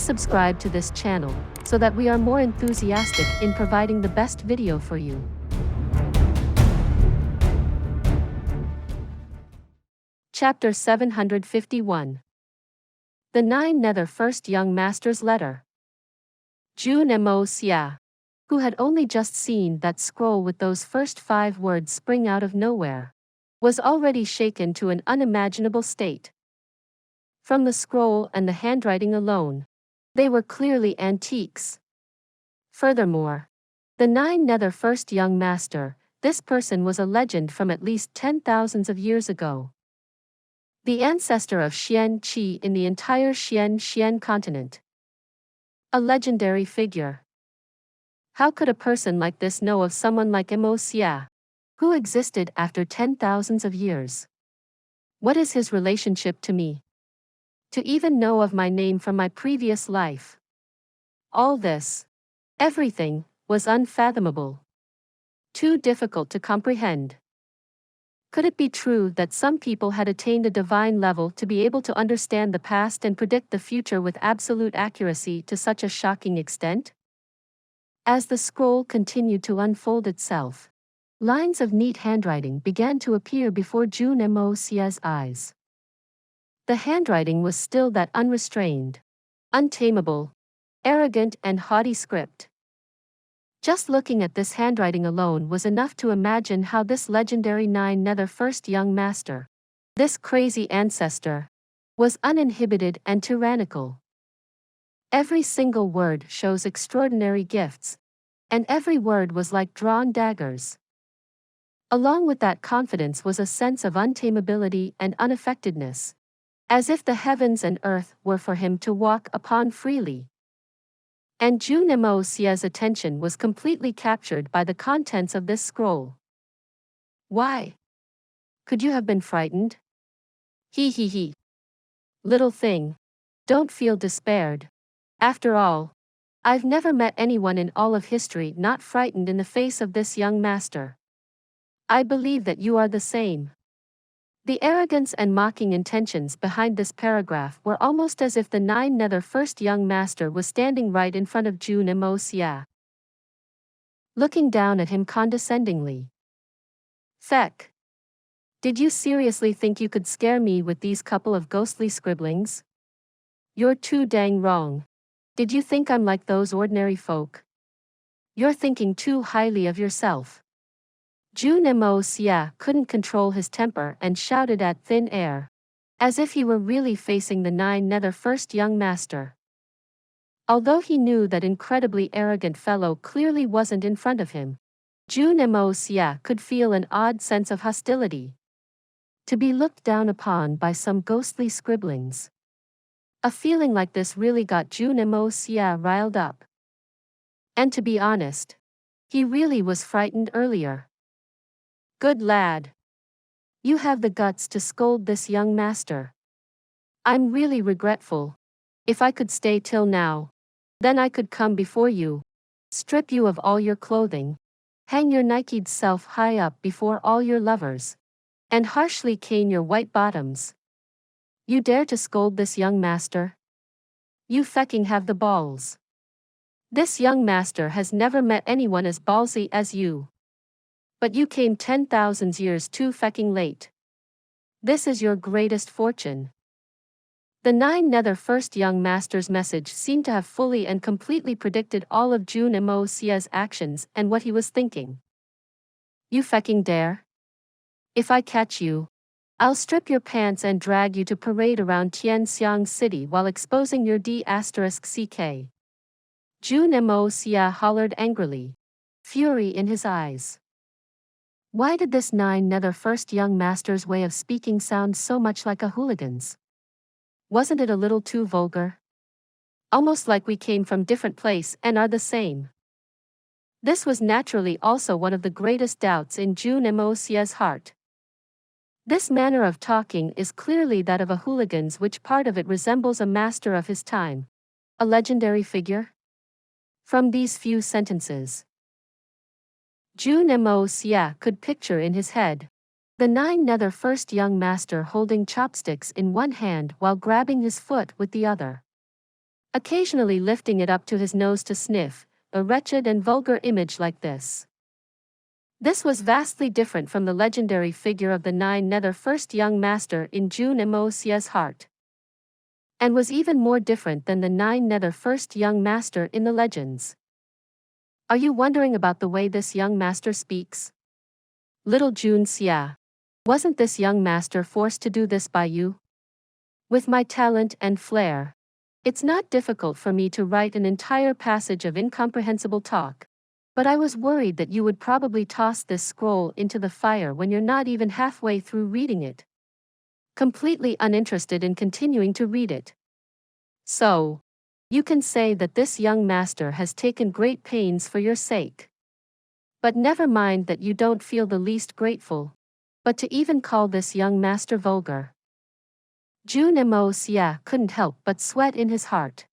Please subscribe to this channel so that we are more enthusiastic in providing the best video for you. Chapter 751. The 9 Nether First Young Master's Letter. Jun Xie, who had only just seen that scroll with those first 5 words spring out of nowhere, was already shaken to an unimaginable state. From the scroll and the handwriting alone, they were clearly antiques. Furthermore, the 9 Nether First Young Master, this person was a legend from at least 10,000 of years ago. The ancestor of Xiang Qi in the entire Xian continent. A legendary figure. How could a person like this know of someone like Xie, who existed after 10,000 of years? What is his relationship to me? To even know of my name from my previous life. All this, everything, was unfathomable. Too difficult to comprehend. Could it be true that some people had attained a divine level to be able to understand the past and predict the future with absolute accuracy to such a shocking extent? As the scroll continued to unfold itself, lines of neat handwriting began to appear before Jun Xie's eyes. The handwriting was still that unrestrained, untamable, arrogant and haughty script. Just looking at this handwriting alone was enough to imagine how this legendary 9 Nether First Young Master, this crazy ancestor, was uninhibited and tyrannical. Every single word shows extraordinary gifts, and every word was like drawn daggers. Along with that confidence was a sense of untamability and unaffectedness, as if the heavens and earth were for him to walk upon freely. And Jun Xie's attention was completely captured by the contents of this scroll. Why? Could you have been frightened? He. Little thing. Don't feel despaired. After all, I've never met anyone in all of history not frightened in the face of this young master. I believe that you are the same. The arrogance and mocking intentions behind this paragraph were almost as if the 9 Nether First Young Master was standing right in front of Jun Xie, looking down at him condescendingly. Feck. Did you seriously think you could scare me with these couple of ghostly scribblings? You're too dang wrong. Did you think I'm like those ordinary folk? You're thinking too highly of yourself. Jun Xie couldn't control his temper and shouted at thin air, as if he were really facing the 9 Nether First Young Master. Although he knew that incredibly arrogant fellow clearly wasn't in front of him, Jun Xie could feel an odd sense of hostility. To be looked down upon by some ghostly scribblings. A feeling like this really got Jun Xie riled up. And to be honest, he really was frightened earlier. Good lad. You have the guts to scold this young master. I'm really regretful. If I could stay till now, then I could come before you, strip you of all your clothing, hang your Nike'd self high up before all your lovers, and harshly cane your white bottoms. You dare to scold this young master? You fecking have the balls. This young master has never met anyone as ballsy as you. But you came 10,000 years too fecking late. This is your greatest fortune. The 9 Nether First Young Master's message seemed to have fully and completely predicted all of Jun Xie's actions and what he was thinking. You fecking dare? If I catch you, I'll strip your pants and drag you to parade around Tian Xiang city while exposing your D*ck. Jun Xie hollered angrily, fury in his eyes. Why did this 9 Nether First Young Master's way of speaking sound so much like a hooligan's? Wasn't it a little too vulgar? Almost like we came from different place and are the same. This was naturally also one of the greatest doubts in Jun Xie's heart. This manner of talking is clearly that of a hooligan's, which part of it resembles a master of his time, a legendary figure? From these few sentences, Jun Xie could picture in his head the 9 Nether First Young Master holding chopsticks in one hand while grabbing his foot with the other. occasionally lifting it up to his nose to sniff, a wretched and vulgar image like this. This was vastly different from the legendary figure of the 9 Nether first young master in Jun Moxie's heart, and was even more different than the 9 Nether first young master in the legends. Are you wondering about the way this young master speaks? Little Jun Xie. Wasn't this young master forced to do this by you? With my talent and flair, it's not difficult for me to write an entire passage of incomprehensible talk. But I was worried that you would probably toss this scroll into the fire when you're not even halfway through reading it, completely uninterested in continuing to read it. So, you can say that this young master has taken great pains for your sake. But never mind that you don't feel the least grateful. But to even call this young master vulgar. Jun Moxie couldn't help but sweat in his heart.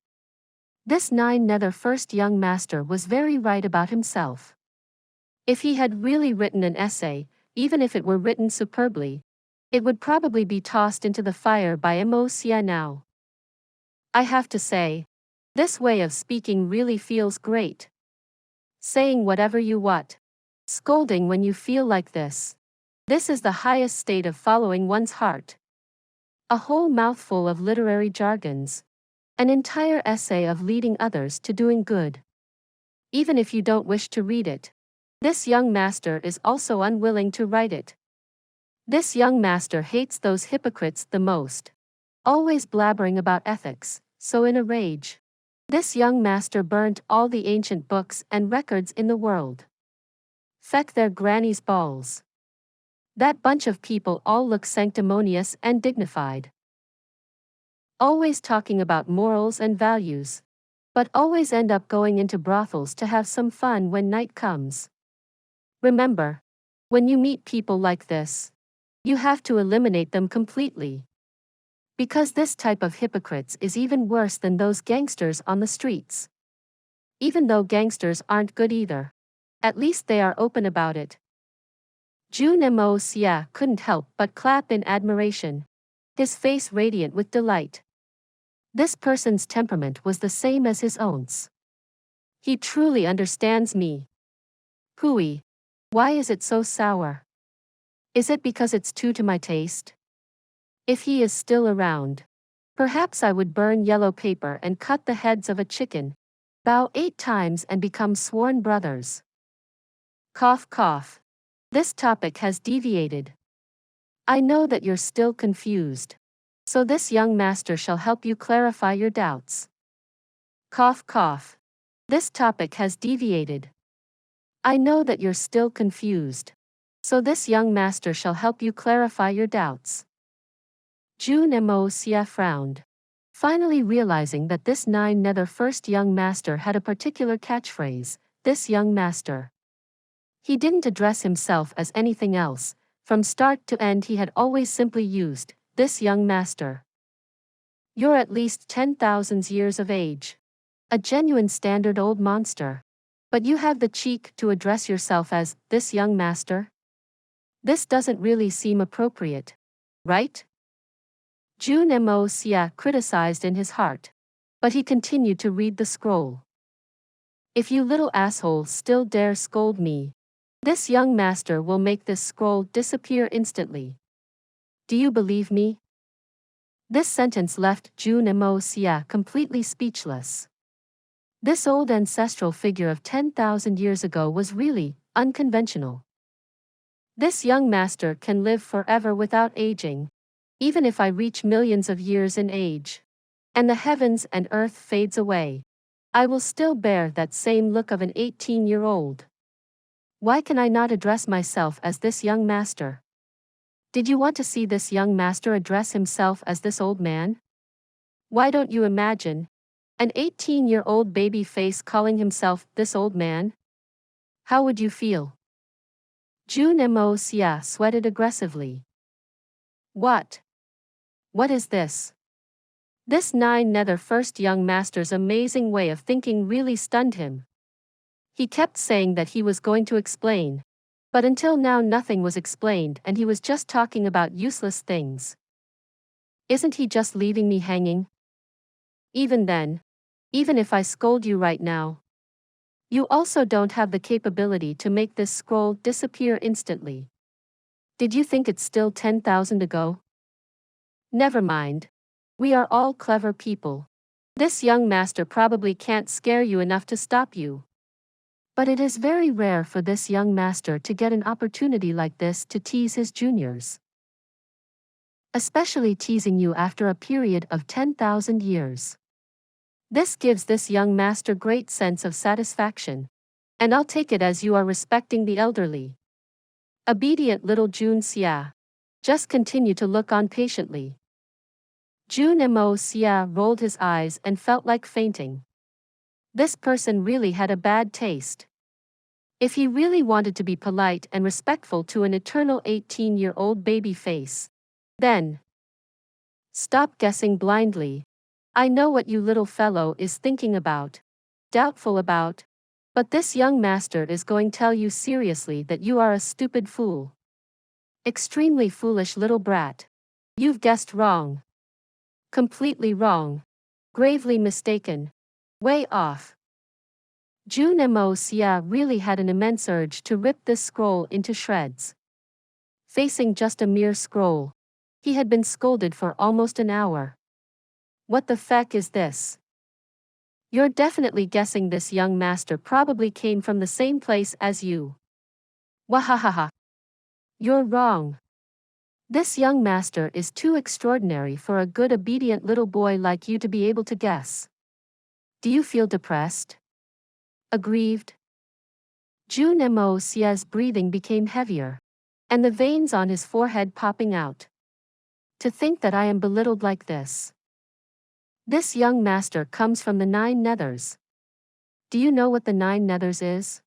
This 9 Nether first young master was very right about himself. If he had really written an essay, even if it were written superbly, it would probably be tossed into the fire by Moxie now. I have to say, this way of speaking really feels great. Saying whatever you want. Scolding when you feel like this. This is the highest state of following one's heart. A whole mouthful of literary jargons. An entire essay of leading others to doing good. Even if you don't wish to read it. This young master is also unwilling to write it. This young master hates those hypocrites the most. Always blabbering about ethics, so in a rage. This young master burnt all the ancient books and records in the world. Feck their granny's balls. That bunch of people all look sanctimonious and dignified. Always talking about morals and values. But always end up going into brothels to have some fun when night comes. Remember, when you meet people like this, you have to eliminate them completely. Because this type of hypocrites is even worse than those gangsters on the streets. Even though gangsters aren't good either. At least they are open about it. Jun Moxie couldn't help but clap in admiration, his face radiant with delight. This person's temperament was the same as his own. He truly understands me. Hooey. Why is it so sour? Is it because it's too to my taste? If he is still around, perhaps I would burn yellow paper and cut the heads of a chicken, bow 8 times and become sworn brothers. Cough cough. This topic has deviated. I know that you're still confused. So this young master shall help you clarify your doubts. Cough cough. This topic has deviated. I know that you're still confused. So this young master shall help you clarify your doubts. Jun Moxie frowned, finally realizing that this 9 Nether first young master had a particular catchphrase, this young master. He didn't address himself as anything else. From start to end he had always simply used, this young master. You're at least 10,000 years of age. A genuine standard old monster. But you have the cheek to address yourself as, this young master? This doesn't really seem appropriate. Right? Jun Moxie criticized in his heart. But he continued to read the scroll. If you little assholes still dare scold me, this young master will make this scroll disappear instantly. Do you believe me? This sentence left Jun Moxie completely speechless. This old ancestral figure of 10,000 years ago was really unconventional. This young master can live forever without aging, even if I reach millions of years in age, and the heavens and earth fades away. I will still bear that same look of an 18-year-old. Why can I not address myself as this young master? Did you want to see this young master address himself as this old man? Why don't you imagine an 18-year-old baby face calling himself this old man? How would you feel? Jun Moxie sweated aggressively. What? What is this? This 9 Nether first young master's amazing way of thinking really stunned him. He kept saying that he was going to explain. But until now nothing was explained and he was just talking about useless things. Isn't he just leaving me hanging? Even then, even if I scold you right now. You also don't have the capability to make this scroll disappear instantly. Did you think it's still 10,000 ago? Never mind. We are all clever people. This young master probably can't scare you enough to stop you. But it is very rare for this young master to get an opportunity like this to tease his juniors. Especially teasing you after a period of 10,000 years. This gives this young master great sense of satisfaction. And I'll take it as you are respecting the elderly. Obedient little Jun Xie. Just continue to look on patiently. Jun Moxie rolled his eyes and felt like fainting. This person really had a bad taste. If he really wanted to be polite and respectful to an eternal 18-year-old baby face, then stop guessing blindly. I know what you little fellow is thinking about, doubtful about, but this young master is going to tell you seriously that you are a stupid fool. Extremely foolish little brat. You've guessed wrong. Completely wrong. Gravely mistaken. Way off. Jun Moxie really had an immense urge to rip this scroll into shreds. Facing just a mere scroll, he had been scolded for almost an hour. What the feck is this? You're definitely guessing this young master probably came from the same place as you. Wahahaha. You're wrong. This young master is too extraordinary for a good obedient little boy like you to be able to guess. Do you feel depressed? Aggrieved? Jun Moxie's breathing became heavier, and the veins on his forehead popping out. To think that I am belittled like this. This young master comes from the 9 Nethers. Do you know what the 9 Nethers is?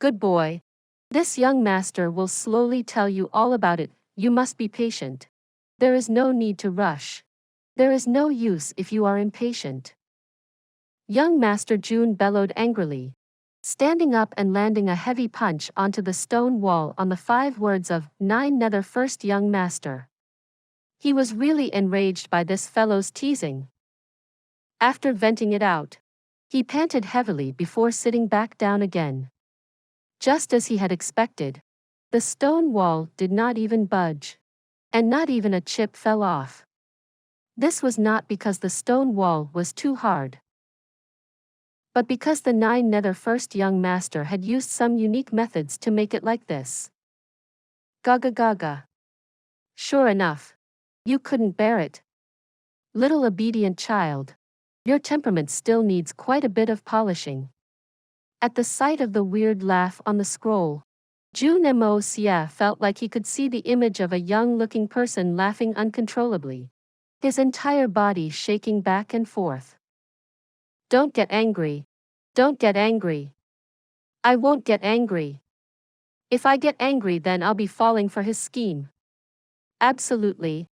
Good boy. This young master will slowly tell you all about it. You must be patient. There is no need to rush. There is no use if you are impatient. Young Master Jun bellowed angrily, standing up and landing a heavy punch onto the stone wall on the 5 words of 9 Nether first young master. He was really enraged by this fellow's teasing. After venting it out, he panted heavily before sitting back down again. Just as he had expected, the stone wall did not even budge, and not even a chip fell off. This was not because the stone wall was too hard, but because the 9 Nether first young master had used some unique methods to make it like this. Gaga gaga. Sure enough. You couldn't bear it. Little obedient child. Your temperament still needs quite a bit of polishing. At the sight of the weird laugh on the scroll, Jun Moxie felt like he could see the image of a young-looking person laughing uncontrollably, his entire body shaking back and forth. Don't get angry. Don't get angry. I won't get angry. If I get angry, then I'll be falling for his scheme. Absolutely.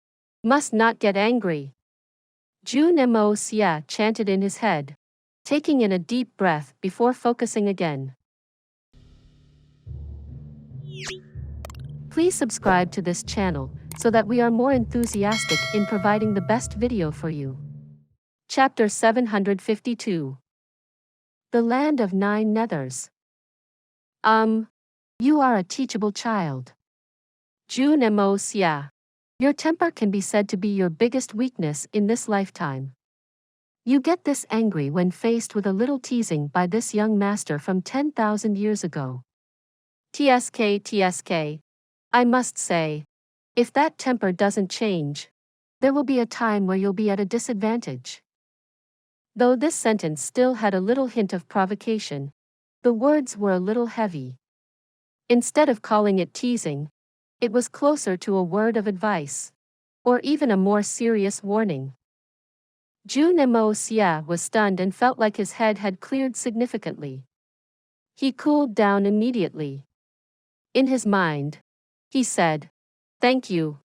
Must not get angry. Jun Moxie chanted in his head, taking in a deep breath before focusing again. Please subscribe to this channel so that we are more enthusiastic in providing the best video for you. Chapter 752. The Land of 9 Nethers. You are a teachable child. Jun Moxie. Your temper can be said to be your biggest weakness in this lifetime. You get this angry when faced with a little teasing by this young master from 10,000 years ago. TSK. I must say, if that temper doesn't change, there will be a time where you'll be at a disadvantage. Though this sentence still had a little hint of provocation, the words were a little heavy. Instead of calling it teasing, it was closer to a word of advice, or even a more serious warning. Jun Moxie was stunned and felt like his head had cleared significantly. He cooled down immediately. In his mind, he said, "Thank you."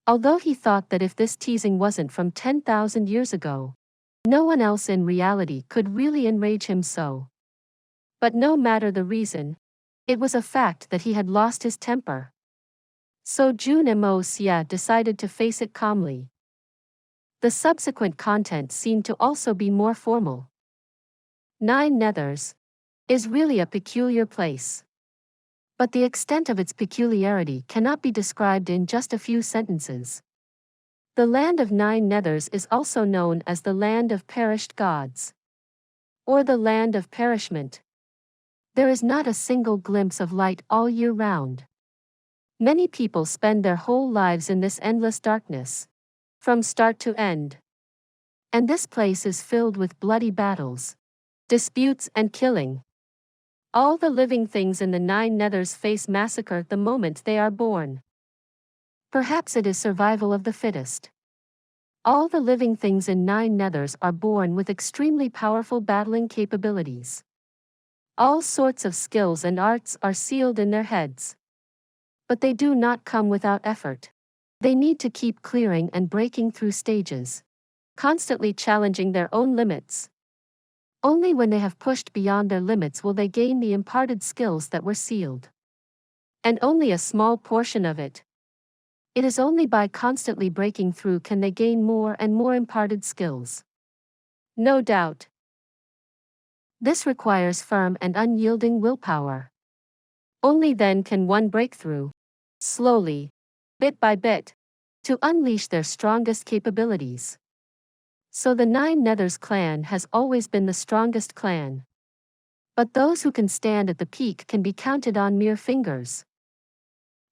Although he thought that if this teasing wasn't from 10,000 years ago, no one else in reality could really enrage him so. But no matter the reason, it was a fact that he had lost his temper. So Jun Moxie decided to face it calmly. The subsequent content seemed to also be more formal. 9 Nethers is really a peculiar place. But the extent of its peculiarity cannot be described in just a few sentences. The land of 9 Nethers is also known as the land of perished gods, or the land of perishment. There is not a single glimpse of light all year round. Many people spend their whole lives in this endless darkness, from start to end. And this place is filled with bloody battles, disputes and killing. All the living things in the 9 Nethers face massacre the moment they are born. Perhaps it is survival of the fittest. All the living things in 9 Nethers are born with extremely powerful battling capabilities. All sorts of skills and arts are sealed in their heads. But they do not come without effort. They need to keep clearing and breaking through stages, constantly challenging their own limits. Only when they have pushed beyond their limits will they gain the imparted skills that were sealed. And only a small portion of it. It is only by constantly breaking through can they gain more and more imparted skills. No doubt. This requires firm and unyielding willpower. Only then can one break through, slowly, bit by bit, to unleash their strongest capabilities. So the 9 Nethers clan has always been the strongest clan. But those who can stand at the peak can be counted on mere fingers.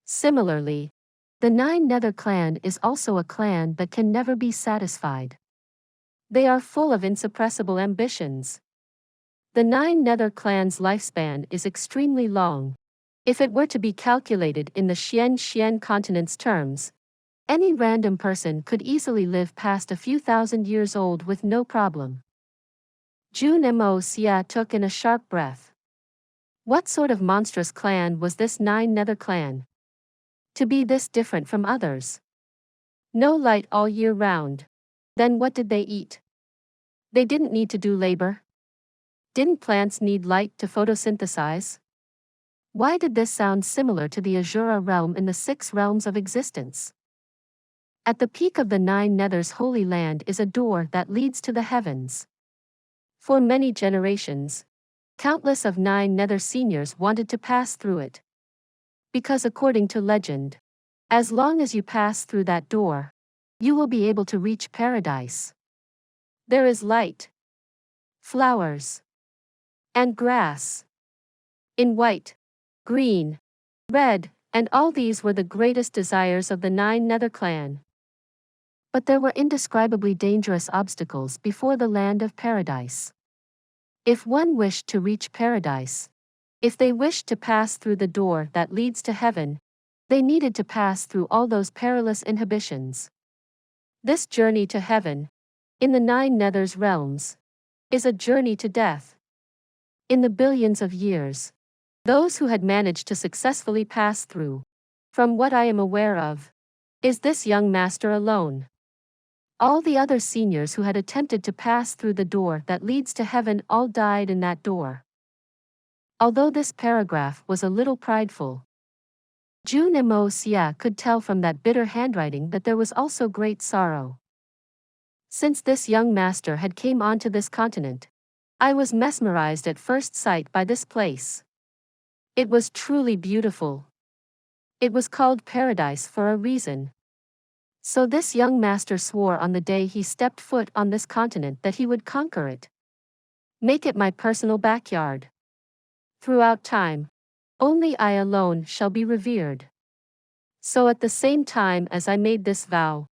Similarly, the 9 Nether clan is also a clan that can never be satisfied. They are full of insuppressible ambitions. The 9 Nether clan's lifespan is extremely long. If it were to be calculated in the Xian continent's terms, any random person could easily live past a few thousand years old with no problem. Jun Moxie took in a sharp breath. What sort of monstrous clan was this 9 Nether clan? To be this different from others. No light all year round. Then what did they eat? They didn't need to do labor. Didn't plants need light to photosynthesize? Why did this sound similar to the Azura realm in the 6 realms of existence? At the peak of the 9 Nethers holy land is a door that leads to the heavens. For many generations, countless of 9 Nether seniors wanted to pass through it. Because according to legend, as long as you pass through that door, you will be able to reach paradise. There is light, flowers, and grass. In white, green, red, and all these were the greatest desires of the 9 Nether clan. But there were indescribably dangerous obstacles before the land of paradise. If one wished to reach paradise, if they wished to pass through the door that leads to heaven, they needed to pass through all those perilous inhibitions. This journey to heaven, in the 9 Nethers realms, is a journey to death. In the billions of years, those who had managed to successfully pass through, from what I am aware of, is this young master alone. All the other seniors who had attempted to pass through the door that leads to heaven all died in that door. Although this paragraph was a little prideful, Jun Moxie could tell from that bitter handwriting that there was also great sorrow. Since this young master had came onto this continent, I was mesmerized at first sight by this place. It was truly beautiful. It was called paradise for a reason. So this young master swore on the day he stepped foot on this continent that he would conquer it. Make it my personal backyard. Throughout time, only I alone shall be revered. So at the same time as I made this vow,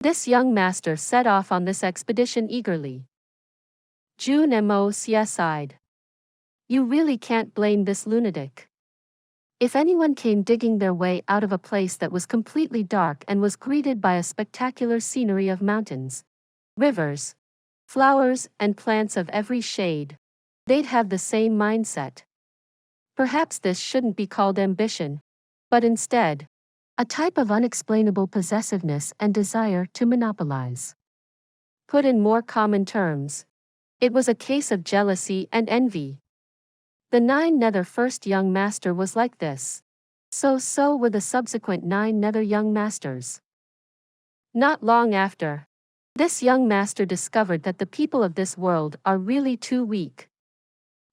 this young master set off on this expedition eagerly. Jun Moxie sighed. You really can't blame this lunatic. If anyone came digging their way out of a place that was completely dark and was greeted by a spectacular scenery of mountains, rivers, flowers, and plants of every shade, they'd have the same mindset. Perhaps this shouldn't be called ambition, but instead, a type of unexplainable possessiveness and desire to monopolize. Put in more common terms, it was a case of jealousy and envy. The 9 Nether first young master was like this. So were the subsequent 9 Nether young masters. Not long after, This young master discovered that the people of this world are really too weak.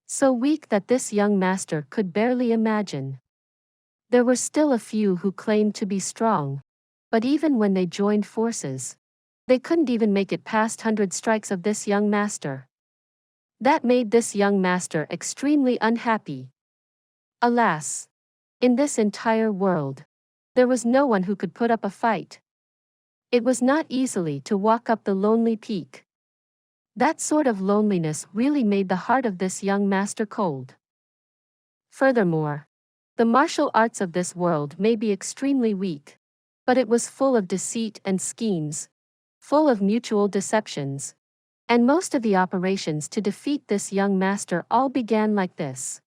So weak that this young master could barely imagine. There were still a few who claimed to be strong. But even when they joined forces, they couldn't even make it past 100 strikes of this young master. That made this young master extremely unhappy. Alas! In this entire world, there was no one who could put up a fight. It was not easily to walk up the lonely peak. That sort of loneliness really made the heart of this young master cold. Furthermore, the martial arts of this world may be extremely weak, but it was full of deceit and schemes, full of mutual deceptions. And most of the operations to defeat this young master all began like this.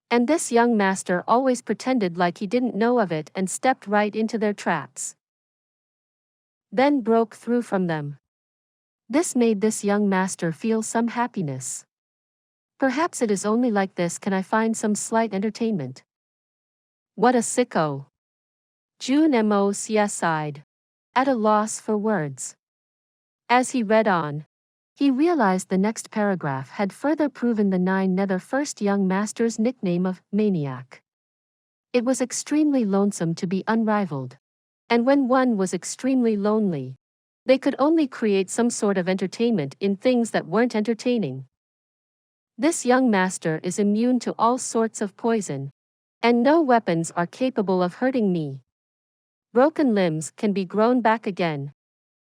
And this young master always pretended like he didn't know of it and stepped right into their traps. Then broke through from them. This made this young master feel some happiness. Perhaps it is only like this can I find some slight entertainment. What a sicko! Jun Moxie sighed, at a loss for words. As he read on, he realized the next paragraph had further proven the 9 Nether first young master's nickname of maniac. It was extremely lonesome to be unrivaled. And when one was extremely lonely, they could only create some sort of entertainment in things that weren't entertaining. This young master is immune to all sorts of poison, and no weapons are capable of hurting me. Broken limbs can be grown back again,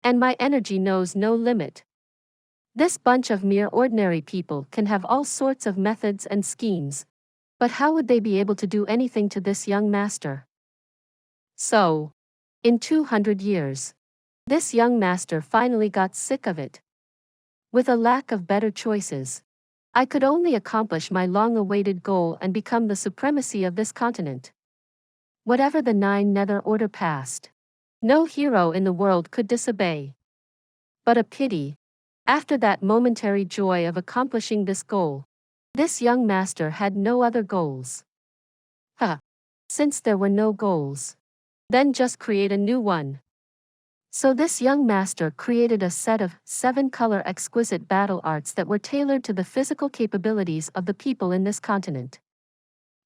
and my energy knows no limit. This bunch of mere ordinary people can have all sorts of methods and schemes, but how would they be able to do anything to this young master? So, in 200 years, this young master finally got sick of it. With a lack of better choices, I could only accomplish my long-awaited goal and become the supremacy of this continent. Whatever the 9 Nether order passed, no hero in the world could disobey. But a pity, after that momentary joy of accomplishing this goal, this young master had no other goals. Since there were no goals, then just create a new one. So this young master created a set of 7 color exquisite battle arts that were tailored to the physical capabilities of the people in this continent.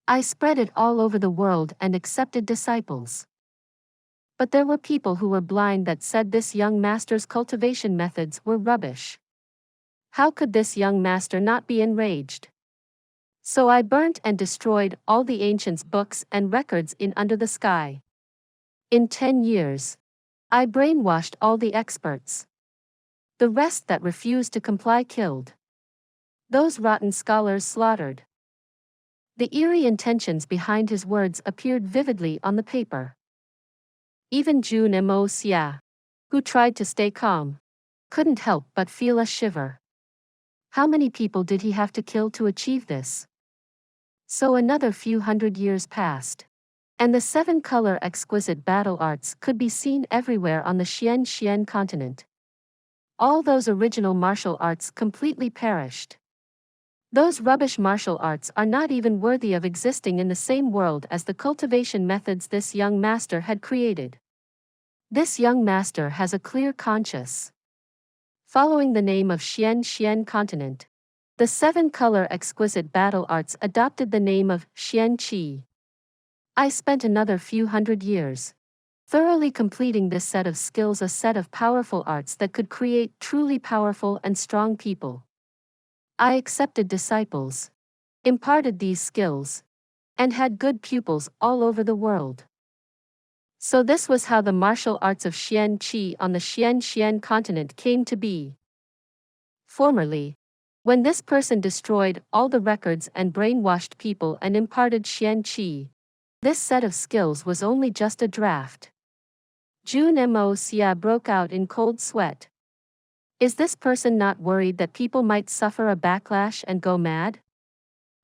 I spread it all over the world and accepted disciples. But there were people who were blind that said this young master's cultivation methods were rubbish. How could this young master not be enraged? So I burnt and destroyed all the ancients' books and records in under the sky. In 10 years, I brainwashed all the experts. The rest that refused to comply killed. Those rotten scholars slaughtered. The eerie intentions behind his words appeared vividly on the paper. Even Jun Moxie, who tried to stay calm, couldn't help but feel a shiver. How many people did he have to kill to achieve this? So another few hundred years passed, and the 7 color exquisite battle arts could be seen everywhere on the Xian continent. All those original martial arts completely perished. Those rubbish martial arts are not even worthy of existing in the same world as the cultivation methods this young master had created. This young master has a clear conscience. Following the name of Xian continent, the 7 color exquisite battle arts adopted the name of Xiang. I spent another few hundred years thoroughly completing this set of skills, a set of powerful arts that could create truly powerful and strong people. I accepted disciples, imparted these skills, and had good pupils all over the world. So this was how the martial arts of Xiang on the Xian continent came to be. Formerly, when this person destroyed all the records and brainwashed people and imparted Xiang, this set of skills was only just a draft. Jun Moxie broke out in cold sweat. Is this person not worried that people might suffer a backlash and go mad?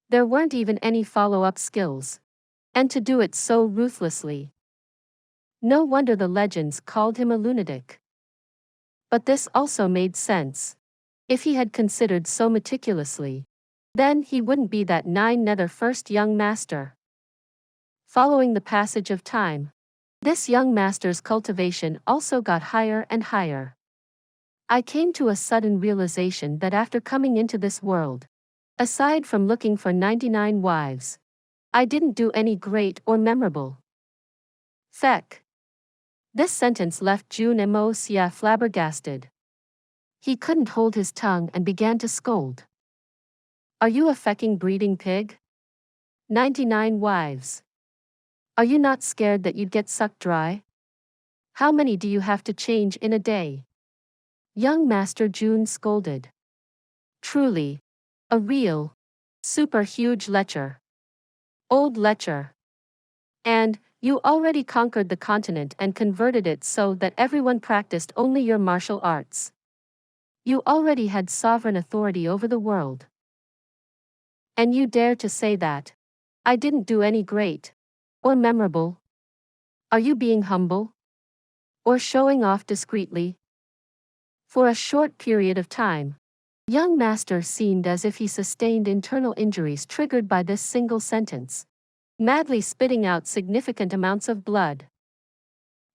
There weren't even any follow-up skills. And to do it so ruthlessly. No wonder the legends called him a lunatic. But this also made sense. If he had considered so meticulously, then he wouldn't be that 9 Nether first young master. Following the passage of time, this young master's cultivation also got higher and higher. I came to a sudden realization that after coming into this world, aside from looking for 99 wives, I didn't do any great or memorable. Feck. This sentence left Jun Moxie flabbergasted. He couldn't hold his tongue and began to scold. Are you a fecking breeding pig? 99 wives. Are you not scared that you'd get sucked dry? How many do you have to change in a day? Young Master Jun scolded. Truly. A real, super huge lecher. Old lecher. And, you already conquered the continent and converted it so that everyone practiced only your martial arts. You already had sovereign authority over the world. And you dare to say that I didn't do any great or memorable? Are you being humble? Or showing off discreetly? For a short period of time, young master seemed as if he sustained internal injuries triggered by this single sentence, madly spitting out significant amounts of blood.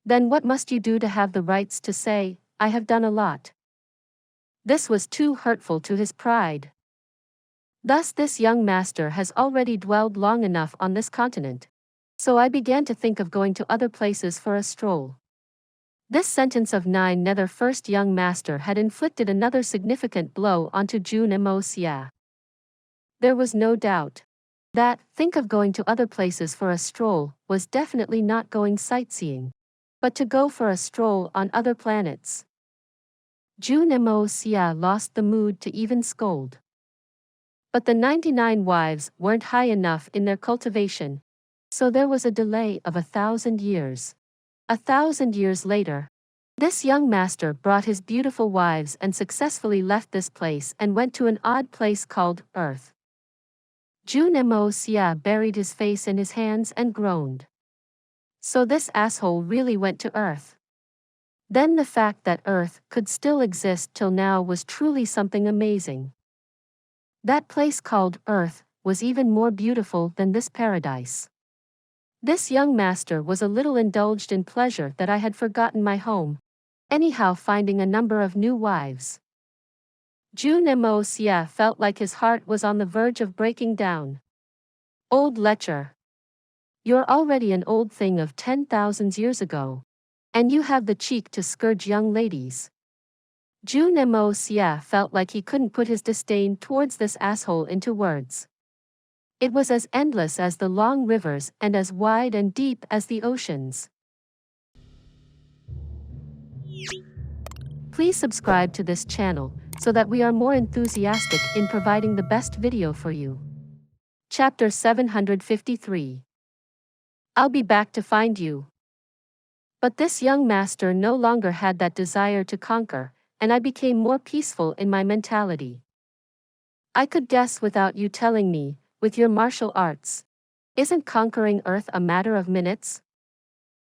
Then what must you do to have the rights to say, I have done a lot? This was too hurtful to his pride. Thus this young master has already dwelled long enough on this continent. So I began to think of going to other places for a stroll. This sentence of 9 Nether first young master had inflicted another significant blow onto Jun Moxie. There was no doubt that think of going to other places for a stroll was definitely not going sightseeing, but to go for a stroll on other planets. Jun Moxie lost the mood to even scold. But the 99 wives weren't high enough in their cultivation, so there was a delay of 1,000 years. 1,000 years later, this young master brought his beautiful wives and successfully left this place and went to an odd place called Earth. Jun Moxie buried his face in his hands and groaned. So this asshole really went to Earth. Then the fact that Earth could still exist till now was truly something amazing. That place called Earth was even more beautiful than this paradise. This young master was a little indulged in pleasure that I had forgotten my home, anyhow finding a number of new wives. Jun Moxie felt like his heart was on the verge of breaking down. Old lecher. You're already an old thing of 10,000 years ago. And you have the cheek to scourge young ladies. Jun Moxie felt like he couldn't put his disdain towards this asshole into words. It was as endless as the long rivers and as wide and deep as the oceans. Please subscribe to this channel so that we are more enthusiastic in providing the best video for you. Chapter 753. I'll be back to find you. But this young master no longer had that desire to conquer, and I became more peaceful in my mentality. I could guess without you telling me, with your martial arts. Isn't conquering Earth a matter of minutes?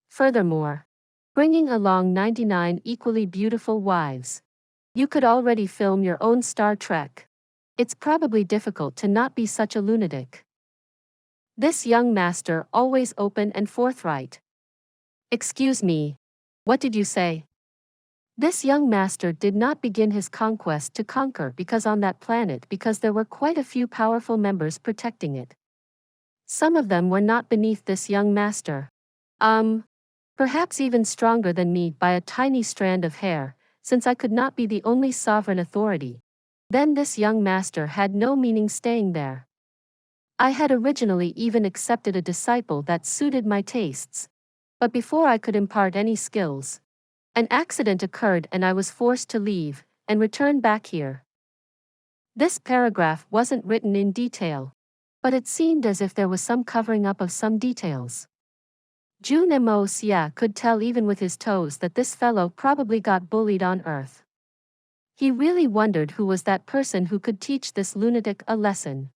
Furthermore, bringing along 99 equally beautiful wives. You could already film your own Star Trek. It's probably difficult to not be such a lunatic. This young master always open and forthright. Excuse me. What did you say? This young master did not begin his conquest to conquer because on that planet because there were quite a few powerful members protecting it. Some of them were not beneath this young master. Perhaps even stronger than me by a tiny strand of hair, since I could not be the only sovereign authority. Then this young master had no meaning staying there. I had originally even accepted a disciple that suited my tastes. But before I could impart any skills, an accident occurred and I was forced to leave and return back here. This paragraph wasn't written in detail, but it seemed as if there was some covering up of some details. Jun Moxie could tell even with his toes that this fellow probably got bullied on Earth. He really wondered who was that person who could teach this lunatic a lesson.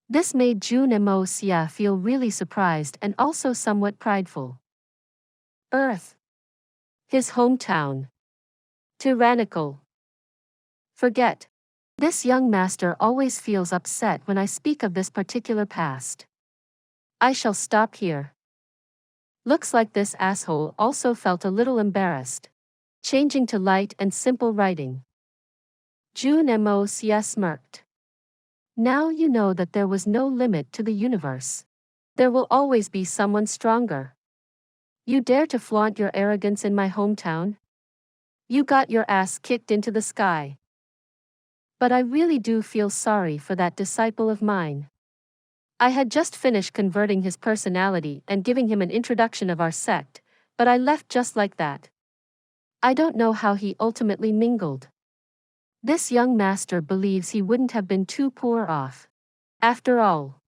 This made Jun Moxie feel really surprised and also somewhat prideful. Earth. His hometown. Tyrannical. Forget. This young master always feels upset when I speak of this particular past. I shall stop here. Looks like this asshole also felt a little embarrassed. changing to light and simple writing. Jun Moxie smirked. Now you know that there was no limit to the universe. There will always be someone stronger. You dare to flaunt your arrogance in my hometown? You got your ass kicked into the sky. But I really do feel sorry for that disciple of mine. I had just finished converting his personality and giving him an introduction of our sect, but I left just like that. I don't know how he ultimately mingled. This young master believes he wouldn't have been too poor off. After all,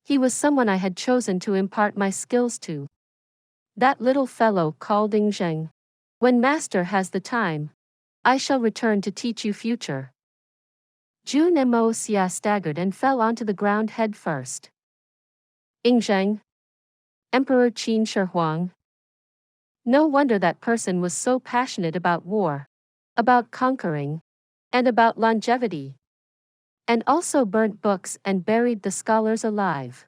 he was someone I had chosen to impart my skills to. That little fellow called Xiang. When master has the time, I shall return to teach you future. Jun Moxie staggered and fell onto the ground head first. Xiang? Emperor Qin Shi Huang? No wonder that person was so passionate about war, about conquering, and about longevity. And also burnt books and buried the scholars alive.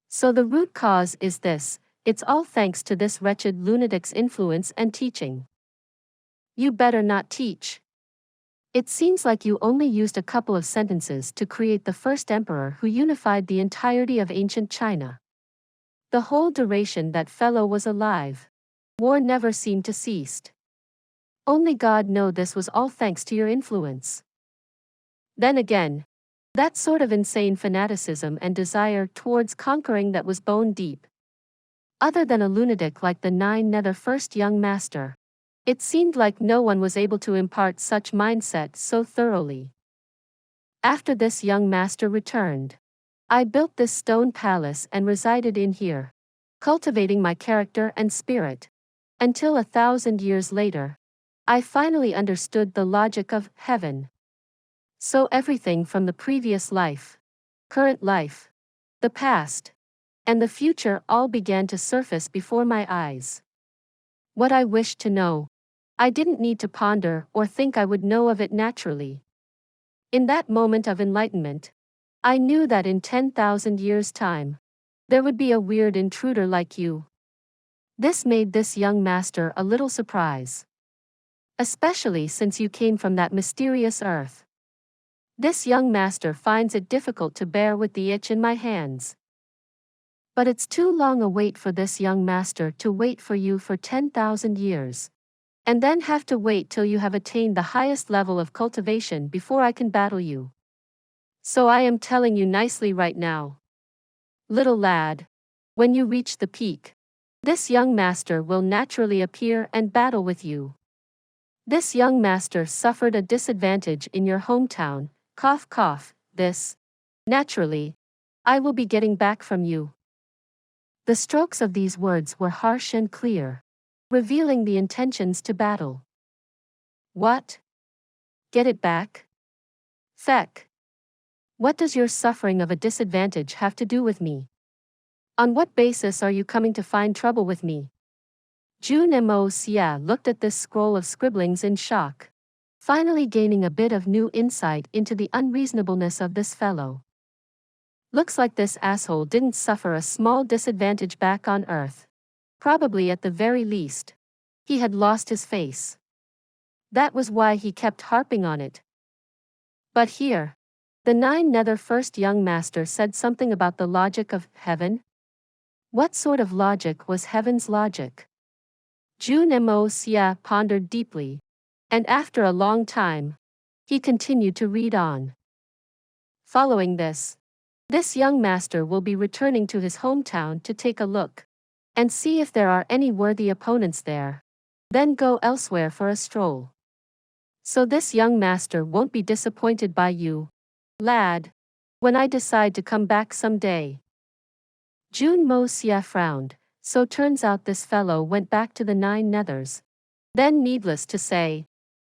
So the root cause is this: it's all thanks to this wretched lunatic's influence and teaching. You better not teach. It seems like you only used a couple of sentences to create the first emperor who unified the entirety of ancient China. The whole duration that fellow was alive, war never seemed to cease. Only God knows this was all thanks to your influence. Then again, that sort of insane fanaticism and desire towards conquering that was bone deep. Other than a lunatic like the Nether first young master, it seemed like no one was able to impart such mindset so thoroughly. After this young master returned, I built this stone palace and resided in here, cultivating my character and spirit, until 1,000 years later, I finally understood the logic of heaven. So everything from the previous life, current life, the past, and the future all began to surface before my eyes. What I wished to know, I didn't need to ponder or think I would know of it naturally. In that moment of enlightenment, I knew that in 10,000 years' time, there would be a weird intruder like you. This made this young master a little surprised. Especially since you came from that mysterious earth. This young master finds it difficult to bear with the itch in my hands. But it's too long a wait for this young master to wait for you for 10,000 years. And then have to wait till you have attained the highest level of cultivation before I can battle you. So I am telling you nicely right now. Little lad, when you reach the peak, this young master will naturally appear and battle with you. This young master suffered a disadvantage in your hometown, cough cough, this, naturally, I will be getting back from you. The strokes of these words were harsh and clear, revealing the intentions to battle. What? Get it back? Feck. What does your suffering of a disadvantage have to do with me? On what basis are you coming to find trouble with me? Jun Moxie looked at this scroll of scribblings in shock, finally gaining a bit of new insight into the unreasonableness of this fellow. Looks like this asshole didn't suffer a small disadvantage back on Earth. Probably at the very least, he had lost his face. That was why he kept harping on it. But here, the Nether first young master said something about the logic of heaven. What sort of logic was heaven's logic? Jun Moxie pondered deeply, and after a long time, he continued to read on. Following this young master will be returning to his hometown to take a look, and see if there are any worthy opponents there, then go elsewhere for a stroll. So this young master won't be disappointed by you, lad, when I decide to come back someday. Jun Moxie frowned. So turns out this fellow went back to the Nethers. Then needless to say,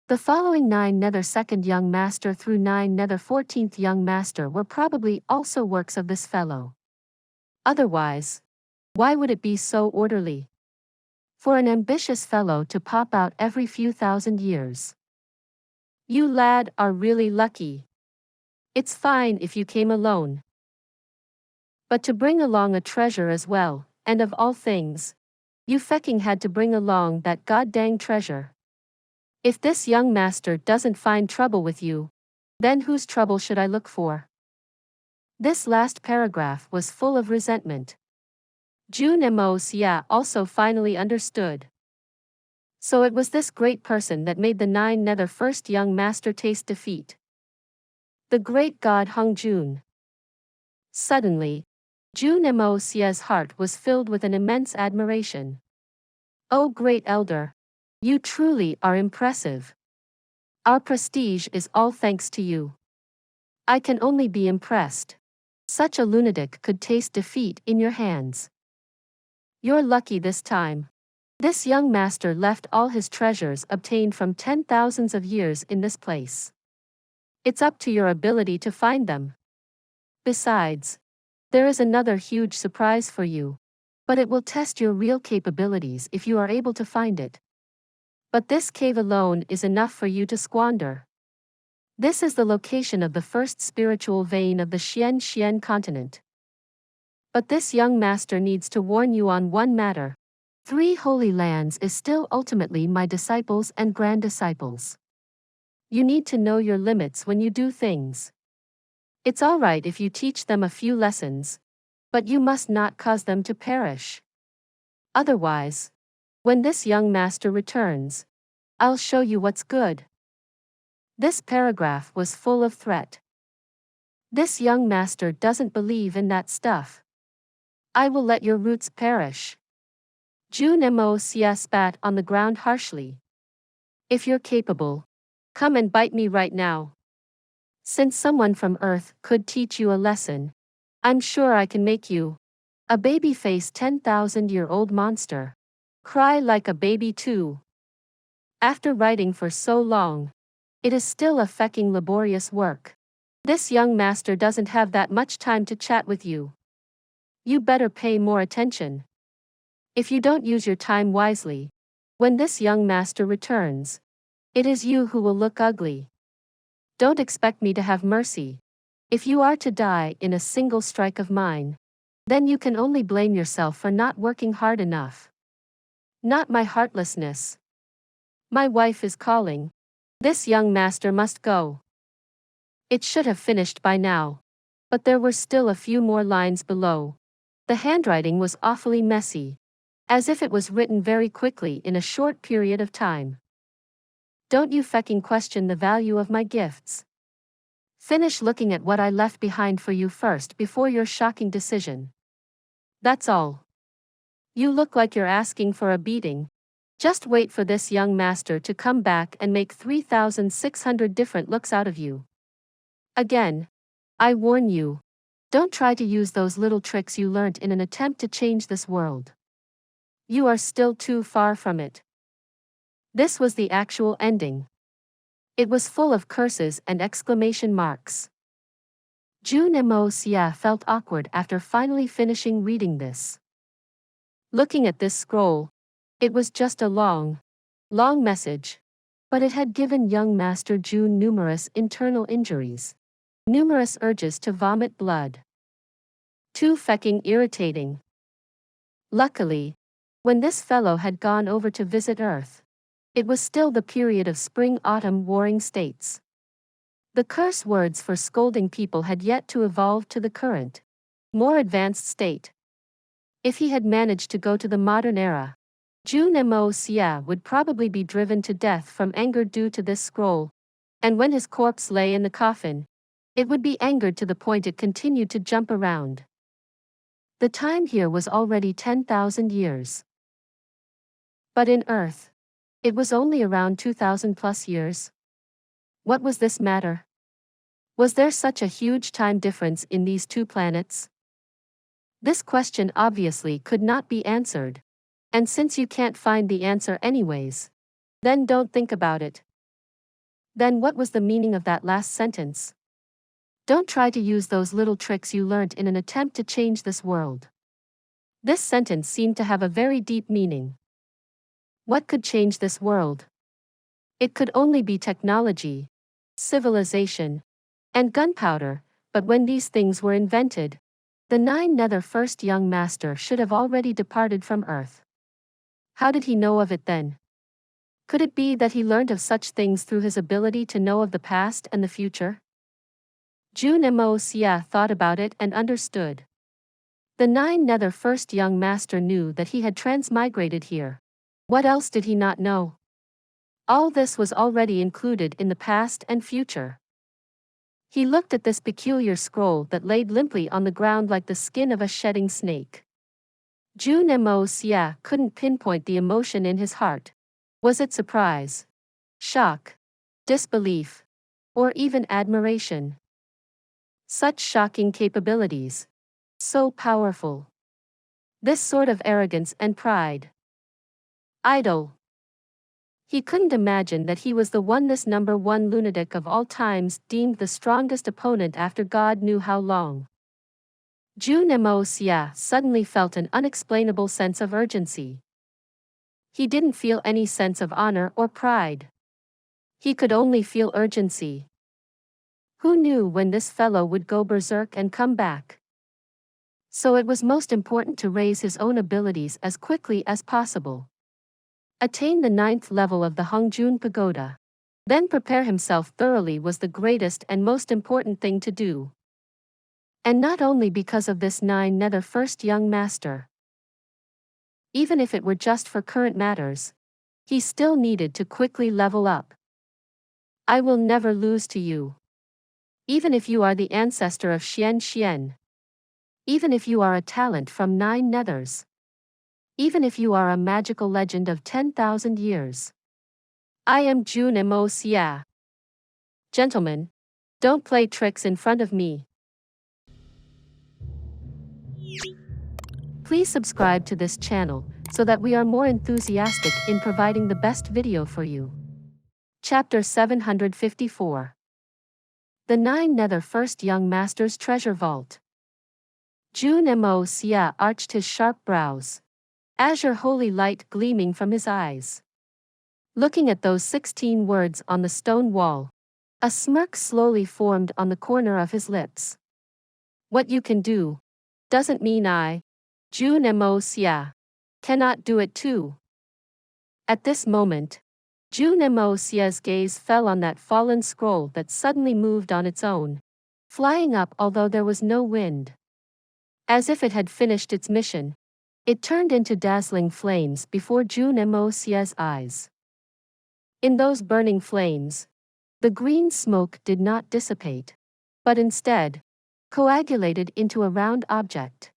the following Nether second young master through Nether 14th young master were probably also works of this fellow. Otherwise, why would it be so orderly? For an ambitious fellow to pop out every few thousand years. You lad are really lucky. It's fine if you came alone. But to bring along a treasure as well, and of all things, you fecking had to bring along that goddamn treasure. If this young master doesn't find trouble with you, then whose trouble should I look for? This last paragraph was full of resentment. Jun Xie also finally understood. So it was this great person that made the 9 Nether first young master taste defeat. The great god Hung Jun. Suddenly, Jun Xie's heart was filled with an immense admiration. Oh great elder! You truly are impressive. Our prestige is all thanks to you. I can only be impressed. Such a lunatic could taste defeat in your hands. You're lucky this time. This young master left all his treasures obtained from 10,000s of years in this place. It's up to your ability to find them. Besides, there is another huge surprise for you. But it will test your real capabilities if you are able to find it. But this cave alone is enough for you to squander. This is the location of the first spiritual vein of the Xian continent. But this young master needs to warn you on one matter. 3 holy lands is still ultimately my disciples and grand disciples. You need to know your limits when you do things. It's alright if you teach them a few lessons, but you must not cause them to perish. Otherwise, when this young master returns, I'll show you what's good. This paragraph was full of threat. This young master doesn't believe in that stuff. I will let your roots perish. Jun Xie spat on the ground harshly. If you're capable, come and bite me right now. Since someone from Earth could teach you a lesson, I'm sure I can make you, a baby-faced 10,000-year-old monster, cry like a baby too. After writing for so long, it is still a fecking laborious work. This young master doesn't have that much time to chat with you. You better pay more attention. If you don't use your time wisely, when this young master returns, it is you who will look ugly. Don't expect me to have mercy. If you are to die in a single strike of mine, then you can only blame yourself for not working hard enough. Not my heartlessness. My wife is calling. This young master must go. It should have finished by now. But there were still a few more lines below. The handwriting was awfully messy, as if it was written very quickly in a short period of time. Don't you fecking question the value of my gifts. Finish looking at what I left behind for you first before your shocking decision. That's all. You look like you're asking for a beating. Just wait for this young master to come back and make 3,600 different looks out of you. Again, I warn you, don't try to use those little tricks you learnt in an attempt to change this world. You are still too far from it. This was the actual ending. It was full of curses and exclamation marks. Jun Xie felt awkward after finally finishing reading this. Looking at this scroll, it was just a long message. But it had given young Master Jun numerous internal injuries. Numerous urges to vomit blood. Too fecking irritating. Luckily, when this fellow had gone over to visit Earth, it was still the period of spring-autumn warring states. The curse words for scolding people had yet to evolve to the current, more advanced state. If he had managed to go to the modern era, Jun Xie would probably be driven to death from anger due to this scroll, and when his corpse lay in the coffin, it would be angered to the point it continued to jump around. The time here was already 10,000 years. But in Earth, it was only around 2,000 plus years. What was this matter? Was there such a huge time difference in these two planets? This question obviously could not be answered. And since you can't find the answer anyways, then don't think about it. Then what was the meaning of that last sentence? Don't try to use those little tricks you learnt in an attempt to change this world. This sentence seemed to have a very deep meaning. What could change this world? It could only be technology, civilization, and gunpowder, but when these things were invented, the 9 Nether first young master should have already departed from Earth. How did he know of it then? Could it be that he learned of such things through his ability to know of the past and the future? Jun Xie thought about it and understood. The 9 Nether first young master knew that he had transmigrated here. What else did he not know? All this was already included in the past and future. He looked at this peculiar scroll that laid limply on the ground like the skin of a shedding snake. Jun Xie couldn't pinpoint the emotion in his heart. Was it surprise, shock, disbelief, or even admiration? Such shocking capabilities. So powerful. This sort of arrogance and pride. Idle. He couldn't imagine that he was the oneness #1 lunatic of all times, deemed the strongest opponent after God knew how long. Jun Xie suddenly felt an unexplainable sense of urgency. He didn't feel any sense of honor or pride. He could only feel urgency. Who knew when this fellow would go berserk and come back? So it was most important to raise his own abilities as quickly as possible. Attain the 9th level of the Hongjun Pagoda. Then prepare himself thoroughly was the greatest and most important thing to do. And not only because of this 9 Nether first young master. Even if it were just for current matters, he still needed to quickly level up. I will never lose to you. Even if you are the ancestor of Xian. Even if you are a talent from 9 Nethers. Even if you are a magical legend of 10,000 years. I am Jun Xie. Gentlemen, don't play tricks in front of me. Please subscribe to this channel so that we are more enthusiastic in providing the best video for you. Chapter 754. The 9 Nether First Young Master's Treasure Vault. Jun Xie arched his sharp brows. Azure holy light gleaming from his eyes. Looking at those 16 words on the stone wall, a smirk slowly formed on the corner of his lips. What you can do doesn't mean I, Jun Xie, cannot do it too. At this moment, Jun Xie's gaze fell on that fallen scroll that suddenly moved on its own, flying up although there was no wind. As if it had finished its mission, it turned into dazzling flames before Jun Xie's eyes. In those burning flames, the green smoke did not dissipate, but instead, coagulated into a round object.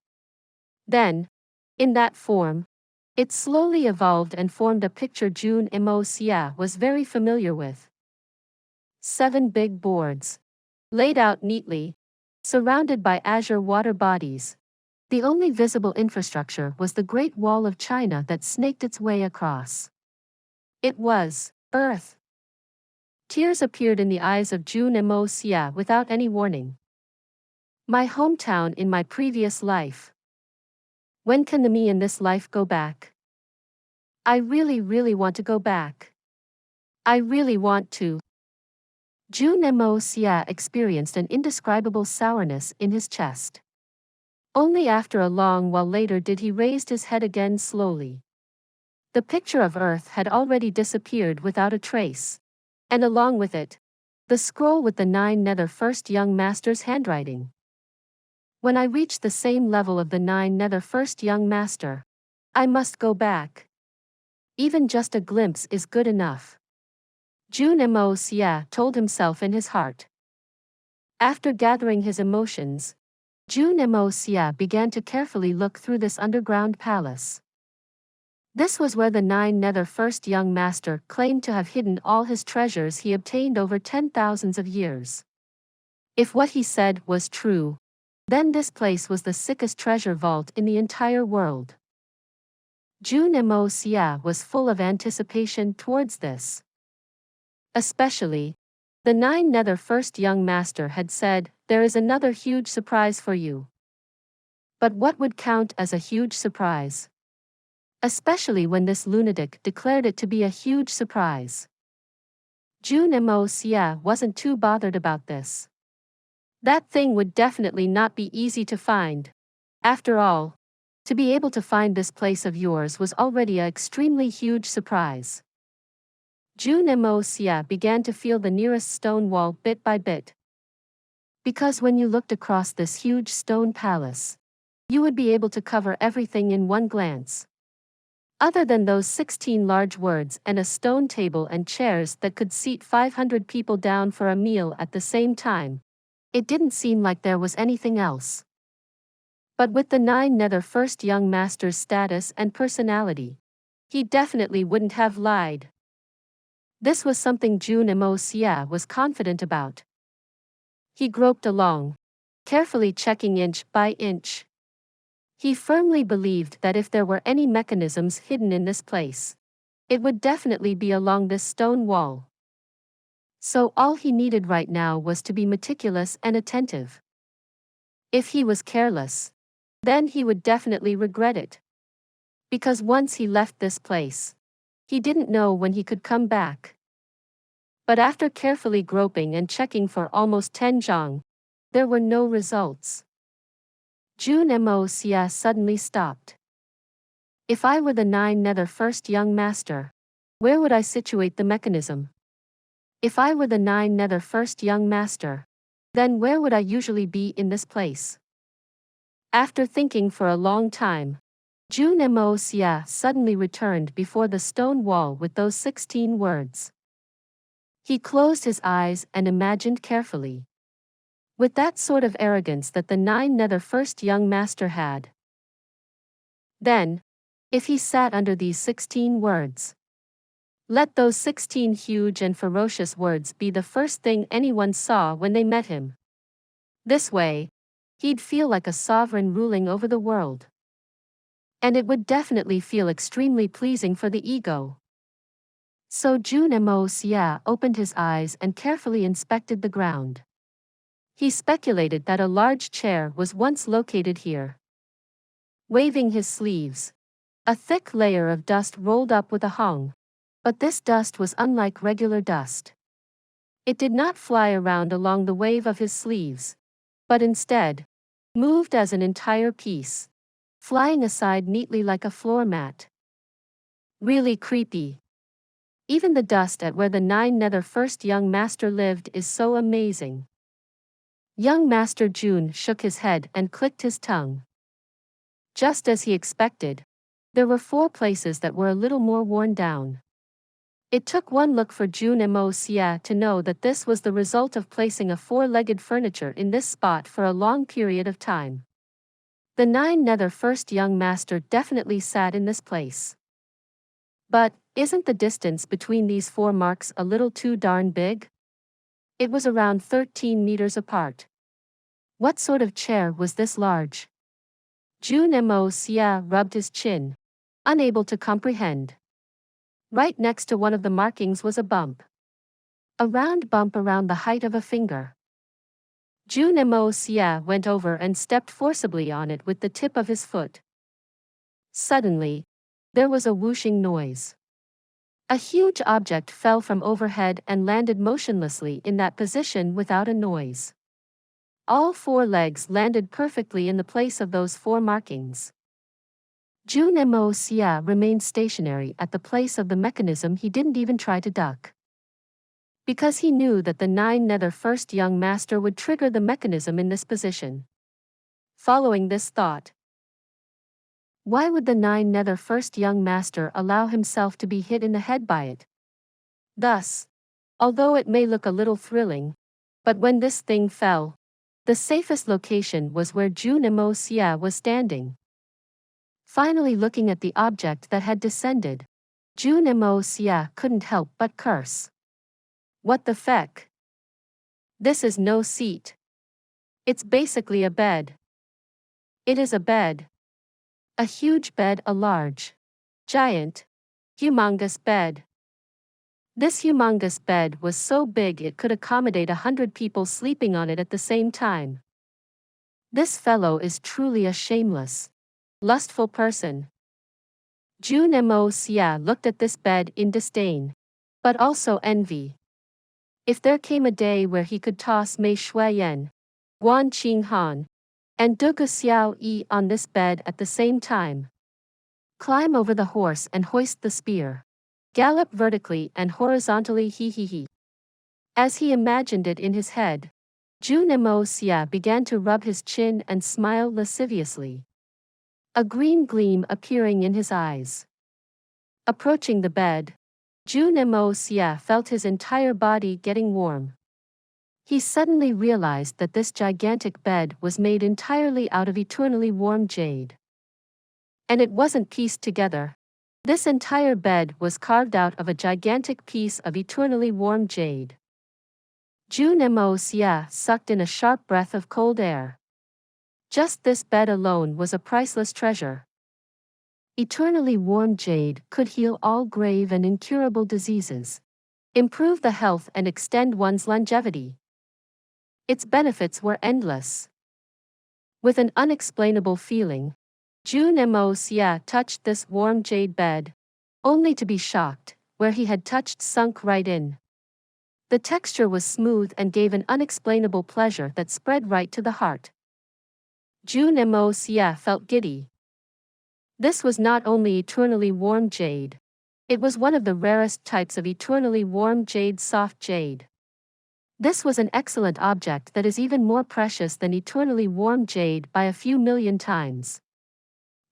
Then, in that form, it slowly evolved and formed a picture Jun Xie was very familiar with. 7 big boards, laid out neatly, surrounded by azure water bodies. The only visible infrastructure was the Great Wall of China that snaked its way across. It was Earth. Tears appeared in the eyes of Jun Xie without any warning. My hometown in my previous life. When can the me in this life go back? I really want to go back. I really want to. Jun Xie experienced an indescribable sourness in his chest. Only after a long while later did he raise his head again slowly. The picture of Earth had already disappeared without a trace. And along with it, the scroll with the 9 Nether first young master's handwriting. When I reach the same level of the 9 Nether first young master, I must go back. Even just a glimpse is good enough. Jun Xie told himself in his heart. After gathering his emotions, Jun Xie began to carefully look through this underground palace. This was where the 9 Nether first young master claimed to have hidden all his treasures he obtained over 10,000 of years. If what he said was true, then this place was the sickest treasure vault in the entire world. Jun Xie was full of anticipation towards this. Especially, the 9 Nether first young master had said, there is another huge surprise for you. But what would count as a huge surprise? Especially when this lunatic declared it to be a huge surprise. Jun Xie wasn't too bothered about this. That thing would definitely not be easy to find. After all, to be able to find this place of yours was already an extremely huge surprise. Jun Moxie began to feel the nearest stone wall bit by bit. Because when you looked across this huge stone palace, you would be able to cover everything in one glance. Other than those 16 large words and a stone table and chairs that could seat 500 people down for a meal at the same time, it didn't seem like there was anything else. But with the 9 Nether First Young Master's status and personality, he definitely wouldn't have lied. This was something Jun Moxie was confident about. He groped along, carefully checking inch by inch. He firmly believed that if there were any mechanisms hidden in this place, it would definitely be along this stone wall. So all he needed right now was to be meticulous and attentive. If he was careless, then he would definitely regret it. Because once he left this place, he didn't know when he could come back. But after carefully groping and checking for almost 10 zhang, there were no results. Jun Moxie suddenly stopped. If I were the 9 Nether First Young Master, where would I situate the mechanism? If I were the 9 Nether First Young Master, then where would I usually be in this place? After thinking for a long time, Jun Moxie suddenly returned before the stone wall with those 16 words. He closed his eyes and imagined carefully. With that sort of arrogance that the 9 Nether First Young Master had. Then, if he sat under these 16 words, let those 16 huge and ferocious words be the first thing anyone saw when they met him. This way, he'd feel like a sovereign ruling over the world. And it would definitely feel extremely pleasing for the ego. So Jun Moxie opened his eyes and carefully inspected the ground. He speculated that a large chair was once located here. Waving his sleeves, a thick layer of dust rolled up with a hung. But this dust was unlike regular dust. It did not fly around along the wave of his sleeves, but instead moved as an entire piece, flying aside neatly like a floor mat. Really creepy. Even the dust at where the 9 Nether First Young Master lived is so amazing. Young Master Jun shook his head and clicked his tongue. Just as he expected, there were 4 places that were a little more worn down. It took one look for Jun Moxie to know that this was the result of placing a 4-legged furniture in this spot for a long period of time. The 9 Nether First Young Master definitely sat in this place. But, isn't the distance between these 4 marks a little too darn big? It was around 13 meters apart. What sort of chair was this large? Jun Moxie rubbed his chin, unable to comprehend. Right next to one of the markings was a bump. A round bump around the height of a finger. Jun Moxie went over and stepped forcibly on it with the tip of his foot. Suddenly, there was a whooshing noise. A huge object fell from overhead and landed motionlessly in that position without a noise. All 4 legs landed perfectly in the place of those 4 markings. Jun Moxie remained stationary at the place of the mechanism. He didn't even try to duck. Because he knew that the 9 Nether First Young Master would trigger the mechanism in this position. Following this thought, why would the 9 Nether First Young Master allow himself to be hit in the head by it? Thus, although it may look a little thrilling, but when this thing fell, the safest location was where Jun Moxie was standing. Finally looking at the object that had descended, Jun Moxie couldn't help but curse. What the feck? This is no seat. It's basically a bed. It is a bed. A huge bed, a large, giant, humongous bed. This humongous bed was so big it could accommodate 100 people sleeping on it at the same time. This fellow is truly a shameless, lustful person. Jun Moxie looked at this bed in disdain, but also envy. If there came a day where he could toss Mei Shuiyan, Guan Qinghan, and Dugu Xiao Yi on this bed at the same time, climb over the horse and hoist the spear, gallop vertically and horizontally he. As he imagined it in his head, Jun Xie began to rub his chin and smile lasciviously, a green gleam appearing in his eyes. Approaching the bed, Jun Xie felt his entire body getting warm. He suddenly realized that this gigantic bed was made entirely out of eternally warm jade. And it wasn't pieced together. This entire bed was carved out of a gigantic piece of eternally warm jade. Jun Xie sucked in a sharp breath of cold air. Just this bed alone was a priceless treasure. Eternally warm jade could heal all grave and incurable diseases, improve the health and extend one's longevity. Its benefits were endless. With an unexplainable feeling, Jun Xie touched this warm jade bed, only to be shocked, where he had touched sunk right in. The texture was smooth and gave an unexplainable pleasure that spread right to the heart. Jun Xie felt giddy. This was not only eternally warm jade, it was one of the rarest types of eternally warm jade, soft jade. This was an excellent object that is even more precious than eternally warm jade by a few million times.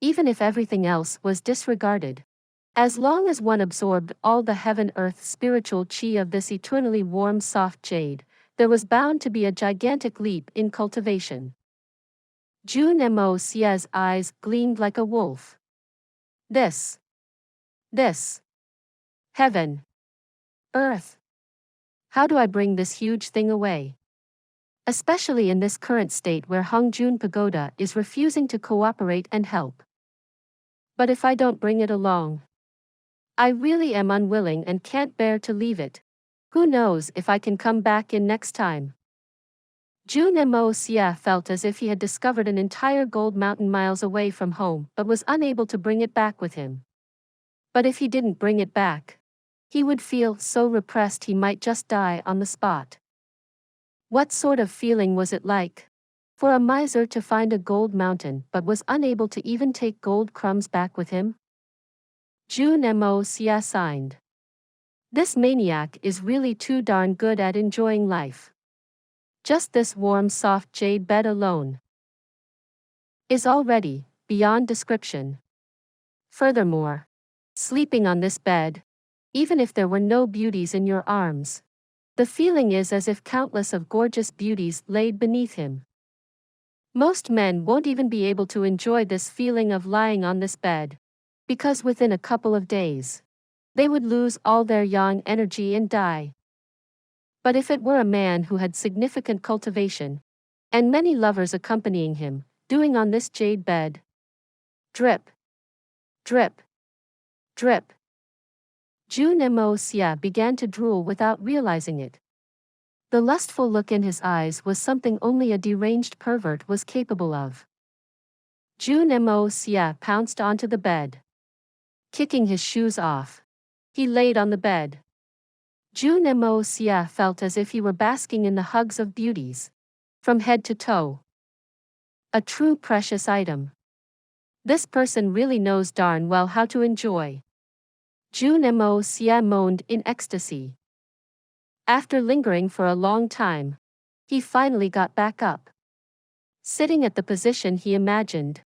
Even if everything else was disregarded, as long as one absorbed all the heaven-earth spiritual chi of this eternally warm soft jade, there was bound to be a gigantic leap in cultivation. Jun Xie's eyes gleamed like a wolf. This. Heaven. Earth. How do I bring this huge thing away? Especially in this current state where Hongjun Pagoda is refusing to cooperate and help. But if I don't bring it along, I really am unwilling and can't bear to leave it. Who knows if I can come back in next time? Jun Xie felt as if he had discovered an entire gold mountain miles away from home but was unable to bring it back with him. But if he didn't bring it back, he would feel so repressed he might just die on the spot. What sort of feeling was it like for a miser to find a gold mountain but was unable to even take gold crumbs back with him? Jun Xie signed. This maniac is really too darn good at enjoying life. Just this warm soft jade bed alone is already beyond description. Furthermore, sleeping on this bed, even if there were no beauties in your arms, the feeling is as if countless of gorgeous beauties laid beneath him. Most men won't even be able to enjoy this feeling of lying on this bed, because within a couple of days, they would lose all their yang energy and die. But if it were a man who had significant cultivation, and many lovers accompanying him, doing on this jade bed, drip, drip, drip, Jun Xie began to drool without realizing it. The lustful look in his eyes was something only a deranged pervert was capable of. Jun Xie pounced onto the bed. Kicking his shoes off, he laid on the bed. Jun Xie felt as if he were basking in the hugs of beauties, from head to toe. A true precious item. This person really knows darn well how to enjoy. Jun Xie moaned in ecstasy. After lingering for a long time, he finally got back up. Sitting at the position he imagined,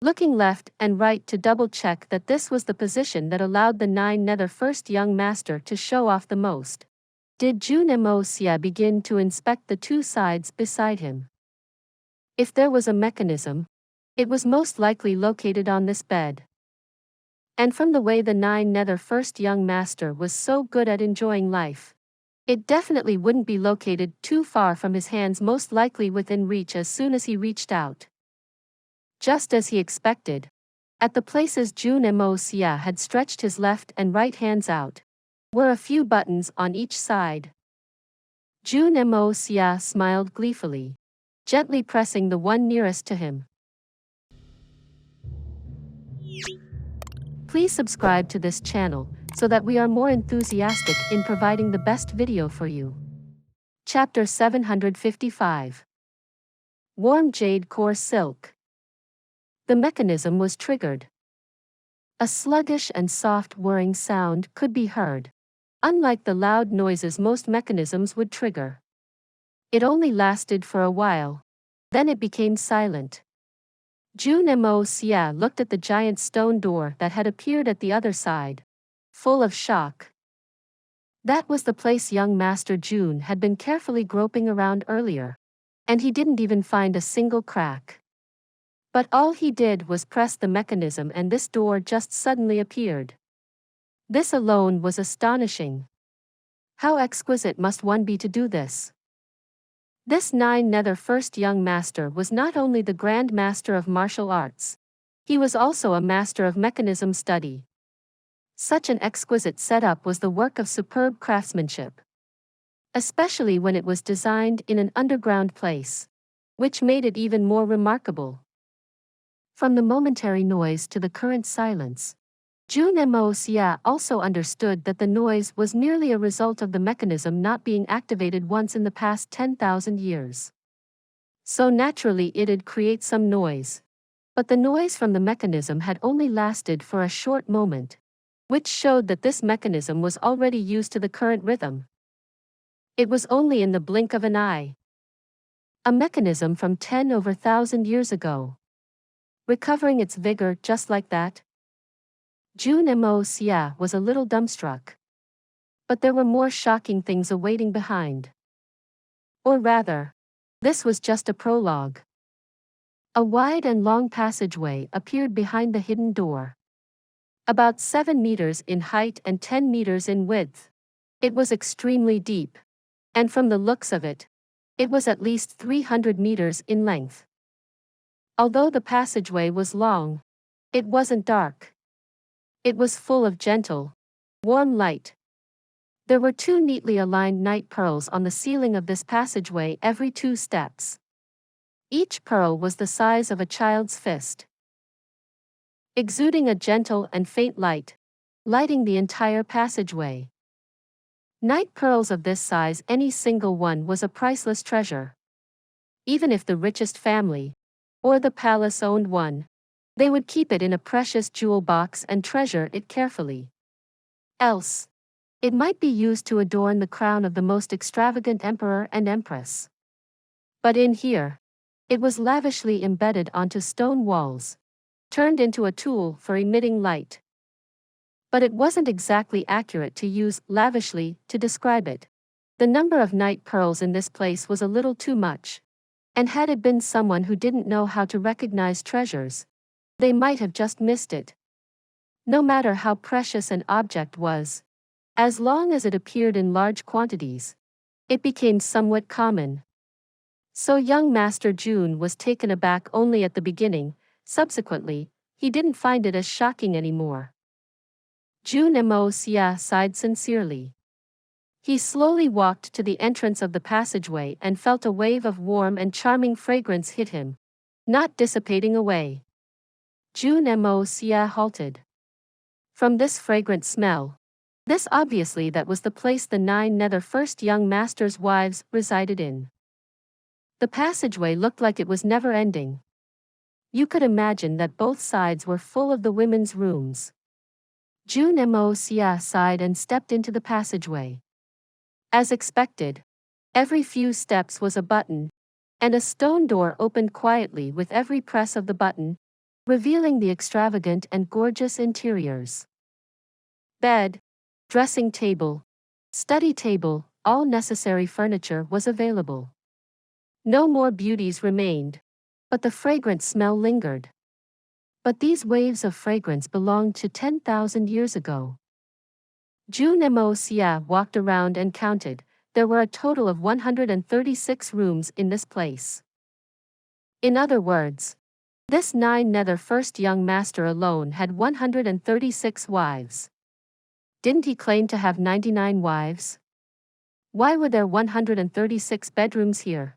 looking left and right to double-check that this was the position that allowed the 9 Nether first young master to show off the most, did Jun Xie begin to inspect the two sides beside him. If there was a mechanism, it was most likely located on this bed. And from the way the 9 Nether first young master was so good at enjoying life, it definitely wouldn't be located too far from his hands, most likely within reach as soon as he reached out. Just as he expected, at the places Jun Xie had stretched his left and right hands out, were a few buttons on each side. Jun Xie smiled gleefully, gently pressing the one nearest to him. Please subscribe to this channel so that we are more enthusiastic in providing the best video for you. Chapter 755. Warm Jade Core Silk. The mechanism was triggered. A sluggish and soft whirring sound could be heard, unlike the loud noises most mechanisms would trigger. It only lasted for a while. Then it became silent. Jun Moxie looked at the giant stone door that had appeared at the other side, full of shock. That was the place young Master Jun had been carefully groping around earlier, and he didn't even find a single crack. But all he did was press the mechanism and this door just suddenly appeared. This alone was astonishing. How exquisite must one be to do this? This Nether first young master was not only the Grand Master of martial arts, he was also a master of mechanism study. Such an exquisite setup was the work of superb craftsmanship, especially when it was designed in an underground place, which made it even more remarkable. From the momentary noise to the current silence, Jun Moxie also understood that the noise was merely a result of the mechanism not being activated once in the past 10,000 years. So naturally it'd create some noise. But the noise from the mechanism had only lasted for a short moment, which showed that this mechanism was already used to the current rhythm. It was only in the blink of an eye. A mechanism from 10,000 years ago. Recovering its vigor just like that? Jun Moxie was a little dumbstruck. But there were more shocking things awaiting behind. Or rather, this was just a prologue. A wide and long passageway appeared behind the hidden door. About 7 meters in height and 10 meters in width. It was extremely deep. And from the looks of it, it was at least 300 meters in length. Although the passageway was long, it wasn't dark. It was full of gentle, warm light. There were 2 neatly aligned night pearls on the ceiling of this passageway every 2 steps. Each pearl was the size of a child's fist, exuding a gentle and faint light, lighting the entire passageway. Night pearls of this size, any single one was a priceless treasure. Even if the richest family, or the palace owned one, they would keep it in a precious jewel box and treasure it carefully. Else, it might be used to adorn the crown of the most extravagant emperor and empress. But in here, it was lavishly embedded onto stone walls, turned into a tool for emitting light. But it wasn't exactly accurate to use lavishly to describe it. The number of night pearls in this place was a little too much. And had it been someone who didn't know how to recognize treasures, they might have just missed it. No matter how precious an object was, as long as it appeared in large quantities, it became somewhat common. So young Master Jun was taken aback only at the beginning. Subsequently, he didn't find it as shocking anymore. Jun Moxie sighed sincerely. He slowly walked to the entrance of the passageway and felt a wave of warm and charming fragrance hit him, not dissipating away. Jun Moxie halted. From this fragrant smell, this obviously that was the place the 9 Nether first young masters' wives resided in. The passageway looked like it was never ending. You could imagine that both sides were full of the women's rooms. Jun Moxie sighed and stepped into the passageway. As expected, every few steps was a button, and a stone door opened quietly with every press of the button, revealing the extravagant and gorgeous interiors. Bed, dressing table, study table, all necessary furniture was available. No more beauties remained, but the fragrant smell lingered. But these waves of fragrance belonged to 10,000 years ago. Jun Moxie walked around and counted. There were a total of 136 rooms in this place. In other words, this 9 Nether first young master alone had 136 wives. Didn't he claim to have 99 wives? Why were there 136 bedrooms here?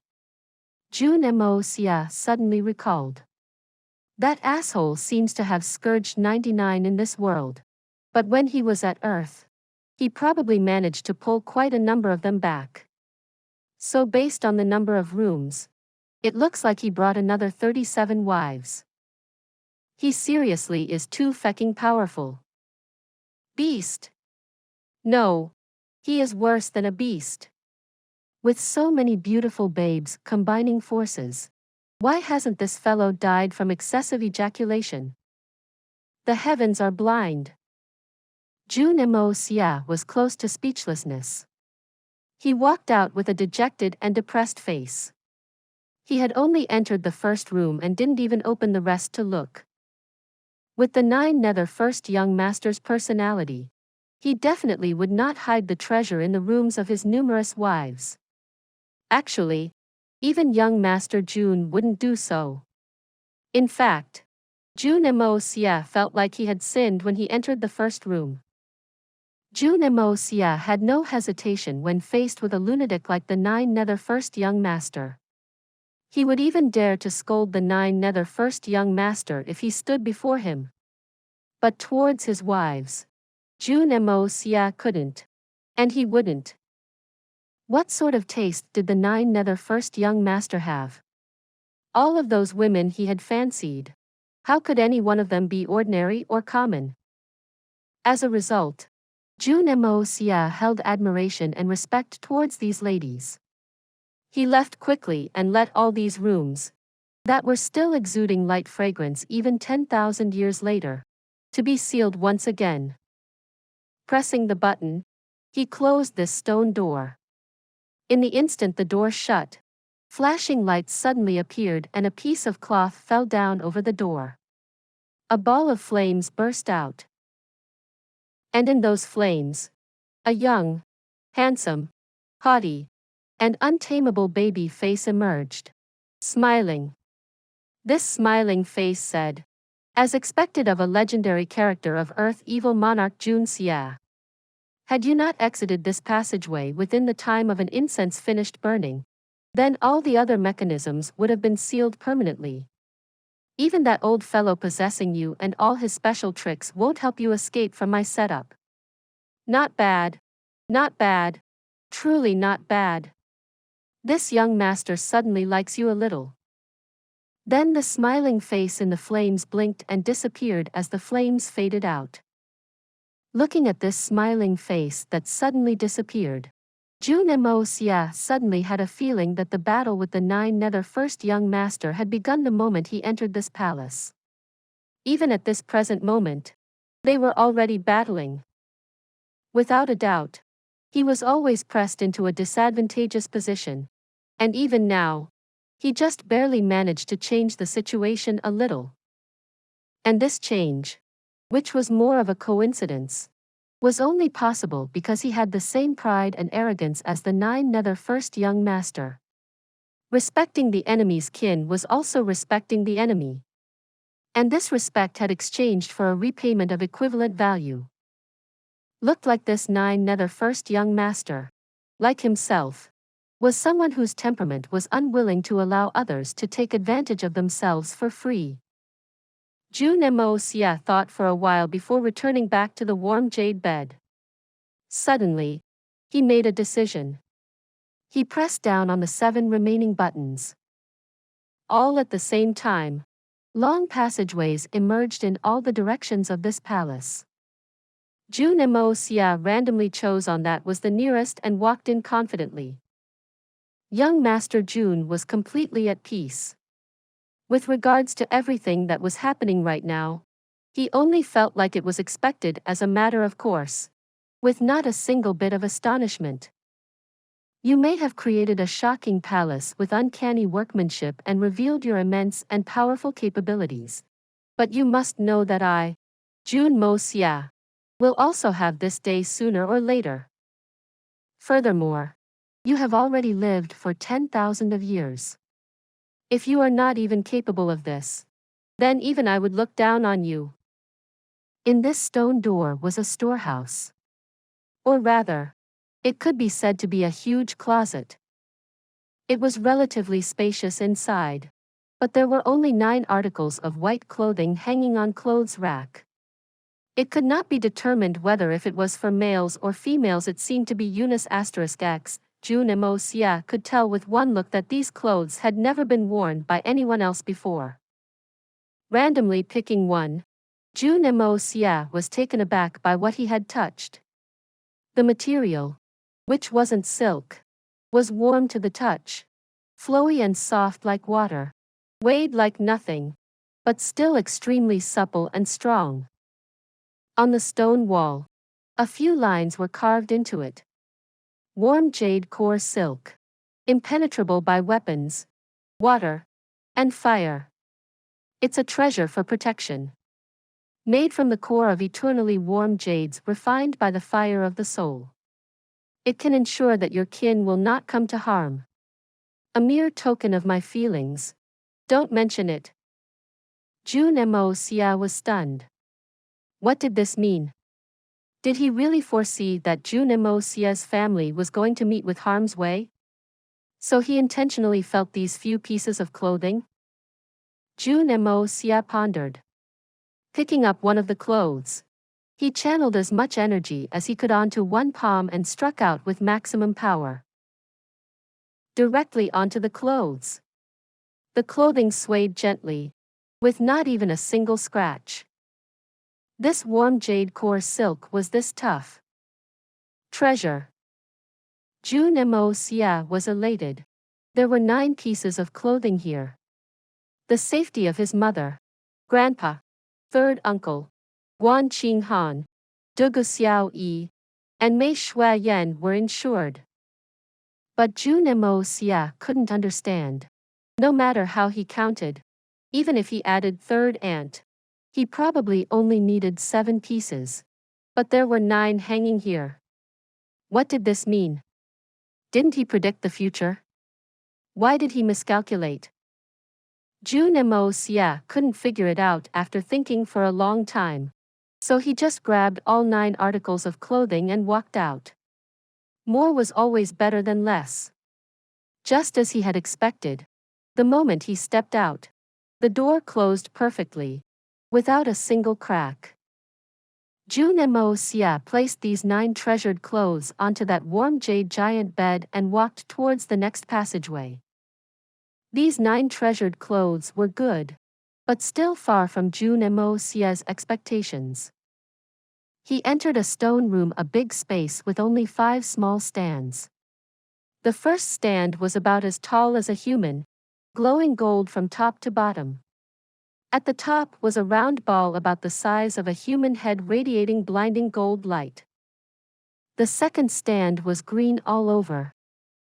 Jun Moxie suddenly recalled. That asshole seems to have scourged 99 in this world. But when he was at Earth, he probably managed to pull quite a number of them back. So based on the number of rooms, it looks like he brought another 37 wives. He seriously is too fecking powerful. Beast. No. He is worse than a beast. With so many beautiful babes combining forces, why hasn't this fellow died from excessive ejaculation? The heavens are blind. Jun Xie was close to speechlessness. He walked out with a dejected and depressed face. He had only entered the first room and didn't even open the rest to look. With the 9 Nether first young master's personality, he definitely would not hide the treasure in the rooms of his numerous wives. Actually, even young Master Jun wouldn't do so. In fact, Jun Xie felt like he had sinned when he entered the first room. Jun Xie had no hesitation when faced with a lunatic like the 9 Nether first young master. He would even dare to scold the 9 Nether first young master if he stood before him. But towards his wives, Jun Xie couldn't. And he wouldn't. What sort of taste did the 9 Nether first young master have? All of those women he had fancied. How could any one of them be ordinary or common? As a result, Jun Xie held admiration and respect towards these ladies. He left quickly and let all these rooms, that were still exuding light fragrance even 10,000 years later, to be sealed once again. Pressing the button, he closed this stone door. In the instant the door shut, flashing lights suddenly appeared and a piece of cloth fell down over the door. A ball of flames burst out. And in those flames, a young, handsome, haughty, and untamable baby face emerged, smiling. This smiling face said, as expected of a legendary character of Earth, evil Monarch Jun Xie. Had you not exited this passageway within the time of an incense finished burning, then all the other mechanisms would have been sealed permanently. Even that old fellow possessing you and all his special tricks won't help you escape from my setup. Not bad. Not bad. Truly not bad. This young master suddenly likes you a little. Then the smiling face in the flames blinked and disappeared as the flames faded out. Looking at this smiling face that suddenly disappeared, Jun Xie suddenly had a feeling that the battle with the 9 Nether first young master had begun the moment he entered this palace. Even at this present moment, they were already battling. Without a doubt, he was always pressed into a disadvantageous position, and even now, he just barely managed to change the situation a little. And this change, which was more of a coincidence, was only possible because he had the same pride and arrogance as the 9 Nether first young master. Respecting the enemy's kin was also respecting the enemy. And this respect had exchanged for a repayment of equivalent value. Looked like this 9 Nether first young master, like himself, was someone whose temperament was unwilling to allow others to take advantage of themselves for free. Jun Xie thought for a while before returning back to the warm jade bed. Suddenly, he made a decision. He pressed down on the 7 remaining buttons. All at the same time, long passageways emerged in all the directions of this palace. Jun Xie randomly chose on that was the nearest and walked in confidently. Young Master Jun was completely at peace. With regards to everything that was happening right now, he only felt like it was expected as a matter of course, with not a single bit of astonishment. You may have created a shocking palace with uncanny workmanship and revealed your immense and powerful capabilities. But you must know that I, Jun Moxie, will also have this day sooner or later. Furthermore, you have already lived for 10,000 of years. If you are not even capable of this, then even I would look down on you. In this stone door was a storehouse. Or rather, it could be said to be a huge closet. It was relatively spacious inside, but there were only 9 articles of white clothing hanging on clothes rack. It could not be determined whether if it was for males or females. It seemed to be Eunice *X. Jun Xie could tell with one look that these clothes had never been worn by anyone else before. Randomly picking one, Jun Xie was taken aback by what he had touched. The material, which wasn't silk, was warm to the touch, flowy and soft like water, weighed like nothing, but still extremely supple and strong. On the stone wall, a few lines were carved into it. Warm jade core silk, impenetrable by weapons, water, and fire. It's a treasure for protection. Made from the core of eternally warm jades refined by the fire of the soul. It can ensure that your kin will not come to harm. A mere token of my feelings. Don't mention it. Jun Moxie was stunned. What did this mean? Did he really foresee that Jun Moxie's family was going to meet with harm's way? So he intentionally felt these few pieces of clothing? Jun Moxie pondered. Picking up one of the clothes, he channeled as much energy as he could onto one palm and struck out with maximum power. Directly onto the clothes. The clothing swayed gently, with not even a single scratch. This warm jade core silk was this tough. Treasure. Jun Moxie was elated. There were 9 pieces of clothing here. The safety of his mother, grandpa, third uncle, Guan Qinghan, Dugu Xiao Yi, and Mei Shui Yan were insured. But Jun Moxie couldn't understand. No matter how he counted, even if he added third aunt, he probably only needed 7 pieces. But there were 9 hanging here. What did this mean? Didn't he predict the future? Why did he miscalculate? Jun Moxie couldn't figure it out after thinking for a long time. So he just grabbed all 9 articles of clothing and walked out. More was always better than less. Just as he had expected, the moment he stepped out, the door closed perfectly, without a single crack. Jun Moxie placed these 9 treasured clothes onto that warm jade giant bed and walked towards the next passageway. These 9 treasured clothes were good, but still far from Jun Moxie's expectations. He entered a stone room, a big space with only 5 small stands. The first stand was about as tall as a human, glowing gold from top to bottom. At the top was a round ball about the size of a human head radiating blinding gold light. The second stand was green all over,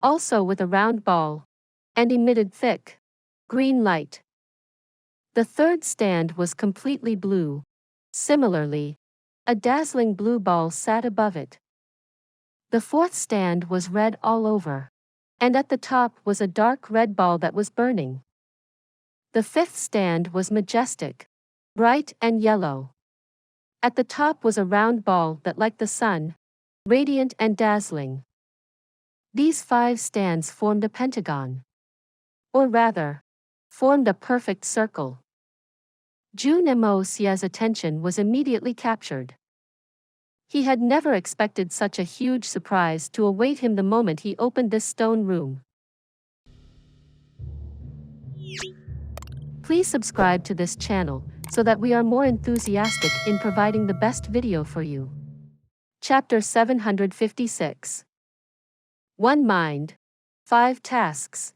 also with a round ball, and emitted thick, green light. The third stand was completely blue. Similarly, a dazzling blue ball sat above it. The fourth stand was red all over, and at the top was a dark red ball that was burning. The fifth stand was majestic, bright and yellow. At the top was a round ball that, like the sun, radiant and dazzling. These 5 stands formed a pentagon. Or rather, formed a perfect circle. Jun Moxie's attention was immediately captured. He had never expected such a huge surprise to await him the moment he opened this stone room. Please subscribe to this channel so that we are more enthusiastic in providing the best video for you. Chapter 756. 1 Mind. 5 Tasks.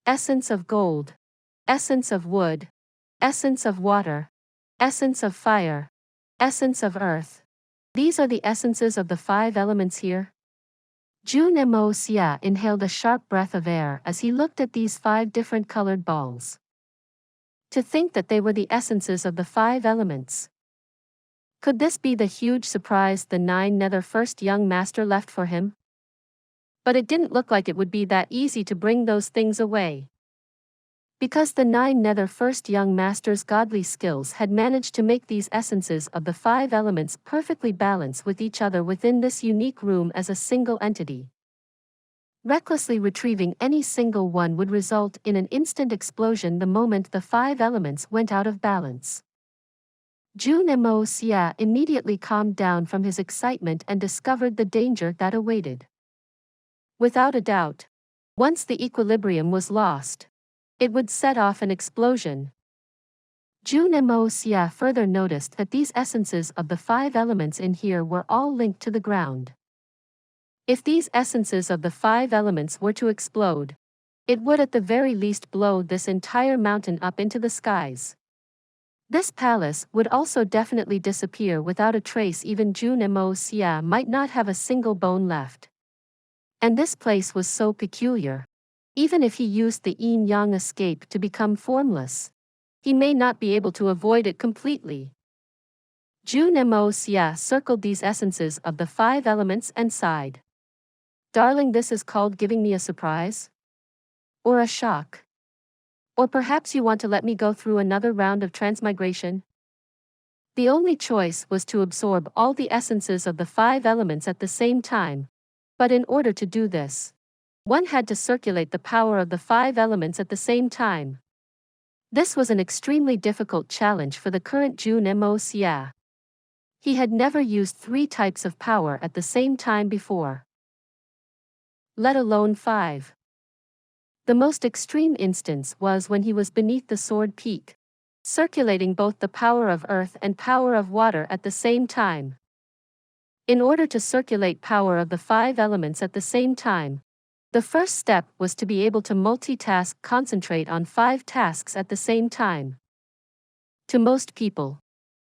Essence of gold. Essence of wood. Essence of water. Essence of fire. Essence of earth. These are the essences of the 5 elements here. Jun Moxie inhaled a sharp breath of air as he looked at these 5 different colored balls. To think that they were the essences of the 5 elements. Could this be the huge surprise the 9 Nether first young master left for him? But it didn't look like it would be that easy to bring those things away. Because the 9 Nether first young master's godly skills had managed to make these essences of the 5 elements perfectly balance with each other within this unique room as a single entity. Recklessly retrieving any single one would result in an instant explosion the moment the 5 elements went out of balance. Jun Moxie immediately calmed down from his excitement and discovered the danger that awaited. Without a doubt, once the equilibrium was lost, it would set off an explosion. Jun Moxie further noticed that these essences of the 5 elements in here were all linked to the ground. If these essences of the 5 elements were to explode, it would at the very least blow this entire mountain up into the skies. This palace would also definitely disappear without a trace. Even Jun Moxie might not have a single bone left. And this place was so peculiar. Even if he used the yin-yang escape to become formless, he may not be able to avoid it completely. Jun Moxie circled these essences of the 5 elements and sighed. Darling, this is called giving me a surprise? Or a shock? Or perhaps you want to let me go through another round of transmigration? The only choice was to absorb all the essences of the 5 elements at the same time. But in order to do this, one had to circulate the power of the 5 elements at the same time. This was an extremely difficult challenge for the current Jun Moxie. He had never used 3 types of power at the same time before, let alone 5. The most extreme instance was when he was beneath the sword peak, circulating both the power of earth and power of water at the same time. In order to circulate power of the 5 elements at the same time, the first step was to be able to multitask, concentrate on 5 tasks at the same time. To most people,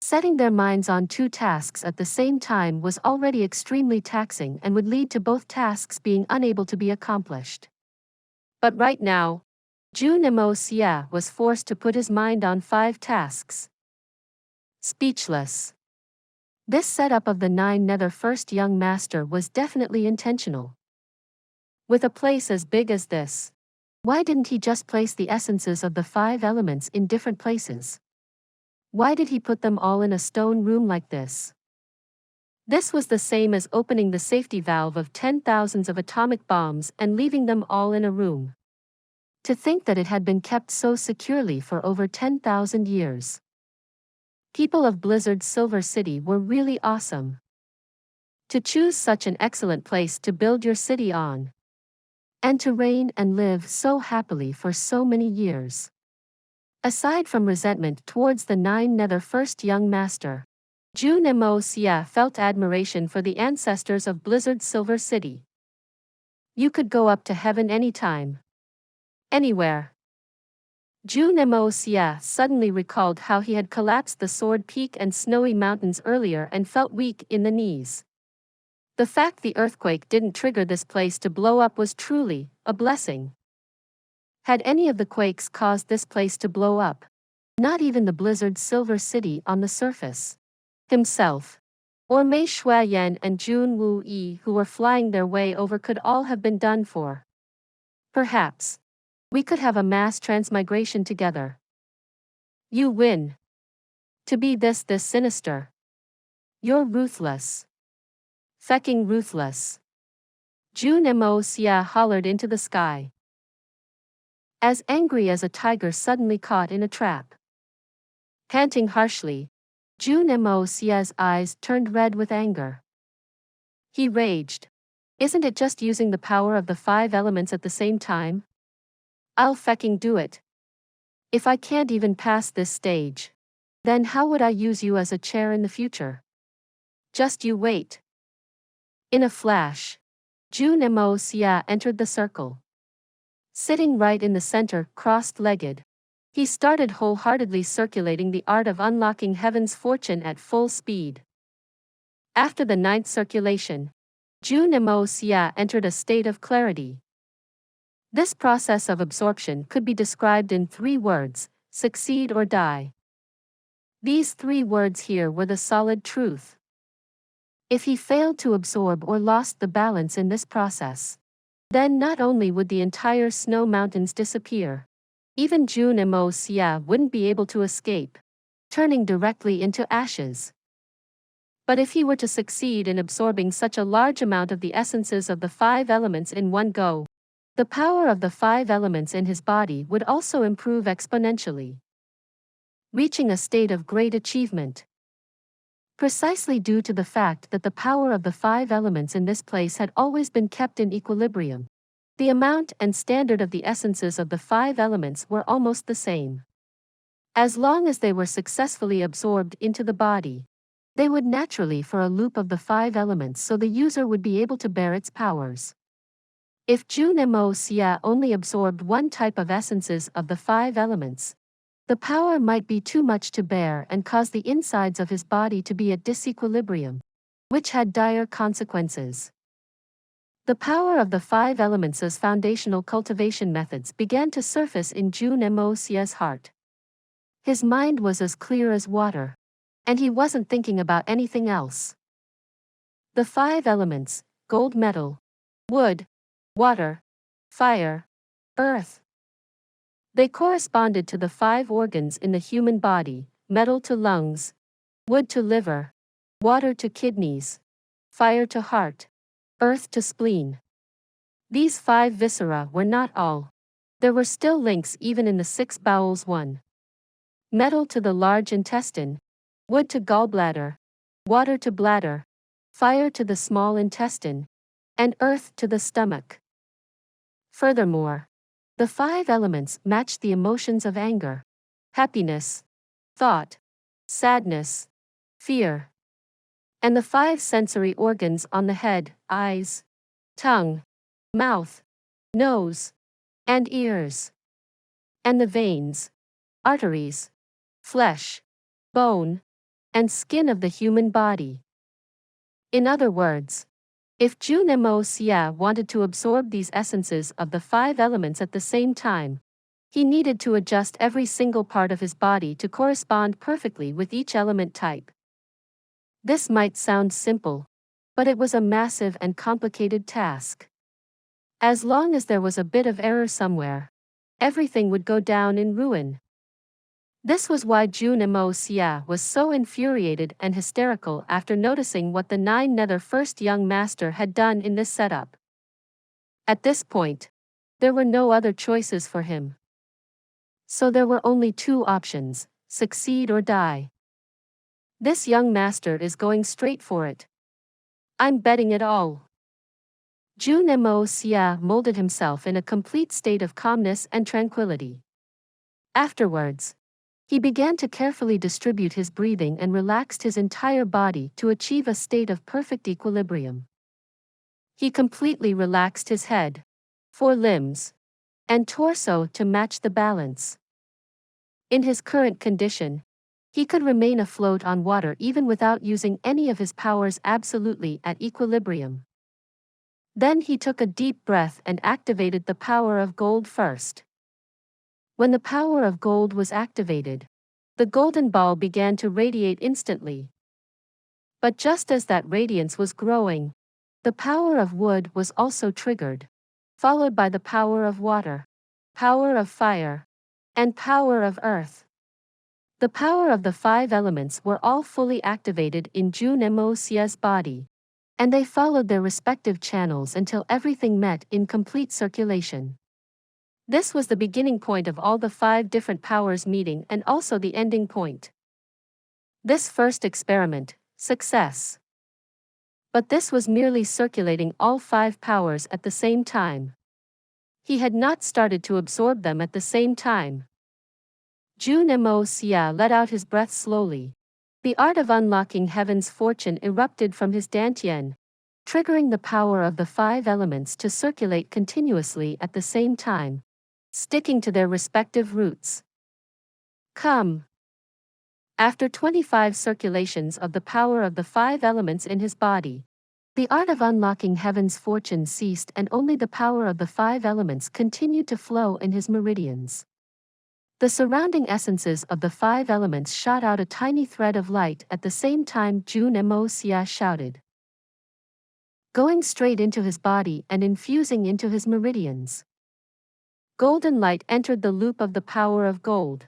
setting their minds on 2 tasks at the same time was already extremely taxing and would lead to both tasks being unable to be accomplished. But right now, Jun Moxie was forced to put his mind on 5 tasks. Speechless. This setup of the 9 Nether first young master was definitely intentional. With a place as big as this, why didn't he just place the essences of the 5 elements in different places? Why did he put them all in a stone room like this? This was the same as opening the safety valve of 10,000s of atomic bombs and leaving them all in a room. To think that it had been kept so securely for over 10,000 years. People of Blizzard's Silver City were really awesome. To choose such an excellent place to build your city on. And to reign and live so happily for so many years. Aside from resentment towards the 9 Nether first young master, Jun Moxie felt admiration for the ancestors of Blizzard's Silver City. You could go up to heaven anytime. Anywhere. Jun Moxie suddenly recalled how he had collapsed the Sword Peak and Snowy Mountains earlier and felt weak in the knees. The fact the earthquake didn't trigger this place to blow up was truly a blessing. Had any of the quakes caused this place to blow up? Not even the Blizzard's Silver City on the surface. Himself, or Mei Shuayan and Jun Wu Yi who were flying their way over could all have been done for. Perhaps we could have a mass transmigration together. You win. To be this sinister. You're ruthless. Fecking ruthless. Jun Moxie hollered into the sky. As angry as a tiger suddenly caught in a trap. Panting harshly, Jun Moxie's eyes turned red with anger. He raged. Isn't it just using the power of the 5 elements at the same time? I'll fecking do it. If I can't even pass this stage, then how would I use you as a chair in the future? Just you wait. In a flash, Jun Moxie entered the circle. Sitting right in the center, crossed-legged, he started wholeheartedly circulating the art of unlocking heaven's fortune at full speed. After the 9th circulation, Jun Moxie entered a state of clarity. This process of absorption could be described in 3 words: succeed or die. These 3 words here were the solid truth. If he failed to absorb or lost the balance in this process, then not only would the entire snow mountains disappear, even Jun Moxie wouldn't be able to escape, turning directly into ashes. But if he were to succeed in absorbing such a large amount of the essences of the 5 elements in one go, the power of the 5 elements in his body would also improve exponentially, reaching a state of great achievement. Precisely due to the fact that the power of the 5 elements in this place had always been kept in equilibrium, the amount and standard of the essences of the 5 elements were almost the same. As long as they were successfully absorbed into the body, they would naturally for a loop of the 5 elements so the user would be able to bear its powers. If Jun Moxie only absorbed one type of essences of the 5 elements, the power might be too much to bear and cause the insides of his body to be at disequilibrium, which had dire consequences. The power of the 5 elements' foundational cultivation methods began to surface in Jun Moxie's heart. His mind was as clear as water, and he wasn't thinking about anything else. The 5 elements, gold metal, wood, water, fire, earth. They corresponded to the 5 organs in the human body: metal to lungs, wood to liver, water to kidneys, fire to heart, earth to spleen. These 5 viscera were not all. There were still links even in the 6 bowels: 1. Metal to the large intestine, wood to gallbladder, water to bladder, fire to the small intestine, and earth to the stomach. Furthermore, the 5 elements matched the emotions of anger, happiness, thought, sadness, fear, and the 5 sensory organs on the head: eyes, tongue, mouth, nose, and ears, and the veins, arteries, flesh, bone, and skin of the human body. In other words, if Jun Moxie wanted to absorb these essences of the 5 elements at the same time, he needed to adjust every single part of his body to correspond perfectly with each element type. This might sound simple, but it was a massive and complicated task. As long as there was a bit of error somewhere, everything would go down in ruin. This was why Jun Moxie was so infuriated and hysterical after noticing what the 9 Nether first young master had done in this setup. At this point, there were no other choices for him. So there were only 2 options: succeed or die. This young master is going straight for it. I'm betting it all. Jun Moxie molded himself in a complete state of calmness and tranquility. Afterwards, he began to carefully distribute his breathing and relaxed his entire body to achieve a state of perfect equilibrium. He completely relaxed his head, 4 limbs, and torso to match the balance. In his current condition, he could remain afloat on water even without using any of his powers, absolutely at equilibrium. Then he took a deep breath and activated the power of gold first. When the power of gold was activated, the golden ball began to radiate instantly. But just as that radiance was growing, the power of wood was also triggered, followed by the power of water, power of fire, and power of earth. The power of the 5 elements were all fully activated in Jun Moxie's body, and they followed their respective channels until everything met in complete circulation. This was the beginning point of all the 5 different powers meeting and also the ending point. This first experiment, success. But this was merely circulating all 5 powers at the same time. He had not started to absorb them at the same time. Jun Moxie let out his breath slowly. The art of unlocking heaven's fortune erupted from his dantian, triggering the power of the 5 elements to circulate continuously at the same time, sticking to their respective roots. Come. After 25 circulations of the power of the 5 elements in his body, the art of unlocking heaven's fortune ceased and only the power of the 5 elements continued to flow in his meridians. The surrounding essences of the 5 elements shot out a tiny thread of light at the same time Jun Moxie shouted, going straight into his body and infusing into his meridians. Golden light entered the loop of the power of gold.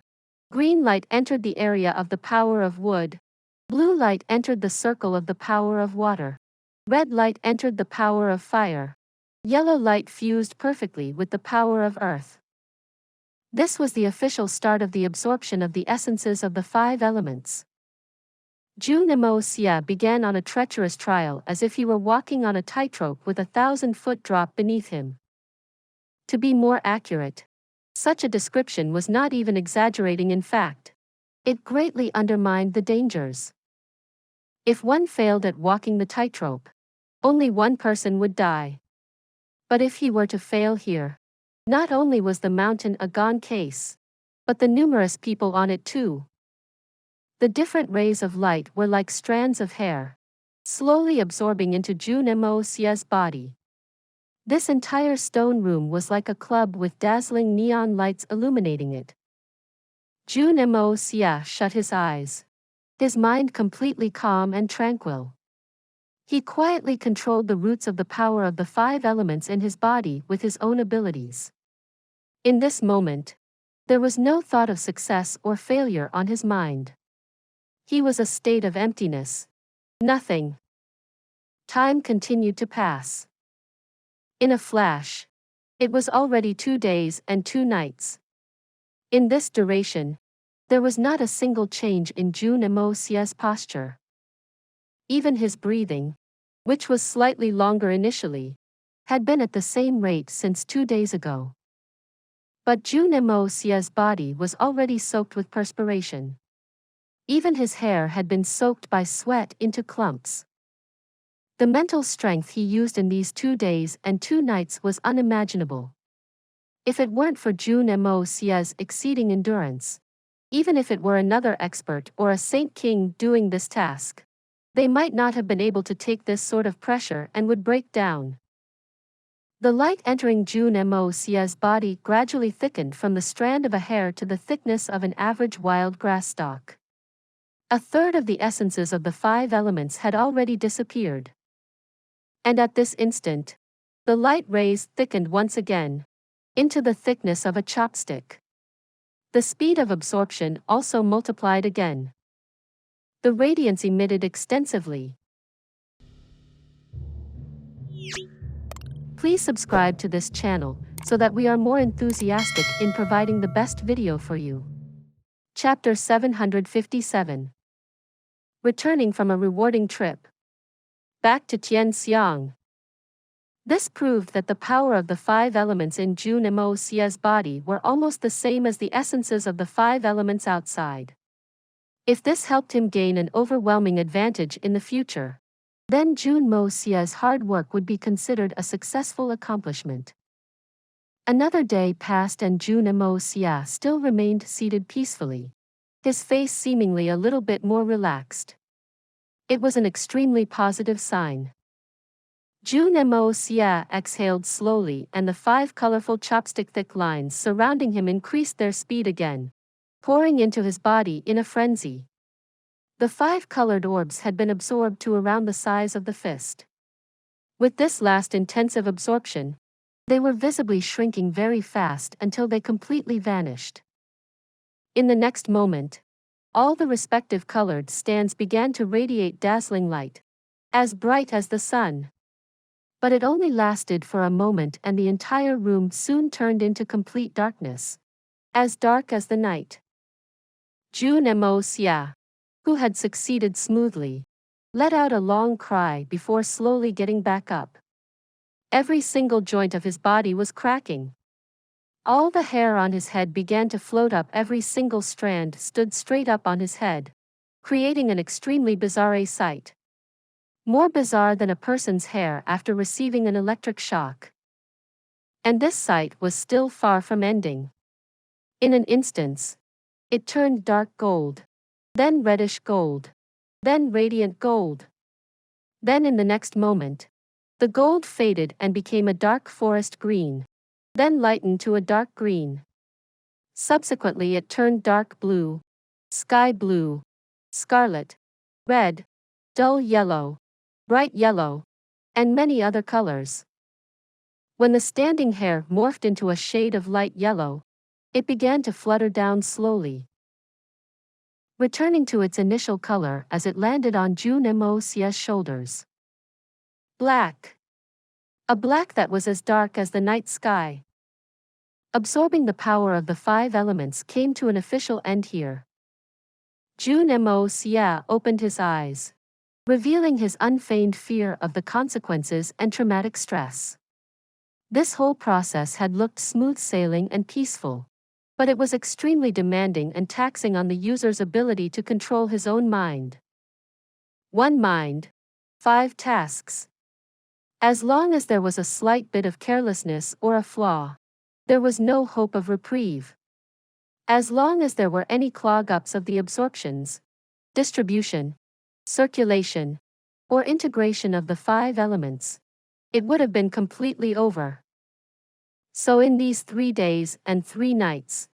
Green light entered the area of the power of wood. Blue light entered the circle of the power of water. Red light entered the power of fire. Yellow light fused perfectly with the power of earth. This was the official start of the absorption of the essences of the 5 elements. Jun Moxie began on a treacherous trial as if he were walking on a tightrope with a 1,000-foot drop beneath him. To be more accurate, such a description was not even exaggerating. In fact, it greatly undermined the dangers. If one failed at walking the tightrope, only one person would die. But if he were to fail here, not only was the mountain a gone case, but the numerous people on it too. The different rays of light were like strands of hair, slowly absorbing into Jun Moxie's body. This entire stone room was like a club with dazzling neon lights illuminating it. Jun Moxie shut his eyes, his mind completely calm and tranquil. He quietly controlled the roots of the power of the 5 elements in his body with his own abilities. In this moment, there was no thought of success or failure on his mind. He was a state of emptiness. Nothing. Time continued to pass. In a flash, it was already 2 days and 2 nights. In this duration, there was not a single change in Jun Moxie's posture. Even his breathing, which was slightly longer initially, had been at the same rate since 2 days ago. But Jun Moxie's body was already soaked with perspiration. Even his hair had been soaked by sweat into clumps. The mental strength he used in these 2 days and 2 nights was unimaginable. If it weren't for Jun Moxie's exceeding endurance, even if it were another expert or a saint king doing this task, they might not have been able to take this sort of pressure and would break down. The light entering Jun Moxie's body gradually thickened from the strand of a hair to the thickness of an average wild grass stalk. A third of the essences of the 5 elements had already disappeared. And at this instant, the light rays thickened once again, into the thickness of a chopstick. The speed of absorption also multiplied again. The radiance emitted extensively. Please subscribe to this channel so that we are more enthusiastic in providing the best video for you. Chapter 757. Returning from a rewarding trip. Back to Tian Xiang. This proved that the power of the 5 elements in Jun Moxie's body were almost the same as the essences of the 5 elements outside. If this helped him gain an overwhelming advantage in the future, then Jun Moxie's hard work would be considered a successful accomplishment. Another day passed and Jun Moxie still remained seated peacefully, his face seemingly a little bit more relaxed. It was an extremely positive sign. Jun Moxie exhaled slowly and the 5 colorful chopstick-thick lines surrounding him increased their speed again, pouring into his body in a frenzy. The 5 colored orbs had been absorbed to around the size of the fist. With this last intensive absorption, they were visibly shrinking very fast until they completely vanished. In the next moment, all the respective colored stands began to radiate dazzling light, as bright as the sun. But it only lasted for a moment and the entire room soon turned into complete darkness, as dark as the night. Jun Moxie, who had succeeded smoothly, let out a long cry before slowly getting back up. Every single joint of his body was cracking. All the hair on his head began to float up, every single strand stood straight up on his head, creating an extremely bizarre sight. More bizarre than a person's hair after receiving an electric shock. And this sight was still far from ending. In an instant, it turned dark gold, then reddish gold, then radiant gold. Then in the next moment, the gold faded and became a dark forest green, then lightened to a dark green. Subsequently it turned dark blue, sky blue, scarlet, red, dull yellow, bright yellow, and many other colors. When the standing hair morphed into a shade of light yellow, it began to flutter down slowly, returning to its initial color as it landed on Jun Moxie's shoulders. Black. A black that was as dark as the night sky. Absorbing the power of the 5 elements came to an official end here. Jun Moxie opened his eyes, revealing his unfeigned fear of the consequences and traumatic stress. This whole process had looked smooth sailing and peaceful, but it was extremely demanding and taxing on the user's ability to control his own mind. One mind, 5 tasks. As long as there was a slight bit of carelessness or a flaw, there was no hope of reprieve. As long as there were any clog-ups of the absorptions, distribution, circulation, or integration of the 5 elements, it would have been completely over. So in these 3 days and 3 nights,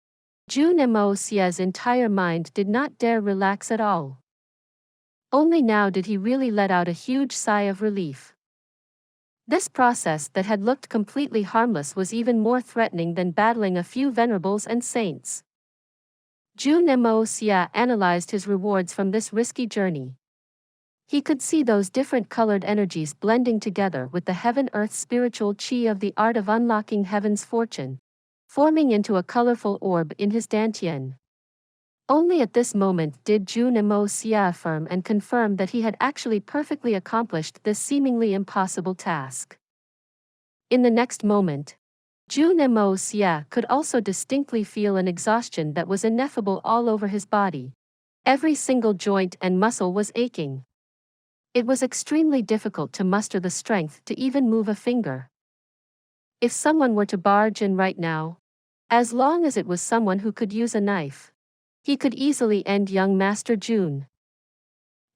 Jun Moxie's entire mind did not dare relax at all. Only now did he really let out a huge sigh of relief. This process that had looked completely harmless was even more threatening than battling a few venerables and saints. Jun Moxie analyzed his rewards from this risky journey. He could see those different colored energies blending together with the heaven-earth spiritual chi of the art of unlocking heaven's fortune, forming into a colorful orb in his dantian. Only at this moment did Jun Moxie affirm and confirm that he had actually perfectly accomplished this seemingly impossible task. In the next moment, Jun Moxie could also distinctly feel an exhaustion that was ineffable all over his body. Every single joint and muscle was aching. It was extremely difficult to muster the strength to even move a finger. If someone were to barge in right now, as long as it was someone who could use a knife, he could easily end young Master Jun.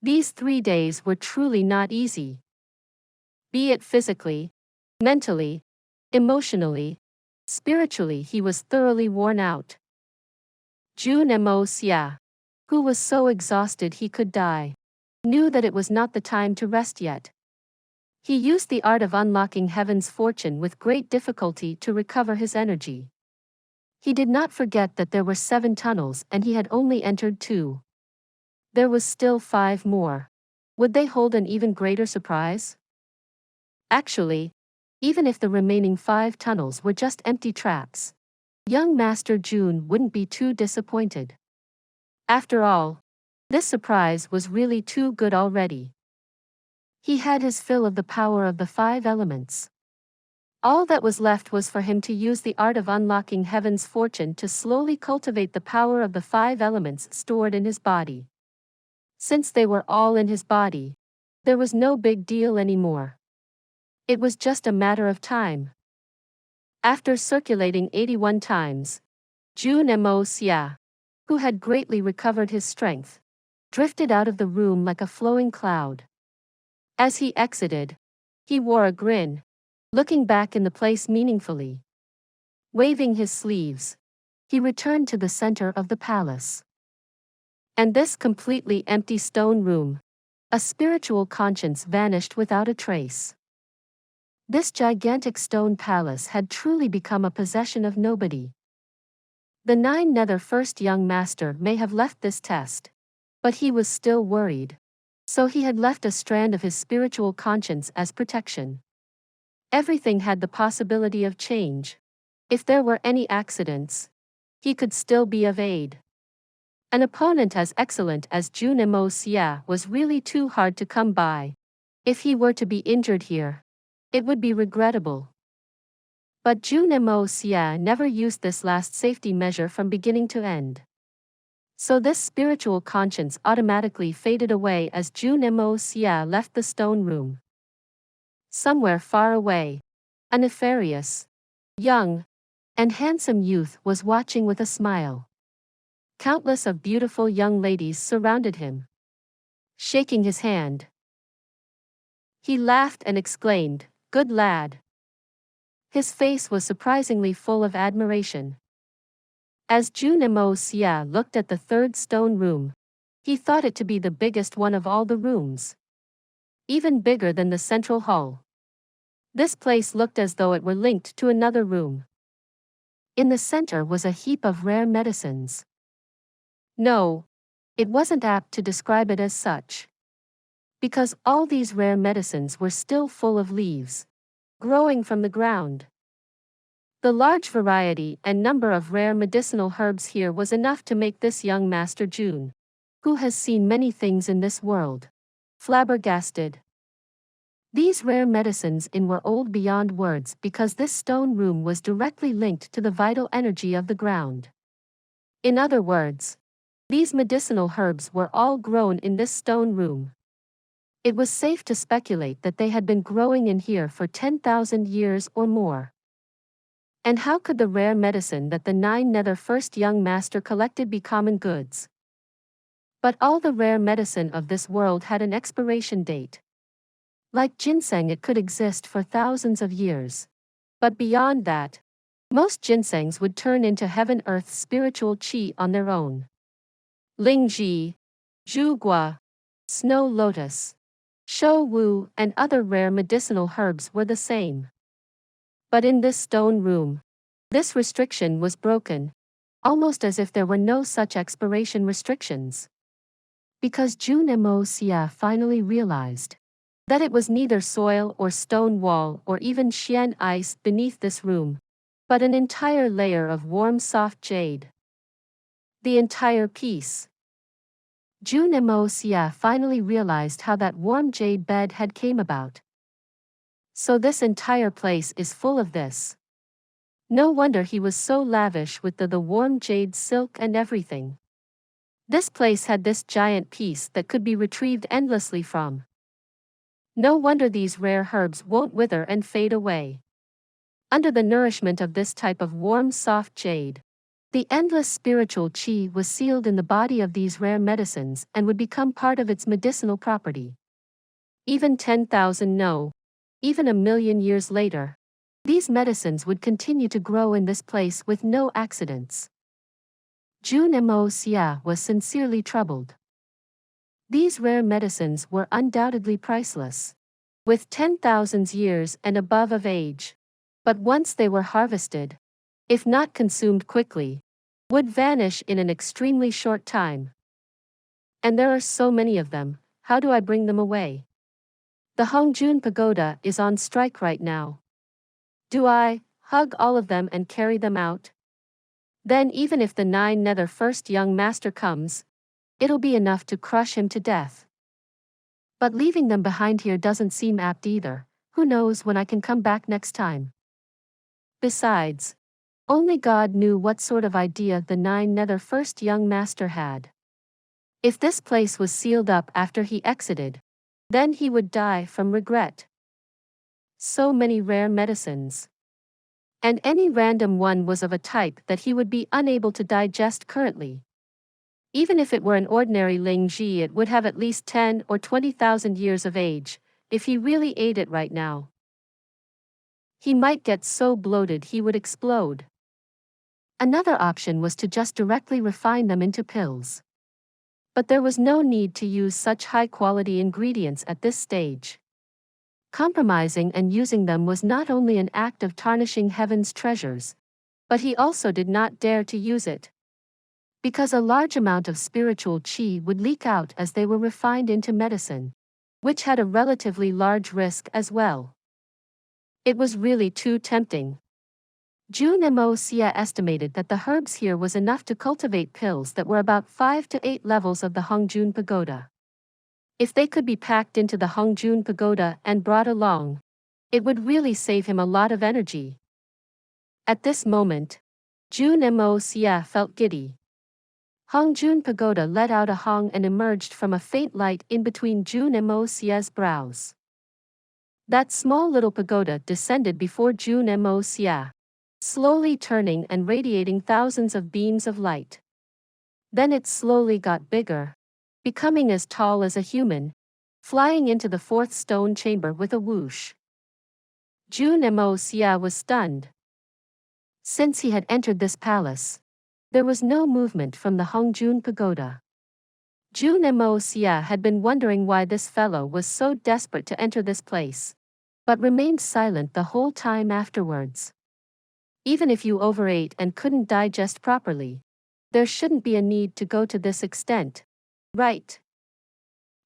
These 3 days were truly not easy. Be it physically, mentally, emotionally, spiritually, he was thoroughly worn out. Jun Moxie, who was so exhausted he could die, knew that it was not the time to rest yet. He used the art of unlocking heaven's fortune with great difficulty to recover his energy. He did not forget that there were 7 tunnels and he had only entered 2. There was still 5 more. Would they hold an even greater surprise? Actually, even if the remaining 5 tunnels were just empty traps, young Master Jun wouldn't be too disappointed. After all, this surprise was really too good already. He had his fill of the power of the 5 elements. All that was left was for him to use the art of unlocking heaven's fortune to slowly cultivate the power of the 5 elements stored in his body. Since they were all in his body, there was no big deal anymore. It was just a matter of time. After circulating 81 times, Jun Moxie, who had greatly recovered his strength, drifted out of the room like a flowing cloud. As he exited, he wore a grin, looking back in the place meaningfully. Waving his sleeves, he returned to the center of the palace. And this completely empty stone room, a spiritual conscience vanished without a trace. This gigantic stone palace had truly become a possession of nobody. The 9 Nether first young master may have left this test, but he was still worried. So he had left a strand of his spiritual conscience as protection. Everything had the possibility of change. If there were any accidents, he could still be of aid. An opponent as excellent as Jun Moxie was really too hard to come by. If he were to be injured here, it would be regrettable. But Jun Moxie never used this last safety measure from beginning to end. So this spiritual conscience automatically faded away as Jun Moxie left the stone room. Somewhere far away, a nefarious, young, and handsome youth was watching with a smile. Countless of beautiful young ladies surrounded him. Shaking his hand, he laughed and exclaimed, "Good lad." His face was surprisingly full of admiration. As Jun Moxie looked at the 3rd stone room, he thought it to be the biggest one of all the rooms. Even bigger than the central hall. This place looked as though it were linked to another room. In the center was a heap of rare medicines. No, it wasn't apt to describe it as such. Because all these rare medicines were still full of leaves, growing from the ground. The large variety and number of rare medicinal herbs here was enough to make this young Master Jun, who has seen many things in this world, flabbergasted. These rare medicines were old beyond words because this stone room was directly linked to the vital energy of the ground. In other words, these medicinal herbs were all grown in this stone room. It was safe to speculate that they had been growing in here for 10,000 years or more. And how could the rare medicine that the 9 Nether first young master collected be common goods? But all the rare medicine of this world had an expiration date. Like ginseng, it could exist for thousands of years. But beyond that, most ginsengs would turn into heaven-earth spiritual qi on their own. Lingji, zhugua, snow lotus, shou wu, and other rare medicinal herbs were the same. But in this stone room, this restriction was broken, almost as if there were no such expiration restrictions. Because Jun Moxie finally realized that it was neither soil or stone wall or even Xian ice beneath this room, but an entire layer of warm soft jade. The entire piece. Jun Moxie finally realized how that warm jade bed had came about. So this entire place is full of this. No wonder he was so lavish with the warm jade silk and everything. This place had this giant piece that could be retrieved endlessly from. No wonder these rare herbs won't wither and fade away. Under the nourishment of this type of warm soft jade, the endless spiritual qi was sealed in the body of these rare medicines and would become part of its medicinal property. Even 10,000 no, even 1,000,000 years later, these medicines would continue to grow in this place with no accidents. Jun Moxie was sincerely troubled. These rare medicines were undoubtedly priceless, with 10,000 years and above of age. But once they were harvested, if not consumed quickly, would vanish in an extremely short time. And there are so many of them, how do I bring them away? The Hongjun Pagoda is on strike right now. Do I hug all of them and carry them out? Then even if the 9 Nether first young master comes, it'll be enough to crush him to death. But leaving them behind here doesn't seem apt either. Who knows when I can come back next time? Besides, only God knew what sort of idea the 9 Nether first young master had. If this place was sealed up after he exited, then he would die from regret. So many rare medicines. And any random one was of a type that he would be unable to digest currently. Even if it were an ordinary Lingji, it would have at least 10 or 20,000 years of age, if he really ate it right now. He might get so bloated he would explode. Another option was to just directly refine them into pills. But there was no need to use such high-quality ingredients at this stage. Compromising and using them was not only an act of tarnishing heaven's treasures, but he also did not dare to use it. Because a large amount of spiritual qi would leak out as they were refined into medicine, which had a relatively large risk as well. It was really too tempting. Jun Moxie estimated that the herbs here was enough to cultivate pills that were about 5 to 8 levels of the Hongjun Pagoda. If they could be packed into the Hongjun Pagoda and brought along, it would really save him a lot of energy. At this moment, Jun Moxie felt giddy. Hongjun Pagoda let out a hong and emerged from a faint light in between Jun Moxie's brows. That small little pagoda descended before Jun Moxie, slowly turning and radiating thousands of beams of light. Then it slowly got bigger, becoming as tall as a human, flying into the 4th stone chamber with a whoosh. Jun Moxie was stunned. Since he had entered this palace, there was no movement from the Hongjun Pagoda. Jun Moxie had been wondering why this fellow was so desperate to enter this place, but remained silent the whole time afterwards. Even if you overate and couldn't digest properly, there shouldn't be a need to go to this extent, right?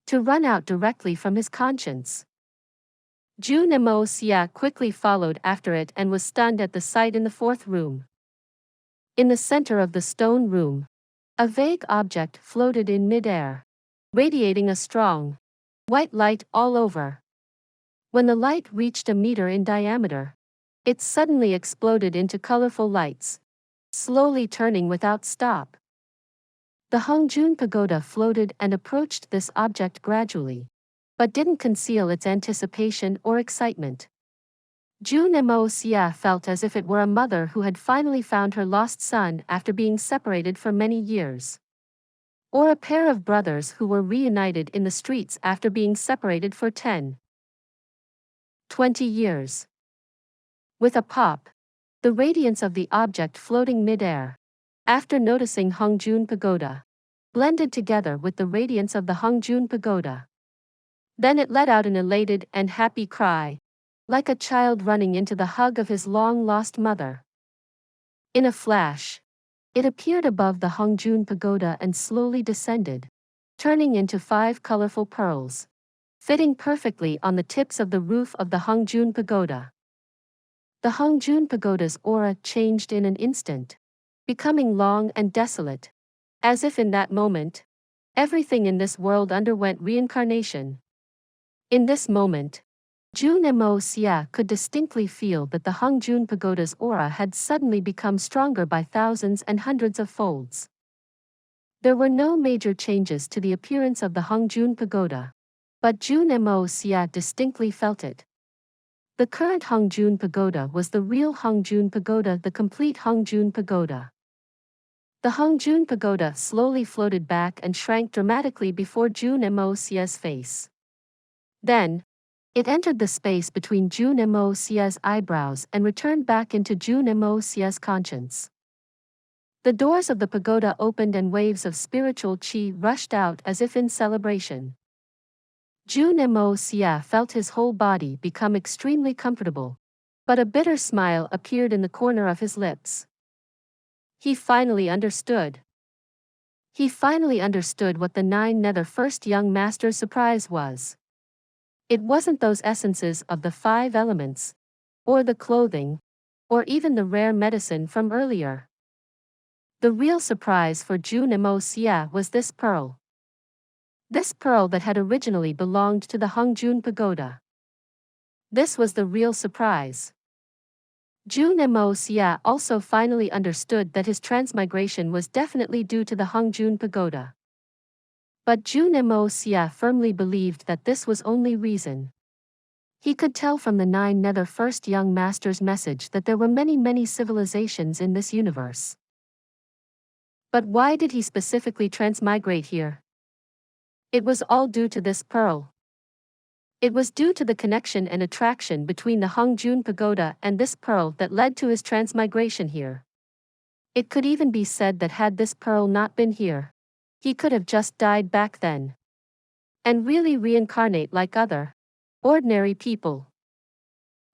To run out directly from his conscience. Jun Moxie quickly followed after it and was stunned at the sight in the 4th room. In the center of the stone room, a vague object floated in midair, radiating a strong, white light all over. When the light reached a meter in diameter, it suddenly exploded into colorful lights, slowly turning without stop. The Hongjun pagoda floated and approached this object gradually, but didn't conceal its anticipation or excitement. Jun Moxie felt as if it were a mother who had finally found her lost son after being separated for many years. Or a pair of brothers who were reunited in the streets after being separated for 10, 20 years. With a pop, the radiance of the object floating mid-air, after noticing Hongjun pagoda, blended together with the radiance of the Hongjun pagoda. Then it let out an elated and happy cry, like a child running into the hug of his long-lost mother. In a flash, it appeared above the Hongjun pagoda and slowly descended, turning into 5 colorful pearls, fitting perfectly on the tips of the roof of the Hongjun pagoda. The Hongjun pagoda's aura changed in an instant, becoming long and desolate, as if in that moment, everything in this world underwent reincarnation. In this moment, Jun Moxie could distinctly feel that the Hongjun pagoda's aura had suddenly become stronger by thousands and hundreds of folds. There were no major changes to the appearance of the Hongjun pagoda, but Jun Moxie distinctly felt it. The current Hongjun pagoda was the real Hongjun pagoda, the complete Hongjun pagoda. The Hongjun pagoda slowly floated back and shrank dramatically before Jun Moxie's face. Then, it entered the space between Jun Moxie's eyebrows and returned back into Jun Moxie's conscience. The doors of the pagoda opened and waves of spiritual qi rushed out as if in celebration. Jun Moxie felt his whole body become extremely comfortable, but a bitter smile appeared in the corner of his lips. He finally understood. He finally understood what the 9 Nether first young master's surprise was. It wasn't those essences of the 5 elements, or the clothing, or even the rare medicine from earlier. The real surprise for Jun Moxie was this pearl. This pearl that had originally belonged to the Hongjun pagoda. This was the real surprise. Jun Moxie also finally understood that his transmigration was definitely due to the Hongjun pagoda. But Jun Moxie firmly believed that this was only reason. He could tell from the 9 Nether first young master's message that there were many civilizations in this universe. But why did he specifically transmigrate here? It was all due to this pearl. It was due to the connection and attraction between the Hongjun pagoda and this pearl that led to his transmigration here. It could even be said that had this pearl not been here, he could have just died back then. And really reincarnate like other, ordinary people.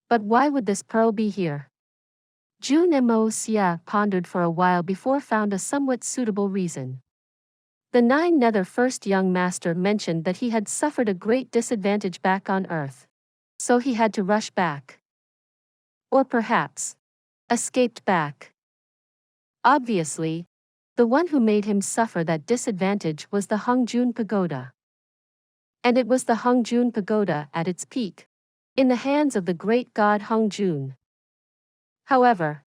But why would this pearl be here? Jun Moxie pondered for a while before found a somewhat suitable reason. The 9 Nether first young master mentioned that he had suffered a great disadvantage back on Earth. So he had to rush back. Or perhaps, escaped back. Obviously, the one who made him suffer that disadvantage was the Hongjun pagoda. And it was the Hongjun pagoda at its peak, in the hands of the great god Hongjun. However,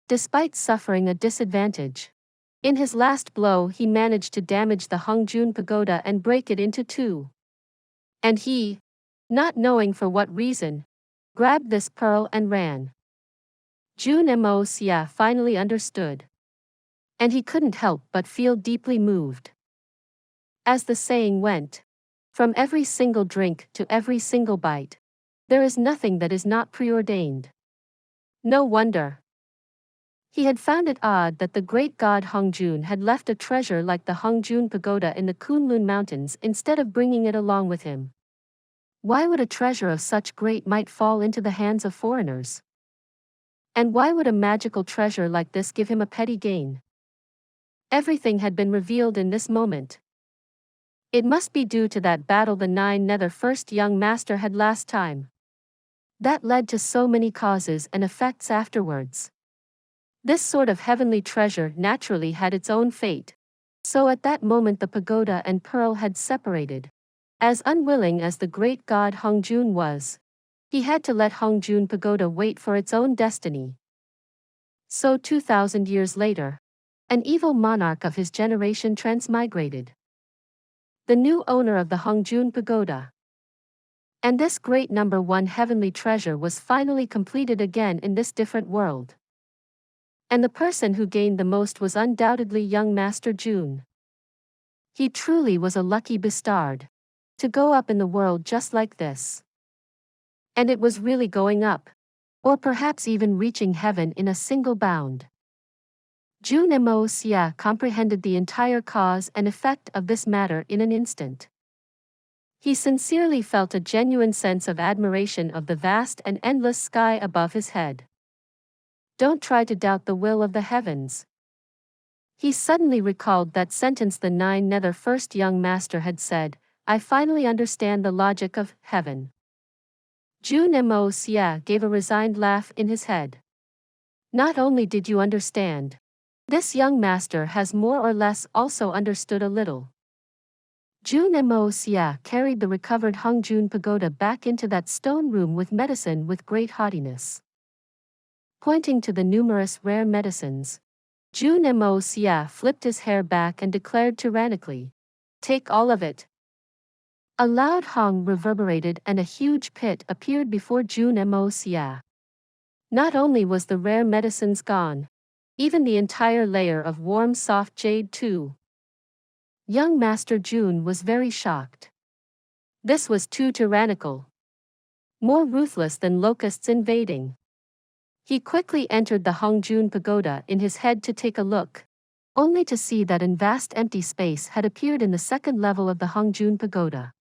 despite suffering a disadvantage, in his last blow he managed to damage the Hongjun pagoda and break it into 2. And he, not knowing for what reason, grabbed this pearl and ran. Jun Moxie finally understood. And he couldn't help but feel deeply moved. As the saying went, from every single drink to every single bite, there is nothing that is not preordained. No wonder. He had found it odd that the great god Hongjun had left a treasure like the Hongjun pagoda in the Kunlun mountains instead of bringing it along with him. Why would a treasure of such great might fall into the hands of foreigners? And why would a magical treasure like this give him a petty gain? Everything had been revealed in this moment. It must be due to that battle the 9 Nether first young master had last time. That led to so many causes and effects afterwards. This sort of heavenly treasure naturally had its own fate. So at that moment the pagoda and pearl had separated. As unwilling as the great god Hongjun was, he had to let Hongjun pagoda wait for its own destiny. So 2,000 years later, an evil monarch of his generation transmigrated. The new owner of the Hongjun Pagoda. And this great number one heavenly treasure was finally completed again in this different world. And the person who gained the most was undoubtedly young Master Jun. He truly was a lucky bastard. To go up in the world just like this. And it was really going up. Or perhaps even reaching heaven in a single bound. Jun Moxie comprehended the entire cause and effect of this matter in an instant. He sincerely felt a genuine sense of admiration of the vast and endless sky above his head. Don't try to doubt the will of the heavens. He suddenly recalled that sentence the 9 Nether first young master had said, I finally understand the logic of heaven. Jun Moxie gave a resigned laugh in his head. Not only did you understand, this young master has more or less also understood a little. Jun Moxie carried the recovered Hongjun Pagoda back into that stone room with medicine with great haughtiness. Pointing to the numerous rare medicines, Jun Moxie flipped his hair back and declared tyrannically, take all of it. A loud hong reverberated and a huge pit appeared before Jun Moxie. Not only was the rare medicines gone, even the entire layer of warm soft jade too. Young Master Jun was very shocked. This was too tyrannical. More ruthless than locusts invading. He quickly entered the Hongjun Pagoda in his head to take a look, only to see that a vast empty space had appeared in the second level of the Hongjun Pagoda.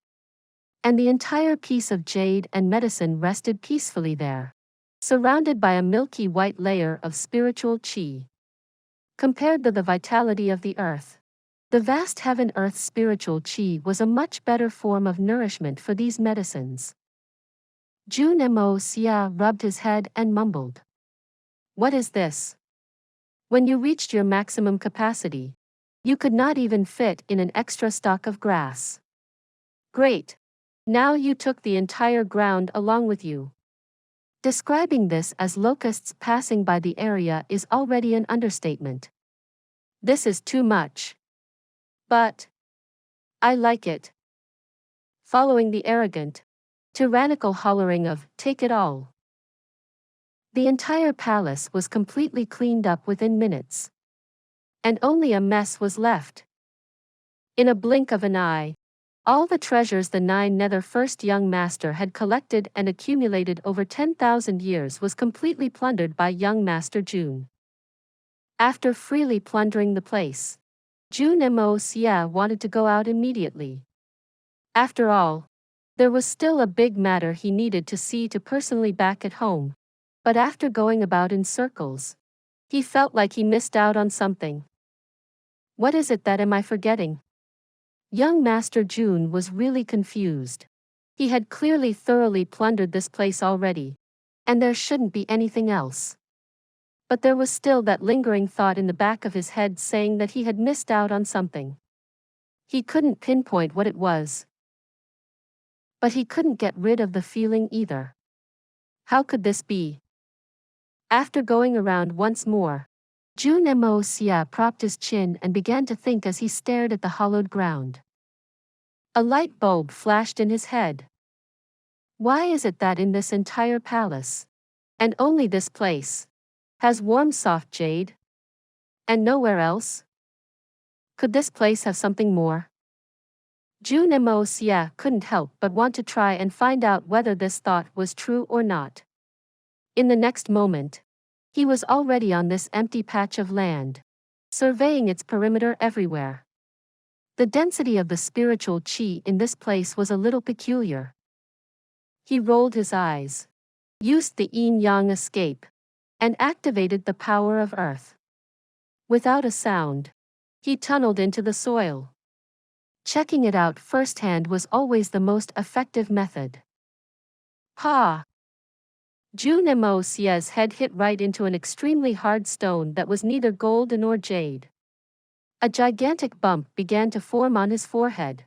And the entire piece of jade and medicine rested peacefully there, surrounded by a milky white layer of spiritual qi. Compared to the vitality of the earth, the vast heaven-earth spiritual qi was a much better form of nourishment for these medicines. Jun Moxie rubbed his head and mumbled. What is this? When you reached your maximum capacity, you could not even fit in an extra stalk of grass. Great. Now you took the entire ground along with you. Describing this as locusts passing by the area is already an understatement. This is too much. But I like it. Following the arrogant, tyrannical hollering of, take it all. The entire palace was completely cleaned up within minutes. And only a mess was left. In a blink of an eye, all the treasures the 9 Nether first young master had collected and accumulated over 10,000 years was completely plundered by young Master Jun. After freely plundering the place, Jun Moxie wanted to go out immediately. After all, there was still a big matter he needed to see to personally back at home. But after going about in circles, he felt like he missed out on something. What is it that am I forgetting? Young Master Jun was really confused. He had clearly thoroughly plundered this place already, and there shouldn't be anything else. But there was still that lingering thought in the back of his head saying that he had missed out on something. He couldn't pinpoint what it was. But he couldn't get rid of the feeling either. How could this be? After going around once more, Jun Moxie propped his chin and began to think as he stared at the hollowed ground. A light bulb flashed in his head. Why is it that in this entire palace, and only this place, has warm soft jade? And nowhere else? Could this place have something more? Jun Moxie couldn't help but want to try and find out whether this thought was true or not. In the next moment, he was already on this empty patch of land, surveying its perimeter everywhere. The density of the spiritual qi in this place was a little peculiar. He rolled his eyes, used the yin-yang escape, and activated the power of earth. Without a sound, he tunneled into the soil. Checking it out firsthand was always the most effective method. Ha! Jun Moxie's head hit right into an extremely hard stone that was neither gold nor jade. A gigantic bump began to form on his forehead.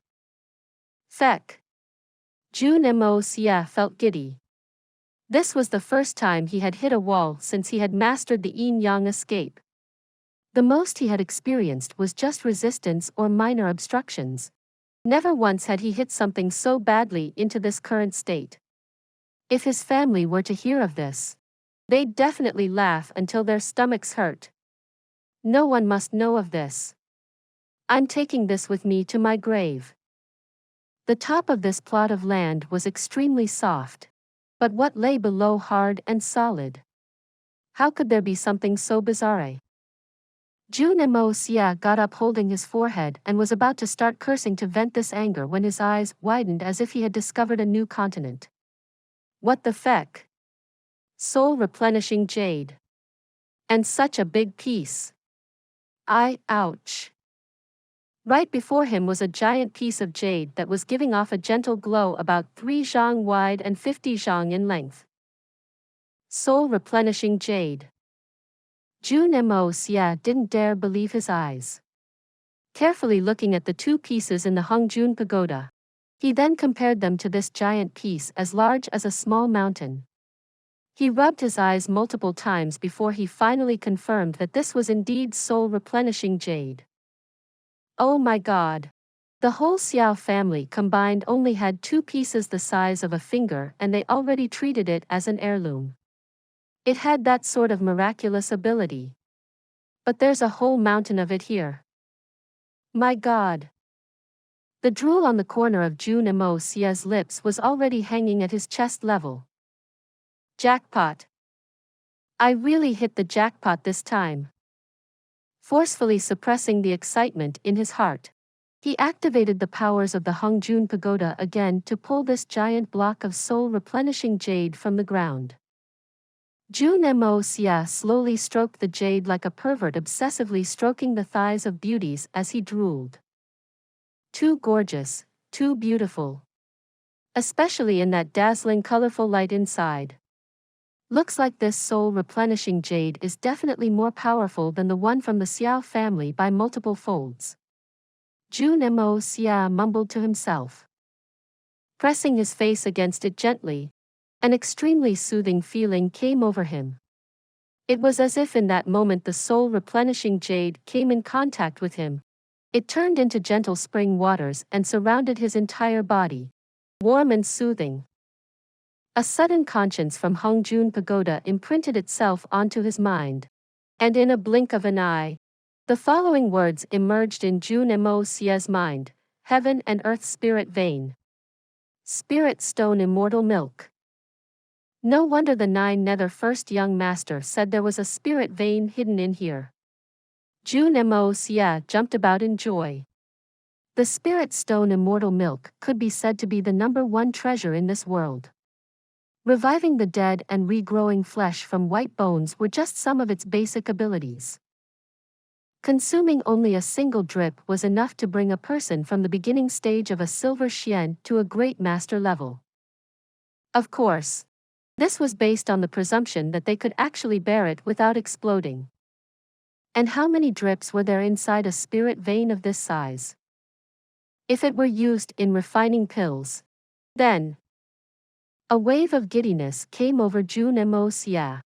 Feck! Jun Moxie felt giddy. This was the first time he had hit a wall since he had mastered the yin-yang escape. The most he had experienced was just resistance or minor obstructions. Never once had he hit something so badly into this current state. If his family were to hear of this, they'd definitely laugh until their stomachs hurt. No one must know of this. I'm taking this with me to my grave. The top of this plot of land was extremely soft. But what lay below hard and solid? How could there be something so bizarre? Jun Xie got up holding his forehead and was about to start cursing to vent this anger when his eyes widened as if he had discovered a new continent. What the feck? Soul replenishing jade. And such a big piece. Ouch. Right before him was a giant piece of jade that was giving off a gentle glow about 3 xiang wide and 50 xiang in length. Soul replenishing jade. Jun Xie didn't dare believe his eyes. Carefully looking at the 2 pieces in the Hongjun pagoda, he then compared them to this giant piece as large as a small mountain. He rubbed his eyes multiple times before he finally confirmed that this was indeed soul replenishing jade. Oh my god. The whole Xiao family combined only had 2 pieces the size of a finger and they already treated it as an heirloom. It had that sort of miraculous ability. But there's a whole mountain of it here. My god. The drool on the corner of Jun Xie's lips was already hanging at his chest level. Jackpot. I really hit the jackpot this time. Forcefully suppressing the excitement in his heart, he activated the powers of the Hongjun pagoda again to pull this giant block of soul-replenishing jade from the ground. Jun Xie slowly stroked the jade like a pervert, obsessively stroking the thighs of beauties as he drooled. Too gorgeous, too beautiful. Especially in that dazzling colorful light inside. Looks like this soul-replenishing jade is definitely more powerful than the one from the Xiao family by multiple folds. Jun Xie mumbled to himself. Pressing his face against it gently, an extremely soothing feeling came over him. It was as if in that moment the soul-replenishing jade came in contact with him. It turned into gentle spring waters and surrounded his entire body, warm and soothing. A sudden conscience from Hongjun pagoda imprinted itself onto his mind. And in a blink of an eye, the following words emerged in Jun Xie's mind: Heaven and Earth Spirit Vein. Spirit Stone Immortal Milk. No wonder the 9 Nether first young master said there was a spirit vein hidden in here. Jun Xie jumped about in joy. The Spirit Stone Immortal Milk could be said to be the #1 treasure in this world. Reviving the dead and regrowing flesh from white bones were just some of its basic abilities. Consuming only a single drip was enough to bring a person from the beginning stage of a silver Xian to a great master level. Of course, this was based on the presumption that they could actually bear it without exploding. And how many drips were there inside a spirit vein of this size? If it were used in refining pills, then a wave of giddiness came over Jun Xie.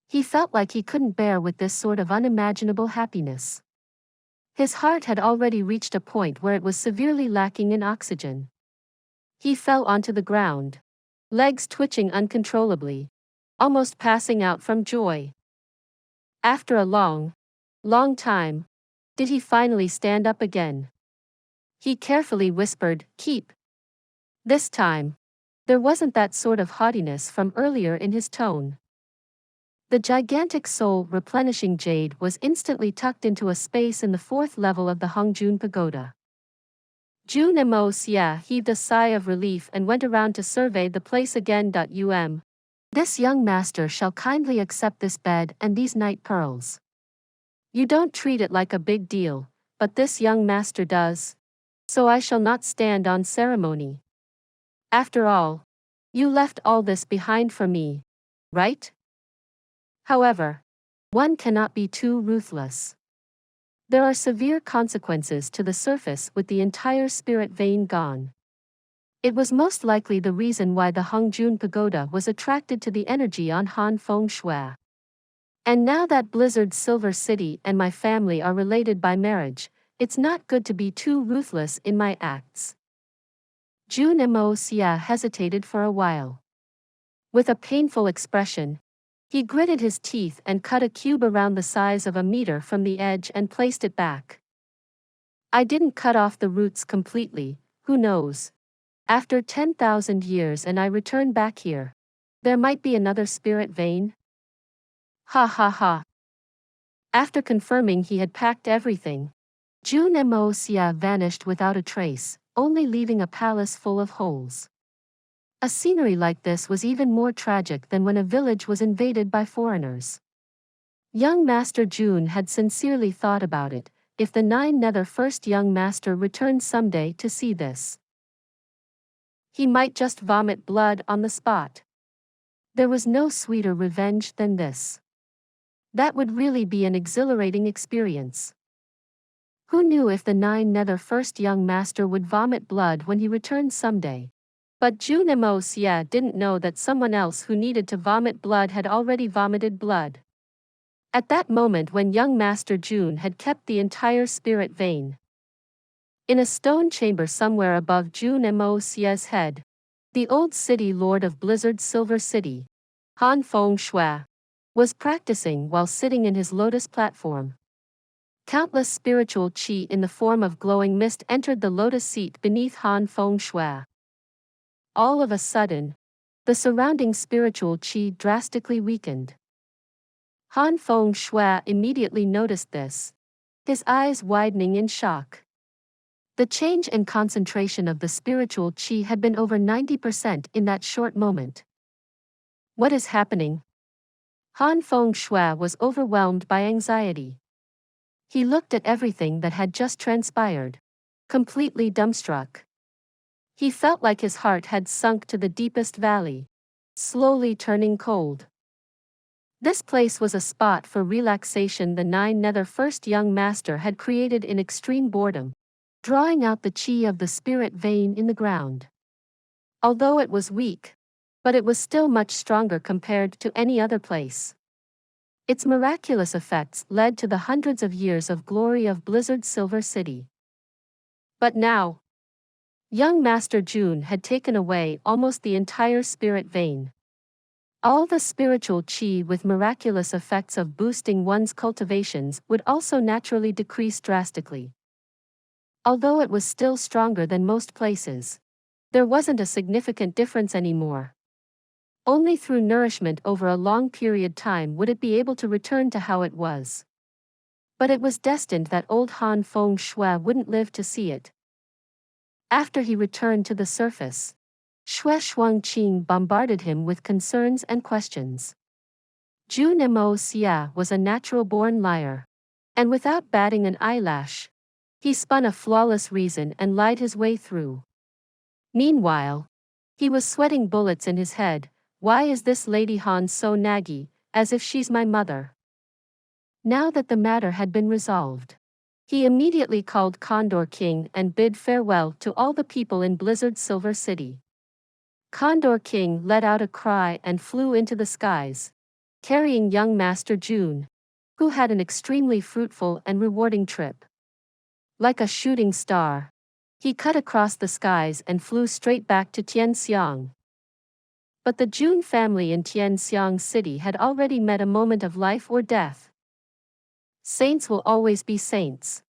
He felt like he couldn't bear with this sort of unimaginable happiness. His heart had already reached a point where it was severely lacking in oxygen. He fell onto the ground, legs twitching uncontrollably, almost passing out from joy. After a long time, did he finally stand up again. He carefully whispered, "Keep." This time, there wasn't that sort of haughtiness from earlier in his tone. The gigantic soul-replenishing jade was instantly tucked into a space in the 4th level of the Hongjun pagoda. Jun Xie heaved a sigh of relief and went around to survey the place again. This young master shall kindly accept this bed and these night pearls. You don't treat it like a big deal, but this young master does. So I shall not stand on ceremony. After all, you left all this behind for me, right? However, one cannot be too ruthless. There are severe consequences to the surface with the entire spirit vein gone. It was most likely the reason why the Hongjun pagoda was attracted to the energy on Han Feng Shui. And now that Blizzard Silver City and my family are related by marriage, it's not good to be too ruthless in my acts. Jun Moxie hesitated for a while. With a painful expression, he gritted his teeth and cut a cube around the size of a meter from the edge and placed it back. I didn't cut off the roots completely, who knows? After 10,000 years and I return back here, there might be another spirit vein? Ha ha ha. After confirming he had packed everything, Jun Moxie vanished without a trace, only leaving a palace full of holes. A scenery like this was even more tragic than when a village was invaded by foreigners. Young Master Jun had sincerely thought about it, if the 9 Nether first young master returned someday to see this. He might just vomit blood on the spot. There was no sweeter revenge than this. That would really be an exhilarating experience. Who knew if the 9 Nether first young master would vomit blood when he returned someday? But Jun Moxie didn't know that someone else who needed to vomit blood had already vomited blood. At that moment when young Master Jun had kept the entire spirit vein. In a stone chamber somewhere above Jun Moxie's head, the old city lord of Blizzard Silver City, Han Fengshui, was practicing while sitting in his lotus platform. Countless spiritual qi in the form of glowing mist entered the lotus seat beneath Han Fengshui. All of a sudden, the surrounding spiritual qi drastically weakened. Han Fengshui immediately noticed this, his eyes widening in shock. The change in concentration of the spiritual qi had been over 90% in that short moment. What is happening? Han Fengshui was overwhelmed by anxiety. He looked at everything that had just transpired, completely dumbstruck. He felt like his heart had sunk to the deepest valley, slowly turning cold. This place was a spot for relaxation the 9 Nether first young master had created in extreme boredom, drawing out the qi of the spirit vein in the ground. Although it was weak, but it was still much stronger compared to any other place. Its miraculous effects led to the hundreds of years of glory of Blizzard Silver City. But now, young Master Jun had taken away almost the entire spirit vein. All the spiritual qi with miraculous effects of boosting one's cultivations would also naturally decrease drastically. Although it was still stronger than most places, there wasn't a significant difference anymore. Only through nourishment over a long period time would it be able to return to how it was. But it was destined that old Han Fengshui wouldn't live to see it. After he returned to the surface, Shui Shuangqing bombarded him with concerns and questions. Jun Moxie was a natural-born liar. And without batting an eyelash, he spun a flawless reason and lied his way through. Meanwhile, he was sweating bullets in his head. Why is this Lady Han so naggy, as if she's my mother? Now that the matter had been resolved, he immediately called Condor King and bid farewell to all the people in Blizzard Silver City. Condor King let out a cry and flew into the skies, carrying young Master Jun, who had an extremely fruitful and rewarding trip. Like a shooting star, he cut across the skies and flew straight back to Tian Xiang. But the Jun family in Tian Xiang City had already met a moment of life or death. Saints will always be saints.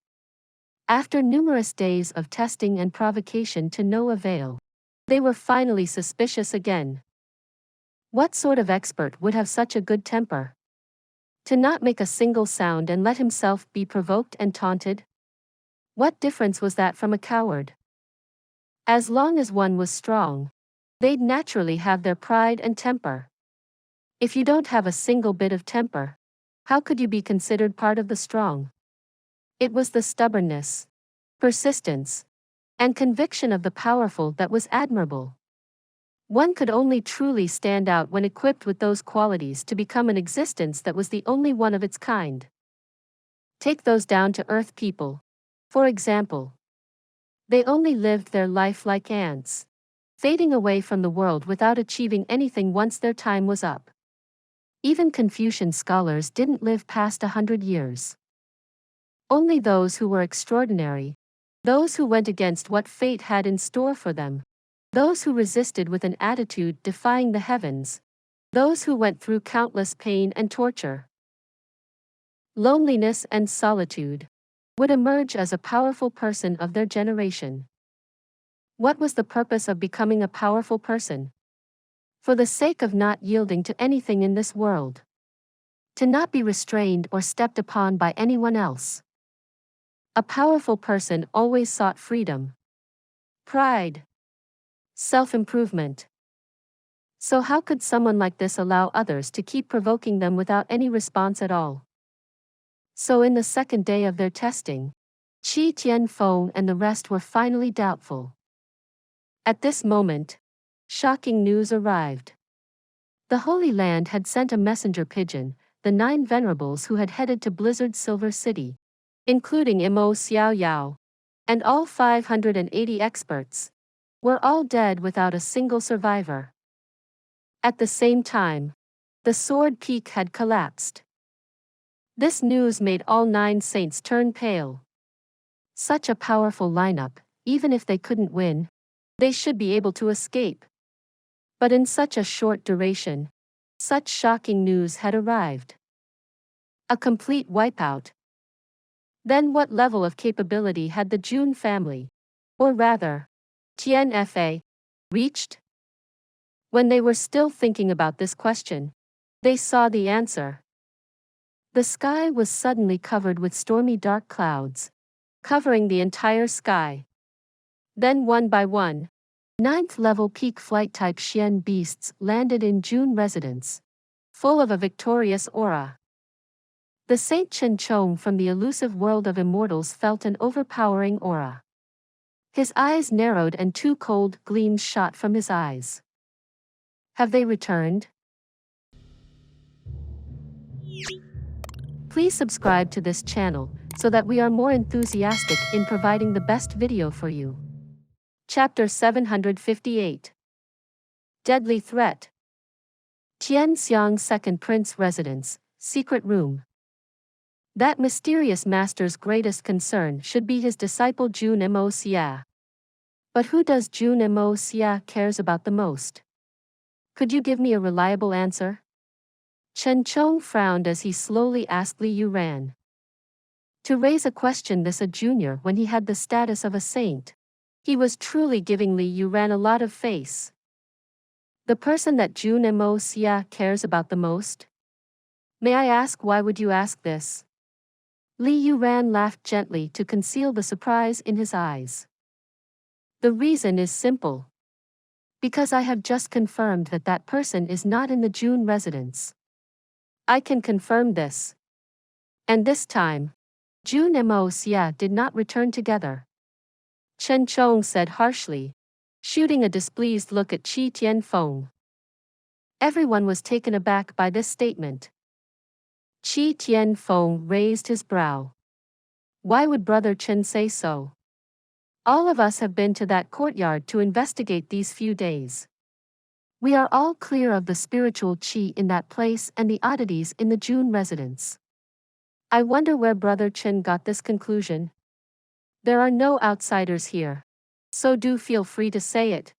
After numerous days of testing and provocation to no avail, they were finally suspicious again. What sort of expert would have such a good temper? To not make a single sound and let himself be provoked and taunted? What difference was that from a coward? As long as one was strong, they'd naturally have their pride and temper. If you don't have a single bit of temper, how could you be considered part of the strong? It was the stubbornness, persistence, and conviction of the powerful that was admirable. One could only truly stand out when equipped with those qualities to become an existence that was the only one of its kind. Take those down-to-earth people, for example. They only lived their life like ants, fading away from the world without achieving anything once their time was up. Even Confucian scholars didn't live past 100 years. Only those who were extraordinary, those who went against what fate had in store for them, those who resisted with an attitude defying the heavens, those who went through countless pain and torture, loneliness and solitude, would emerge as a powerful person of their generation. What was the purpose of becoming a powerful person? For the sake of not yielding to anything in this world. To not be restrained or stepped upon by anyone else. A powerful person always sought freedom, pride, self-improvement. So how could someone like this allow others to keep provoking them without any response at all? So in the second day of their testing, Qi Tianfeng and the rest were finally doubtful. At this moment, shocking news arrived. The Holy Land had sent a messenger pigeon, the 9 venerables who had headed to Blizzard Silver City, including Imo Xiao Yao, and all 580 experts, were all dead without a single survivor. At the same time, the Sword Peak had collapsed. This news made all 9 saints turn pale. Such a powerful lineup, even if they couldn't win, they should be able to escape. But in such a short duration, such shocking news had arrived. A complete wipeout. Then what level of capability had the Jun family, or rather, Tian Fa, reached? When they were still thinking about this question, they saw the answer. The sky was suddenly covered with stormy dark clouds, covering the entire sky. Then one by one, 9th level peak flight type Xian beasts landed in Jun residence, full of a victorious aura. The Saint Chen Chong from the elusive world of immortals felt an overpowering aura. His eyes narrowed and 2 cold gleams shot from his eyes. Have they returned? Please subscribe to this channel so that we are more enthusiastic in providing the best video for you. Chapter 758. Deadly Threat. Tian Xiang Second Prince Residence, Secret Room. That mysterious master's greatest concern should be his disciple Jun Moxie. But who does Jun Moxie cares about the most? Could you give me a reliable answer? Chen Chong frowned as he slowly asked Li Yuran. To raise a question this a junior when he had the status of a saint, he was truly giving Li Yuran a lot of face. The person that Jun Moxie cares about the most? May I ask why would you ask this? Li Yuran laughed gently to conceal the surprise in his eyes. The reason is simple. Because I have just confirmed that that person is not in the Jun residence. I can confirm this. And this time, Jun Moxie did not return together. Chen Chong said harshly, shooting a displeased look at Qi Tianfeng. Everyone was taken aback by this statement. Qi Tianfeng raised his brow. Why would Brother Chen say so? All of us have been to that courtyard to investigate these few days. We are all clear of the spiritual qi in that place and the oddities in the Jun residence. I wonder where Brother Chen got this conclusion. There are no outsiders here, so do feel free to say it.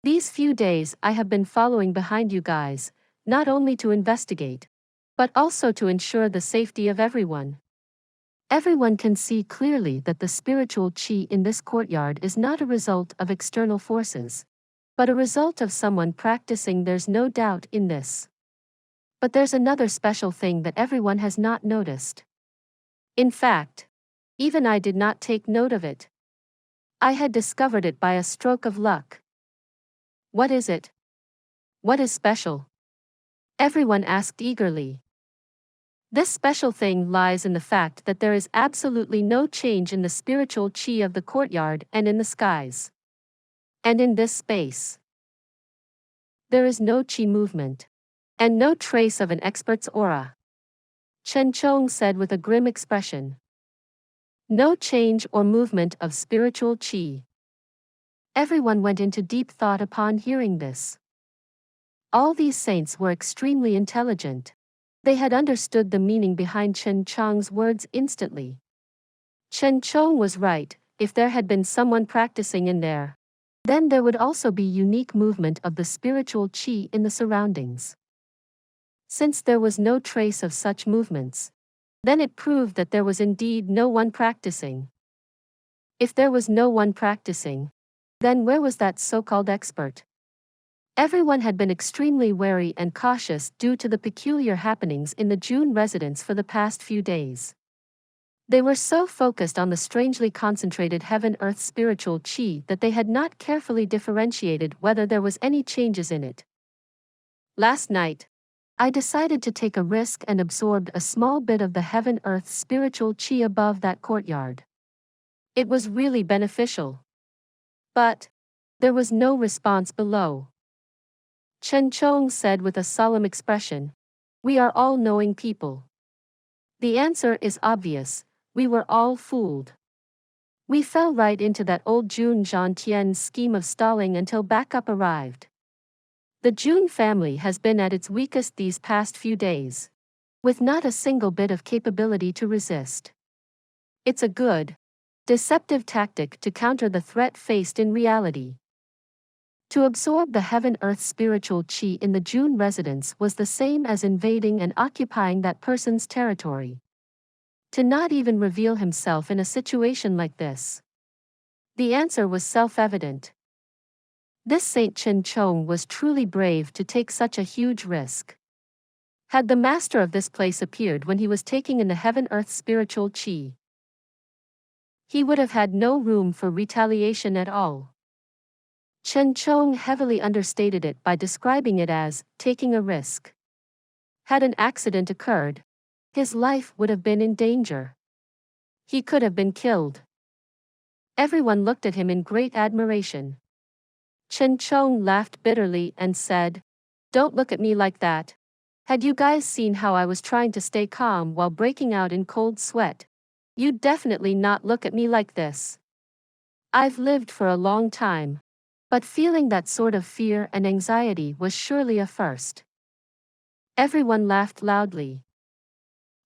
These few days I have been following behind you guys, not only to investigate, but also to ensure the safety of everyone. Everyone can see clearly that the spiritual qi in this courtyard is not a result of external forces, but a result of someone practicing. There's no doubt in this. But there's another special thing that everyone has not noticed. In fact, even I did not take note of it. I had discovered it by a stroke of luck. What is it? What is special? Everyone asked eagerly. This special thing lies in the fact that there is absolutely no change in the spiritual qi of the courtyard and in the skies. And in this space, there is no qi movement, and no trace of an expert's aura. Chen Chong said with a grim expression. No change or movement of spiritual qi. Everyone went into deep thought upon hearing this. All these saints were extremely intelligent. They had understood the meaning behind Chen Chong's words instantly. Chen Chong was right. If there had been someone practicing in there, then there would also be unique movement of the spiritual qi in the surroundings. Since there was no trace of such movements, then it proved that there was indeed no one practicing. If there was no one practicing, then where was that so-called expert? Everyone had been extremely wary and cautious due to the peculiar happenings in the Jun residence for the past few days. They were so focused on the strangely concentrated heaven-earth spiritual qi that they had not carefully differentiated whether there was any changes in it. Last night, I decided to take a risk and absorbed a small bit of the heaven-earth spiritual qi above that courtyard. It was really beneficial. But there was no response below. Chen Chong said with a solemn expression, "We are all knowing people. The answer is obvious. We were all fooled. We fell right into that old Jun Tian's scheme of stalling until backup arrived. The Jun family has been at its weakest these past few days, with not a single bit of capability to resist. It's a good, deceptive tactic to counter the threat faced in reality." To absorb the heaven-earth spiritual qi in the Jun residence was the same as invading and occupying that person's territory. To not even reveal himself in a situation like this. The answer was self-evident. This Saint Chen Chong was truly brave to take such a huge risk. Had the master of this place appeared when he was taking in the heaven-earth spiritual qi, he would have had no room for retaliation at all. Chen Chong heavily understated it by describing it as taking a risk. Had an accident occurred, his life would have been in danger. He could have been killed. Everyone looked at him in great admiration. Chen Chong laughed bitterly and said, "Don't look at me like that. Had you guys seen how I was trying to stay calm while breaking out in cold sweat, you'd definitely not look at me like this. I've lived for a long time, but feeling that sort of fear and anxiety was surely a first." Everyone laughed loudly.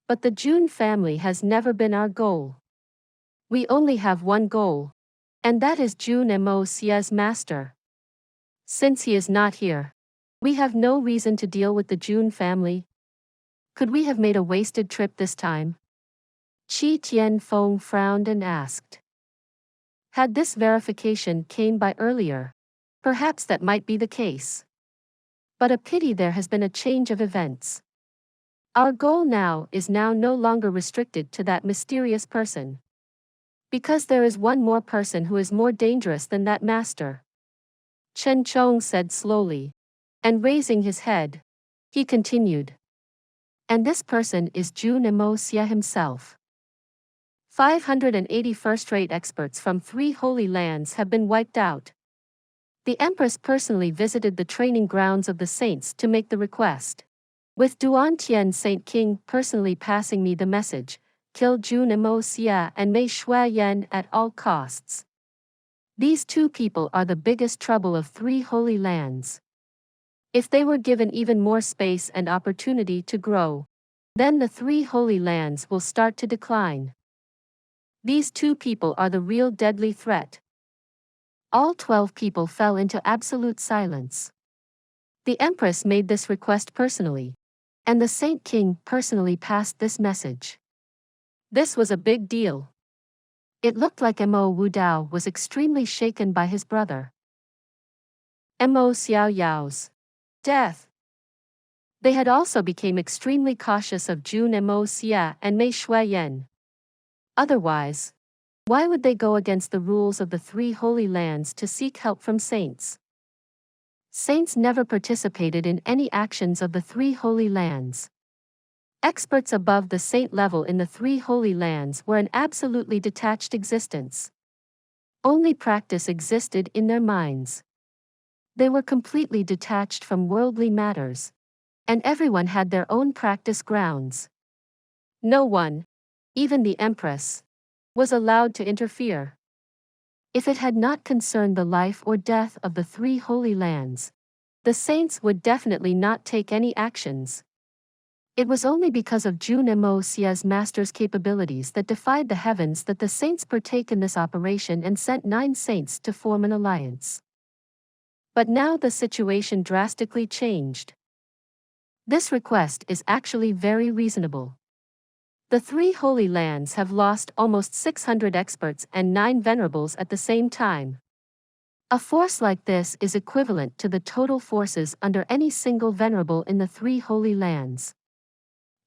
"But the Jun family has never been our goal. We only have one goal, and that is Jun Moxie's master. Since he is not here, we have no reason to deal with the Jun family. Could we have made a wasted trip this time?" Qi Tianfeng frowned and asked. Had this verification came by earlier, perhaps that might be the case. But a pity there has been a change of events. Our goal now is no longer restricted to that mysterious person. Because there is one more person who is more dangerous than that master. Chen Chong said slowly, and raising his head, he continued. And this person is Jun Moxie himself. 580 first-rate experts from 3 holy lands have been wiped out. The Empress personally visited the training grounds of the saints to make the request. With Duan Tian Saint King personally passing me the message, kill Jun Moxie and Mei Shuayan at all costs. These 2 people are the biggest trouble of 3 holy lands. If they were given even more space and opportunity to grow, then the 3 holy lands will start to decline. These 2 people are the real deadly threat. All 12 people fell into absolute silence. The Empress made this request personally, and the Saint King personally passed this message. This was a big deal. It looked like Mo Wudao was extremely shaken by his brother. Mo Xiao Yao's death. They had also become extremely cautious of Jun Moxie and Mei Shuayan. Otherwise, why would they go against the rules of the 3 holy lands to seek help from saints? Saints never participated in any actions of the 3 holy lands. Experts above the saint level in the 3 holy lands were an absolutely detached existence. Only practice existed in their minds. They were completely detached from worldly matters, and everyone had their own practice grounds. No one, even the Empress, was allowed to interfere. If it had not concerned the life or death of the 3 holy lands, the saints would definitely not take any actions. It was only because of Jun Moxie's master's capabilities that defied the heavens that the saints partake in this operation and sent 9 saints to form an alliance. But now the situation drastically changed. This request is actually very reasonable. The 3 Holy Lands have lost almost 600 experts and 9 venerables at the same time. A force like this is equivalent to the total forces under any single venerable in the 3 Holy Lands.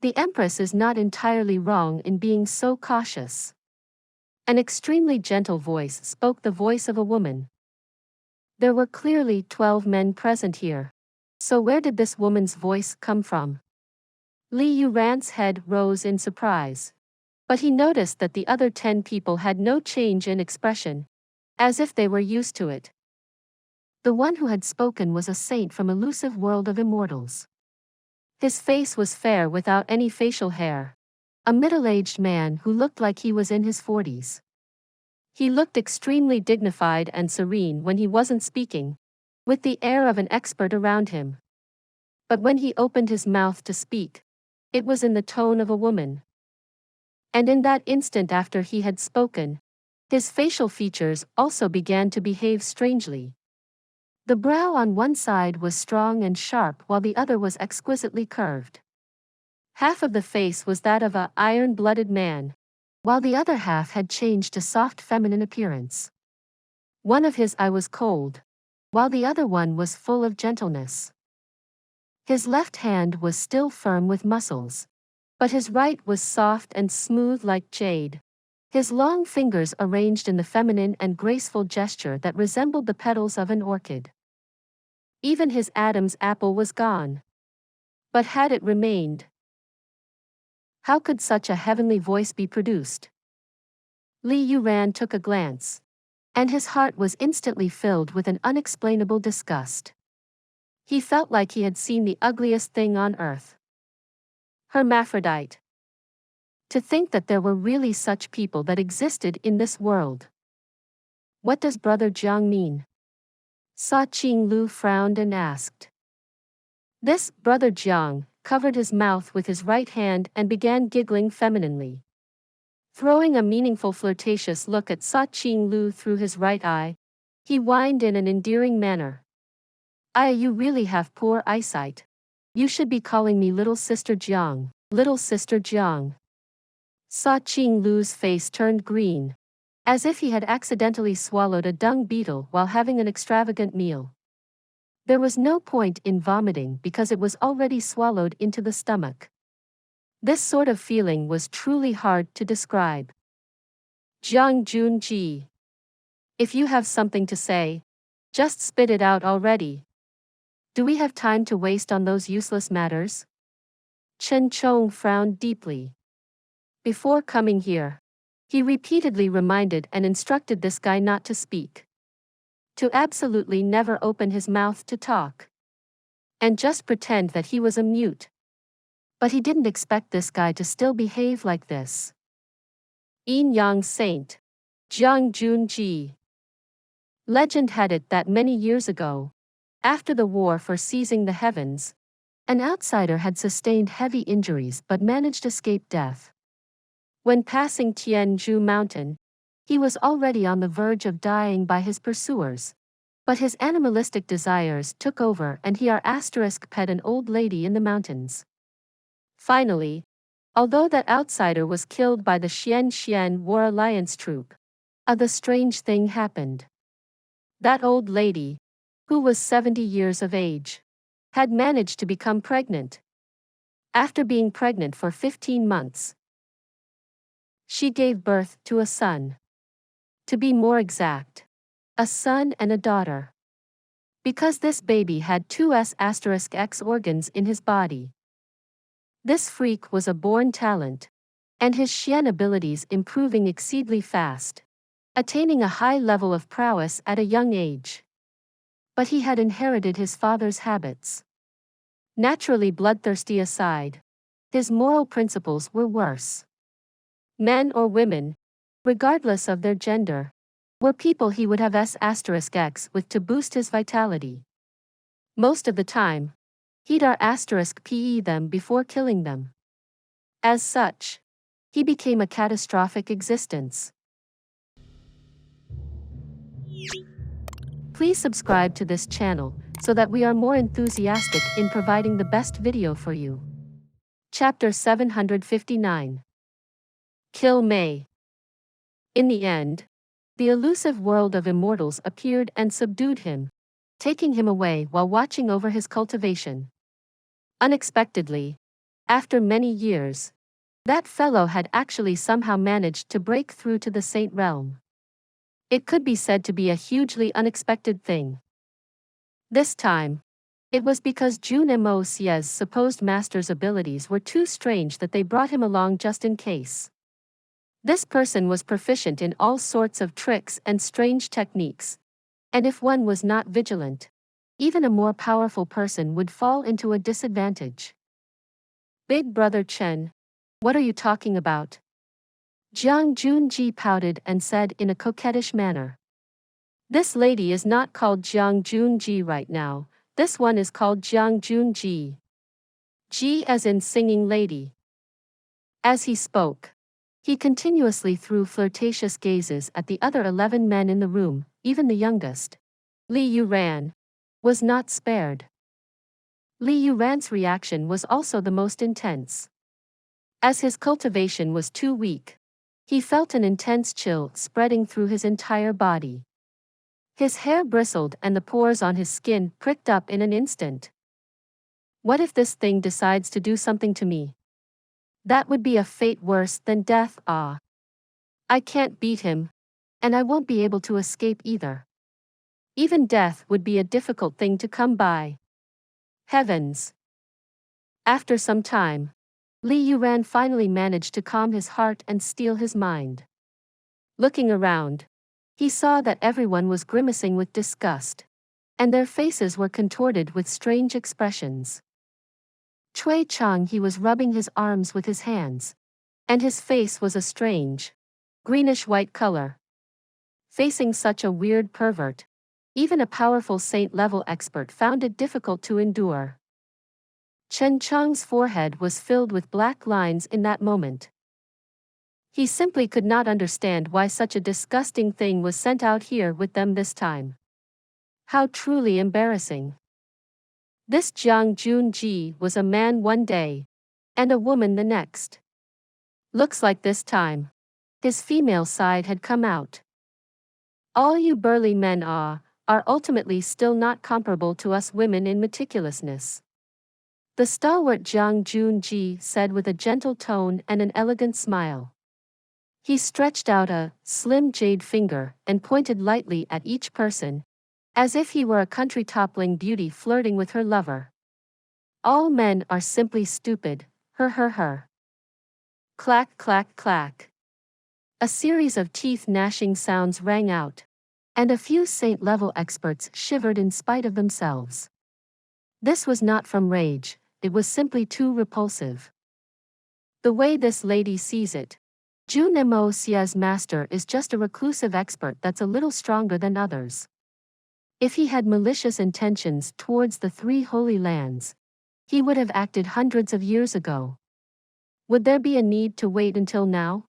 The Empress is not entirely wrong in being so cautious. An extremely gentle voice spoke, the voice of a woman. There were clearly 12 men present here. So where did this woman's voice come from? Li Yuran's head rose in surprise. But he noticed that the other 10 people had no change in expression, as if they were used to it. The one who had spoken was a saint from elusive world of immortals. His face was fair without any facial hair. A middle-aged man who looked like he was in his 40s. He looked extremely dignified and serene when he wasn't speaking, with the air of an expert around him. But when he opened his mouth to speak, it was in the tone of a woman. And in that instant after he had spoken, his facial features also began to behave strangely. The brow on one side was strong and sharp while the other was exquisitely curved. Half of the face was that of an iron-blooded man, while the other half had changed to soft feminine appearance. One of his eyes was cold, while the other one was full of gentleness. His left hand was still firm with muscles, but his right was soft and smooth like jade. His long fingers arranged in the feminine and graceful gesture that resembled the petals of an orchid. Even his Adam's apple was gone. But had it remained? How could such a heavenly voice be produced? Li Yuran took a glance, and his heart was instantly filled with an unexplainable disgust. He felt like he had seen the ugliest thing on earth. Hermaphrodite. To think that there were really such people that existed in this world. What does Brother Jiang mean? Sa Qinglu frowned and asked. This Brother Jiang covered his mouth with his right hand and began giggling femininely. Throwing a meaningful flirtatious look at Sa Qinglu through his right eye, he whined in an endearing manner. You really have poor eyesight. You should be calling me Little Sister Jiang, Little Sister Jiang. Sa Qinglu's face turned green, as if he had accidentally swallowed a dung beetle while having an extravagant meal. There was no point in vomiting because it was already swallowed into the stomach. This sort of feeling was truly hard to describe. Jiang Jun Xie. If you have something to say, just spit it out already. Do we have time to waste on those useless matters? Chen Chong frowned deeply. Before coming here, he repeatedly reminded and instructed this guy not to speak. To absolutely never open his mouth to talk. And just pretend that he was a mute. But he didn't expect this guy to still behave like this. Yin Yang Saint. Jiang Jun Xie. Legend had it that many years ago, after the war for seizing the heavens, an outsider had sustained heavy injuries but managed to escape death. When passing Tian Mountain, he was already on the verge of dying by his pursuers, but his animalistic desires took over and he pet an old lady in the mountains. Finally, although that outsider was killed by the Xian War Alliance troop, the strange thing happened. That old lady, who was 70 years of age, had managed to become pregnant. After being pregnant for 15 months, she gave birth to a son. To be more exact, a son and a daughter. Because this baby had 2S*X organs in his body. This freak was a born talent, and his Xian abilities improving exceedingly fast, attaining a high level of prowess at a young age. But he had inherited his father's habits. Naturally bloodthirsty aside, his moral principles were worse. Men or women, regardless of their gender, were people he would have *X with to boost his vitality. Most of the time, he'd *PE them before killing them. As such, he became a catastrophic existence. Please subscribe to this channel so that we are more enthusiastic in providing the best video for you. Chapter 759. Kill Mei. In the end, the elusive world of immortals appeared and subdued him, taking him away while watching over his cultivation. Unexpectedly, after many years, that fellow had actually somehow managed to break through to the Saint Realm. It could be said to be a hugely unexpected thing. This time, it was because Jun Moxie's supposed master's abilities were too strange that they brought him along just in case. This person was proficient in all sorts of tricks and strange techniques, and if one was not vigilant, even a more powerful person would fall into a disadvantage. Big Brother Chen, what are you talking about? Jun Xie pouted and said in a coquettish manner. This lady is not called Jun Xie right now, this one is called Jun Xie. Ji as in singing lady. As he spoke, he continuously threw flirtatious gazes at the other 11 men in the room, even the youngest, Li Yuran, was not spared. Li Yuran's reaction was also the most intense. As his cultivation was too weak, he felt an intense chill spreading through his entire body. His hair bristled and the pores on his skin pricked up in an instant. What if this thing decides to do something to me? That would be a fate worse than death. I can't beat him, and I won't be able to escape either. Even death would be a difficult thing to come by. Heavens! After some time, Li Yuran finally managed to calm his heart and steel his mind. Looking around, he saw that everyone was grimacing with disgust, and their faces were contorted with strange expressions. Cui Chang he was rubbing his arms with his hands, and his face was a strange, greenish-white color. Facing such a weird pervert, even a powerful saint-level expert found it difficult to endure. Chen Chang's forehead was filled with black lines in that moment. He simply could not understand why such a disgusting thing was sent out here with them this time. How truly embarrassing. This Jun Xie was a man one day, and a woman the next. Looks like this time, his female side had come out. All you burly men are ultimately still not comparable to us women in meticulousness. The stalwart Jun Xie said with a gentle tone and an elegant smile. He stretched out a slim jade finger and pointed lightly at each person, as if he were a country-toppling beauty flirting with her lover. All men are simply stupid, her. Clack, clack, clack. A series of teeth-gnashing sounds rang out, and a few saint-level experts shivered in spite of themselves. This was not from rage, it was simply too repulsive. The way this lady sees it, Jun Moxie's master is just a reclusive expert that's a little stronger than others. If he had malicious intentions towards the 3 holy lands, he would have acted hundreds of years ago. Would there be a need to wait until now?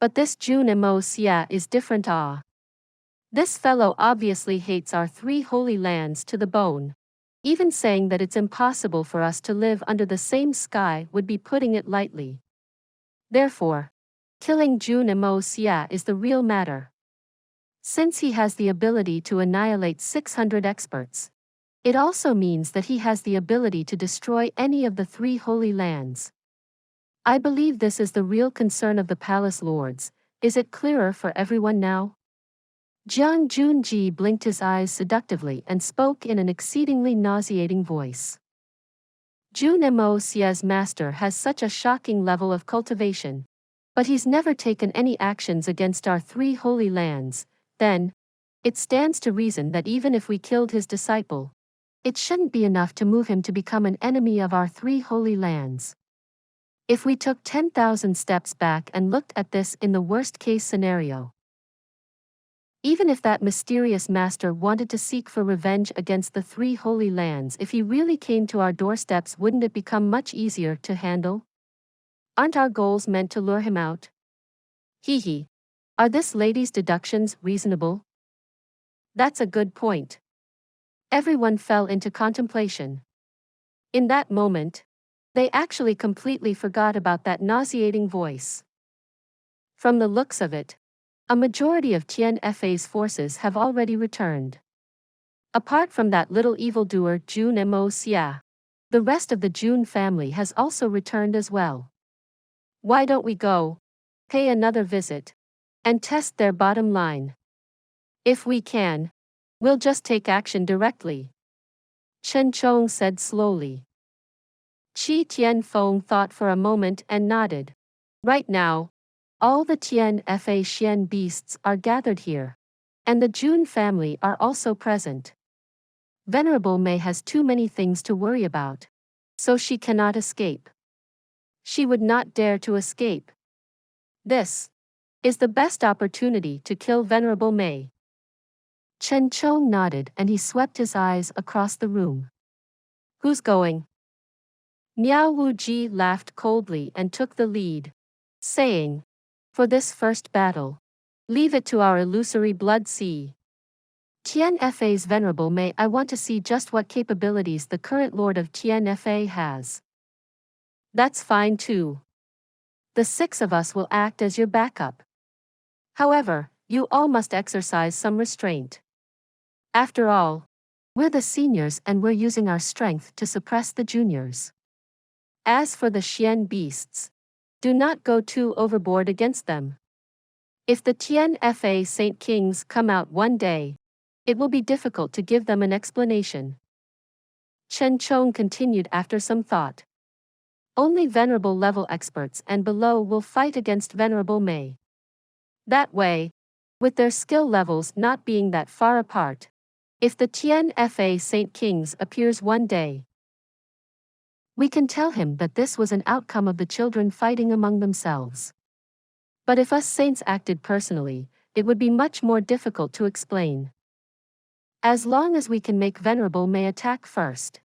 But this Jun Moxie is different. This fellow obviously hates our 3 holy lands to the bone. Even saying that it's impossible for us to live under the same sky would be putting it lightly. Therefore, killing Jun Moxie is the real matter. Since he has the ability to annihilate 600 experts, it also means that he has the ability to destroy any of the 3 holy lands. I believe this is the real concern of the palace lords. Is it clearer for everyone now? Jun Xie blinked his eyes seductively and spoke in an exceedingly nauseating voice. Jun Moxie's master has such a shocking level of cultivation, but he's never taken any actions against our 3 holy lands. Then, it stands to reason that even if we killed his disciple, it shouldn't be enough to move him to become an enemy of our 3 holy lands. If we took 10,000 steps back and looked at this in the worst-case scenario, Even if that mysterious master wanted to seek for revenge against the three holy lands, if he really came to our doorsteps, wouldn't it become much easier to handle? Aren't our goals meant to lure him out? Hee hee. Are this lady's deductions reasonable? That's a good point. Everyone fell into contemplation. In that moment, they actually completely forgot about that nauseating voice. From the looks of it, a majority of Tian Fei's forces have already returned. Apart from that little evildoer Jun Moxie, the rest of the Jun family has also returned as well. Why don't we go, pay another visit, and test their bottom line? If we can, we'll just take action directly. Chen Chong said slowly. Qi Tianfeng thought for a moment and nodded. Right now, all the Tian Fa Xian beasts are gathered here, and the Jun family are also present. Venerable Mei has too many things to worry about, so she cannot escape. She would not dare to escape. This is the best opportunity to kill Venerable Mei. Chen Chong nodded and he swept his eyes across the room. Who's going? Miao Wuji laughed coldly and took the lead, saying, for this first battle, leave it to our illusory blood sea. Tian Fa's Venerable Mei, I want to see just what capabilities the current Lord of Tian Fa has. That's fine too. The 6 of us will act as your backup. However, you all must exercise some restraint. After all, we're the seniors and we're using our strength to suppress the juniors. As for the Xian beasts, do not go too overboard against them. If the Tian Fa Saint Kings come out one day, it will be difficult to give them an explanation. Chen Chong continued after some thought. Only venerable level experts and below will fight against Venerable Mei. That way, with their skill levels not being that far apart, if the Tian Fa Saint Kings appears one day, we can tell him that this was an outcome of the children fighting among themselves. But if us saints acted personally, it would be much more difficult to explain. As long as we can make Venerable Mei attack first,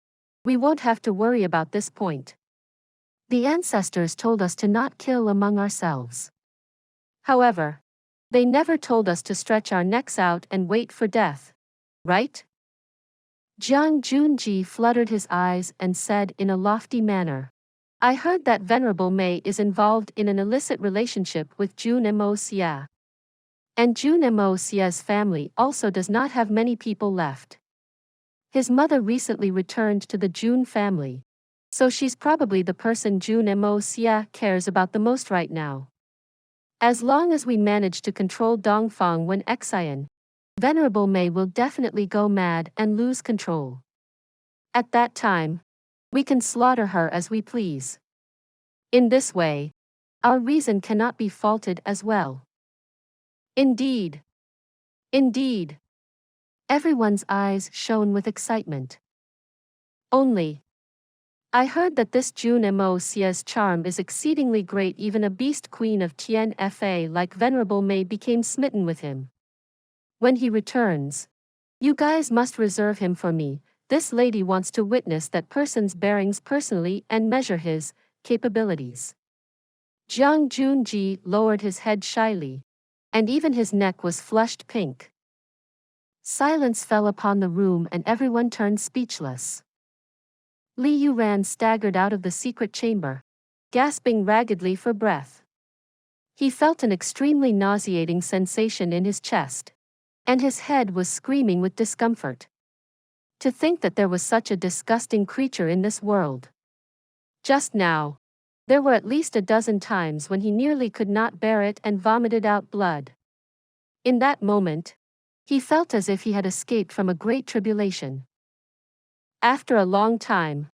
we won't have to worry about this point. The ancestors told us to not kill among ourselves. However, they never told us to stretch our necks out and wait for death, right? Jiang Junji fluttered his eyes and said in a lofty manner, I heard that Venerable Mei is involved in an illicit relationship with Jun Moxie. And Jun Moxie's family also does not have many people left. His mother recently returned to the Jun family, so she's probably the person Jun Moxie cares about the most right now. As long as we manage to control Dongfang when Xian, Venerable Mei will definitely go mad and lose control. At that time, we can slaughter her as we please. In this way, our reason cannot be faulted as well. Indeed. Indeed. Everyone's eyes shone with excitement. Only. I heard that this Jun Moxie's charm is exceedingly great. Even a beast queen of Tian Fa like Venerable Mei became smitten with him. When he returns, you guys must reserve him for me. This lady wants to witness that person's bearings personally and measure his capabilities. Jiang Junji lowered his head shyly, and even his neck was flushed pink. Silence fell upon the room and everyone turned speechless. Li Yuran staggered out of the secret chamber, gasping raggedly for breath. He felt an extremely nauseating sensation in his chest, and his head was screaming with discomfort. To think that there was such a disgusting creature in this world. Just now, there were at least a dozen times when he nearly could not bear it and vomited out blood. In that moment, he felt as if he had escaped from a great tribulation. After a long time,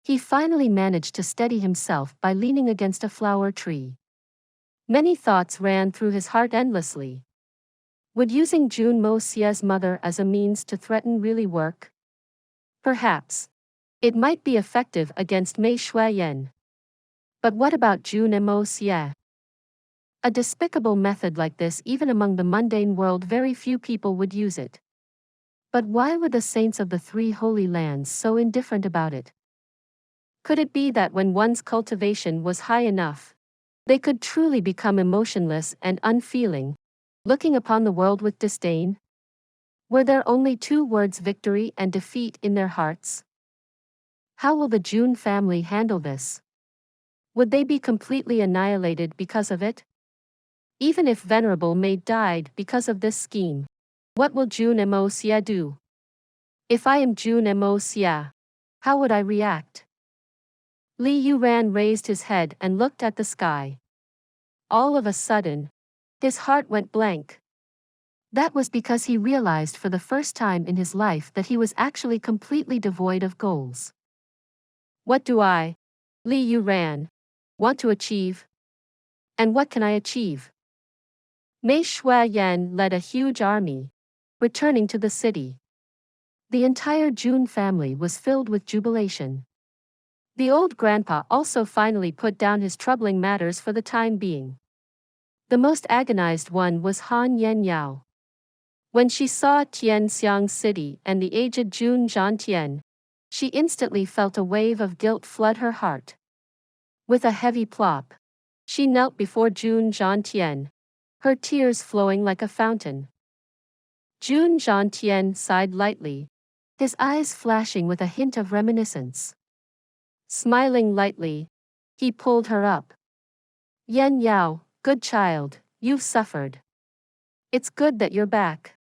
he finally managed to steady himself by leaning against a flower tree. Many thoughts ran through his heart endlessly. Would using Jun Moxie's mother as a means to threaten really work? Perhaps. It might be effective against Mei Shuiyan. But what about Jun Moxie? A despicable method like this, even among the mundane world, very few people would use it. But why were the saints of the three holy lands so indifferent about it? Could it be that when one's cultivation was high enough, they could truly become emotionless and unfeeling, looking upon the world with disdain? Were there only two words, victory and defeat, in their hearts? How will the Jun family handle this? Would they be completely annihilated because of it? Even if Venerable Maid died because of this scheme, what will Jun Moxie do? If I am Jun Moxie, how would I react? Li Yuran raised his head and looked at the sky. All of a sudden, his heart went blank. That was because he realized for the first time in his life that he was actually completely devoid of goals. What do I, Li Yuran, want to achieve? And what can I achieve? Mei Shuayan led a huge army, returning to the city. The entire Jun family was filled with jubilation. The old grandpa also finally put down his troubling matters for the time being. The most agonized one was Han Yenyao. When she saw Tian Xiang city and the aged Jun Tian, she instantly felt a wave of guilt flood her heart. With a heavy plop, she knelt before Jun Tian, her tears flowing like a fountain. Jun Tian sighed lightly, his eyes flashing with a hint of reminiscence. Smiling lightly, he pulled her up. Yen Yao, good child, you've suffered. It's good that you're back.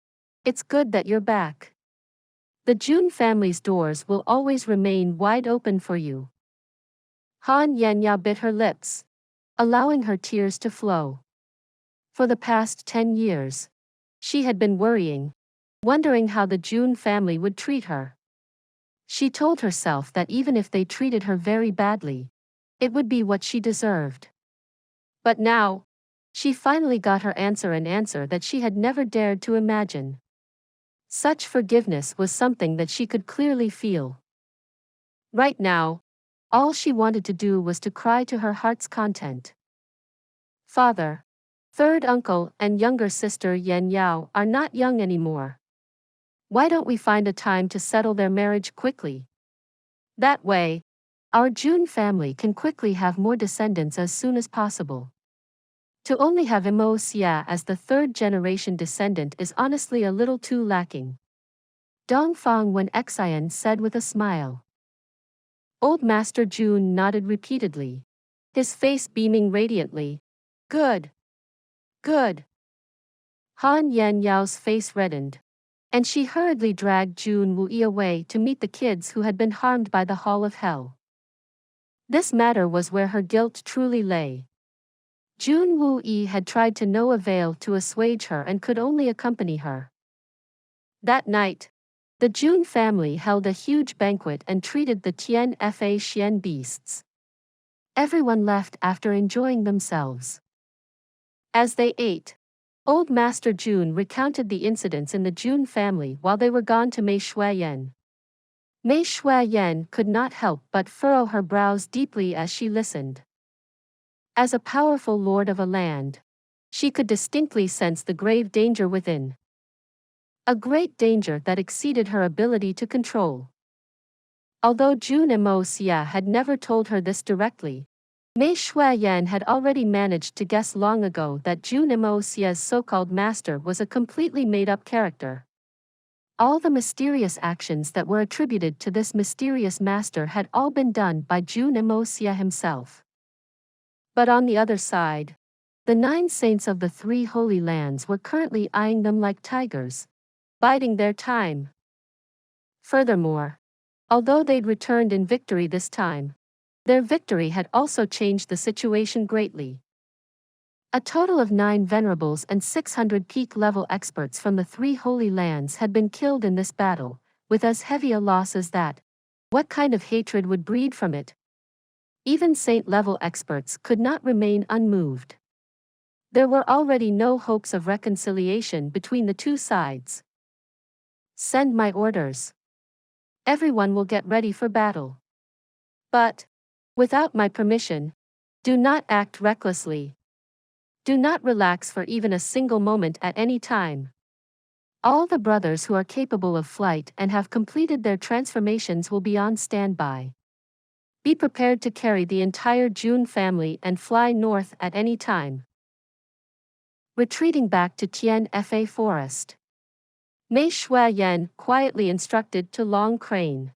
It's good that you're back. The Jun family's doors will always remain wide open for you. Han Yanyao bit her lips, allowing her tears to flow. For the past 10 years, she had been worrying, wondering how the Jun family would treat her. She told herself that even if they treated her very badly, it would be what she deserved. But now, she finally got her answer, an answer that she had never dared to imagine. Such forgiveness was something that she could clearly feel. Right now, all she wanted to do was to cry to her heart's content. Father, third uncle and younger sister Yen Yao are not young anymore. Why don't we find a time to settle their marriage quickly? That way, our Jun family can quickly have more descendants as soon as possible. To only have Mo Xia as the third-generation descendant is honestly a little too lacking. Dongfang Wen Xian said with a smile. Old Master Jun nodded repeatedly, his face beaming radiantly. Good. Good. Han Yanyao's face reddened, and she hurriedly dragged Jun Wuyi away to meet the kids who had been harmed by the Hall of Hell. This matter was where her guilt truly lay. Jun Wuyi had tried to no avail to assuage her and could only accompany her. That night, the Jun family held a huge banquet and treated the Tian Fa Xian beasts. Everyone left after enjoying themselves. As they ate, Old Master Jun recounted the incidents in the Jun family while they were gone to Mei Shuayan. Mei Shuayan could not help but furrow her brows deeply as she listened. As a powerful lord of a land, she could distinctly sense the grave danger within. A great danger that exceeded her ability to control. Although Jun Moxie had never told her this directly, Mei Shuayan had already managed to guess long ago that Jun Moxie's so-called master was a completely made-up character. All the mysterious actions that were attributed to this mysterious master had all been done by Jun Moxie himself. But on the other side, the 9 saints of the 3 holy lands were currently eyeing them like tigers, biding their time. Furthermore, although they'd returned in victory this time, their victory had also changed the situation greatly. A total of 9 venerables and 600 peak-level experts from the 3 holy lands had been killed in this battle, with as heavy a loss as that. What kind of hatred would breed from it? Even saint-level experts could not remain unmoved. There were already no hopes of reconciliation between the 2 sides. Send my orders. Everyone will get ready for battle. But, without my permission, do not act recklessly. Do not relax for even a single moment at any time. All the brothers who are capable of flight and have completed their transformations will be on standby. Be prepared to carry the entire Jun family and fly north at any time. Retreating back to Tian Fa forest, Mei Shuayan quietly instructed to Long Crane.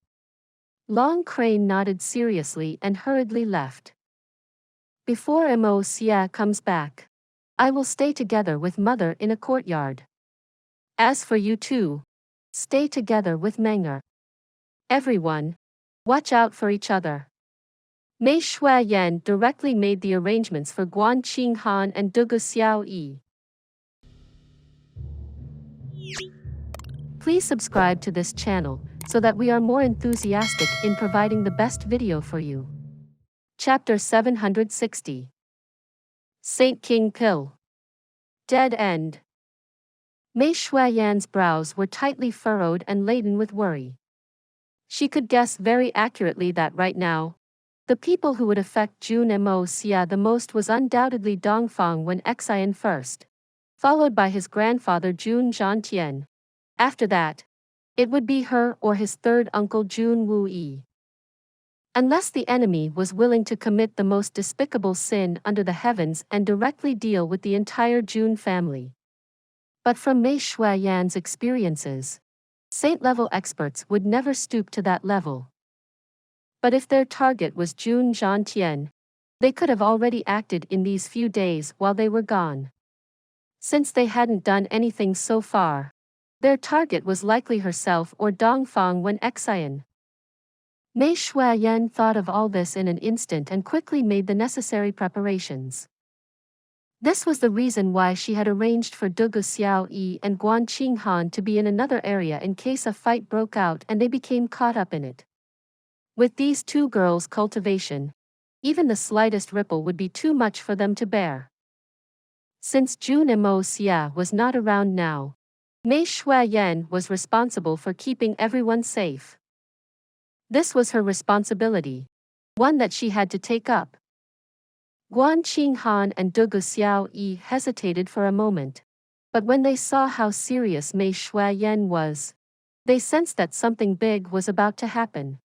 Long Crane nodded seriously and hurriedly left. Before Mo Xia comes back, I will stay together with Mother in a courtyard. As for you two, stay together with Menger. Everyone, watch out for each other. Mei Shuayan directly made the arrangements for Guan Qinghan and Dugu Xiao Yi. Please subscribe to this channel so that we are more enthusiastic in providing the best video for you. Chapter 760. Saint King Pill. Dead End. Mei Shuayan's brows were tightly furrowed and laden with worry. She could guess very accurately that right now, the people who would affect Jun Moxie the most was undoubtedly Dongfang when Xian first, followed by his grandfather Jun Tian. After that, it would be her or his third uncle Jun Wuyi. Unless the enemy was willing to commit the most despicable sin under the heavens and directly deal with the entire Jun family. But from Mei Shuayan's experiences, saint-level experts would never stoop to that level. But if their target was Jun Tian, they could have already acted in these few days while they were gone. Since they hadn't done anything so far, their target was likely herself or Dongfang when Xian. Mei Shuayan thought of all this in an instant and quickly made the necessary preparations. This was the reason why she had arranged for Dugu Xiao Yi and Guan Qinghan to be in another area in case a fight broke out and they became caught up in it. With these two girls' cultivation, even the slightest ripple would be too much for them to bear. Since Jun Moxie was not around now, Mei Shuayan was responsible for keeping everyone safe. This was her responsibility, one that she had to take up. Guan Qinghan and Dugu Xiao Yi hesitated for a moment, but when they saw how serious Mei Shuayan was, they sensed that something big was about to happen.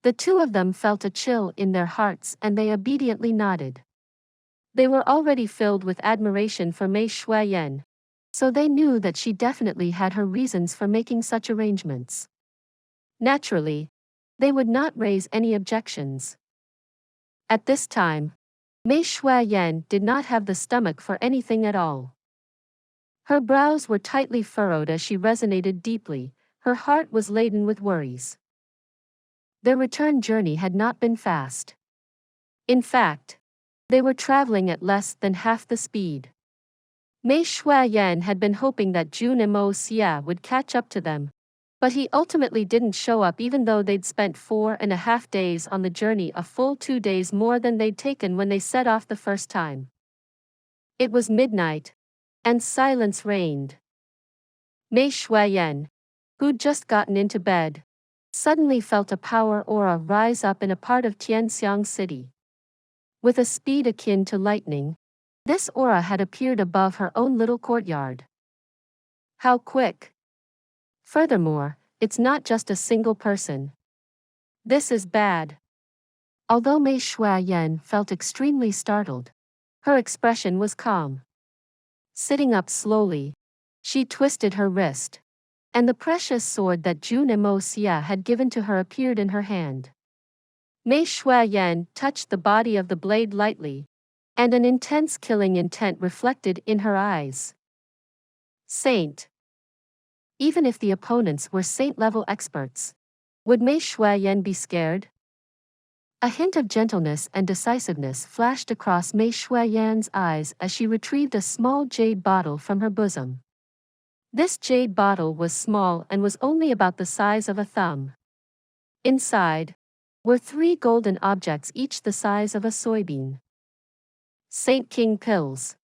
The two of them felt a chill in their hearts and they obediently nodded. They were already filled with admiration for Mei Shuayan, so they knew that she definitely had her reasons for making such arrangements. Naturally, they would not raise any objections. At this time, Mei Shuayan did not have the stomach for anything at all. Her brows were tightly furrowed as she resonated deeply, her heart was laden with worries. Their return journey had not been fast. In fact, they were traveling at less than half the speed. Mei Shuayan had been hoping that Jun Moxie would catch up to them, but he ultimately didn't show up even though they'd spent 4.5 days on the journey, a full 2 days more than they'd taken when they set off the first time. It was midnight, and silence reigned. Mei Shuayan, who'd just gotten into bed, suddenly felt a power aura rise up in a part of Xiang city. With a speed akin to lightning, this aura had appeared above her own little courtyard. How quick! Furthermore, it's not just a single person. This is bad. Although Mei Shuayan felt extremely startled, her expression was calm. Sitting up slowly, she twisted her wrist, and the precious sword that Jun Moxie had given to her appeared in her hand. Mei Shuayan touched the body of the blade lightly, and an intense killing intent reflected in her eyes. Saint. Even if the opponents were saint-level experts, would Mei Shuayan be scared? A hint of gentleness and decisiveness flashed across Mei Shuayan's eyes as she retrieved a small jade bottle from her bosom. This jade bottle was small and was only about the size of a thumb. Inside were 3 golden objects, each the size of a soybean. Saint King Pills.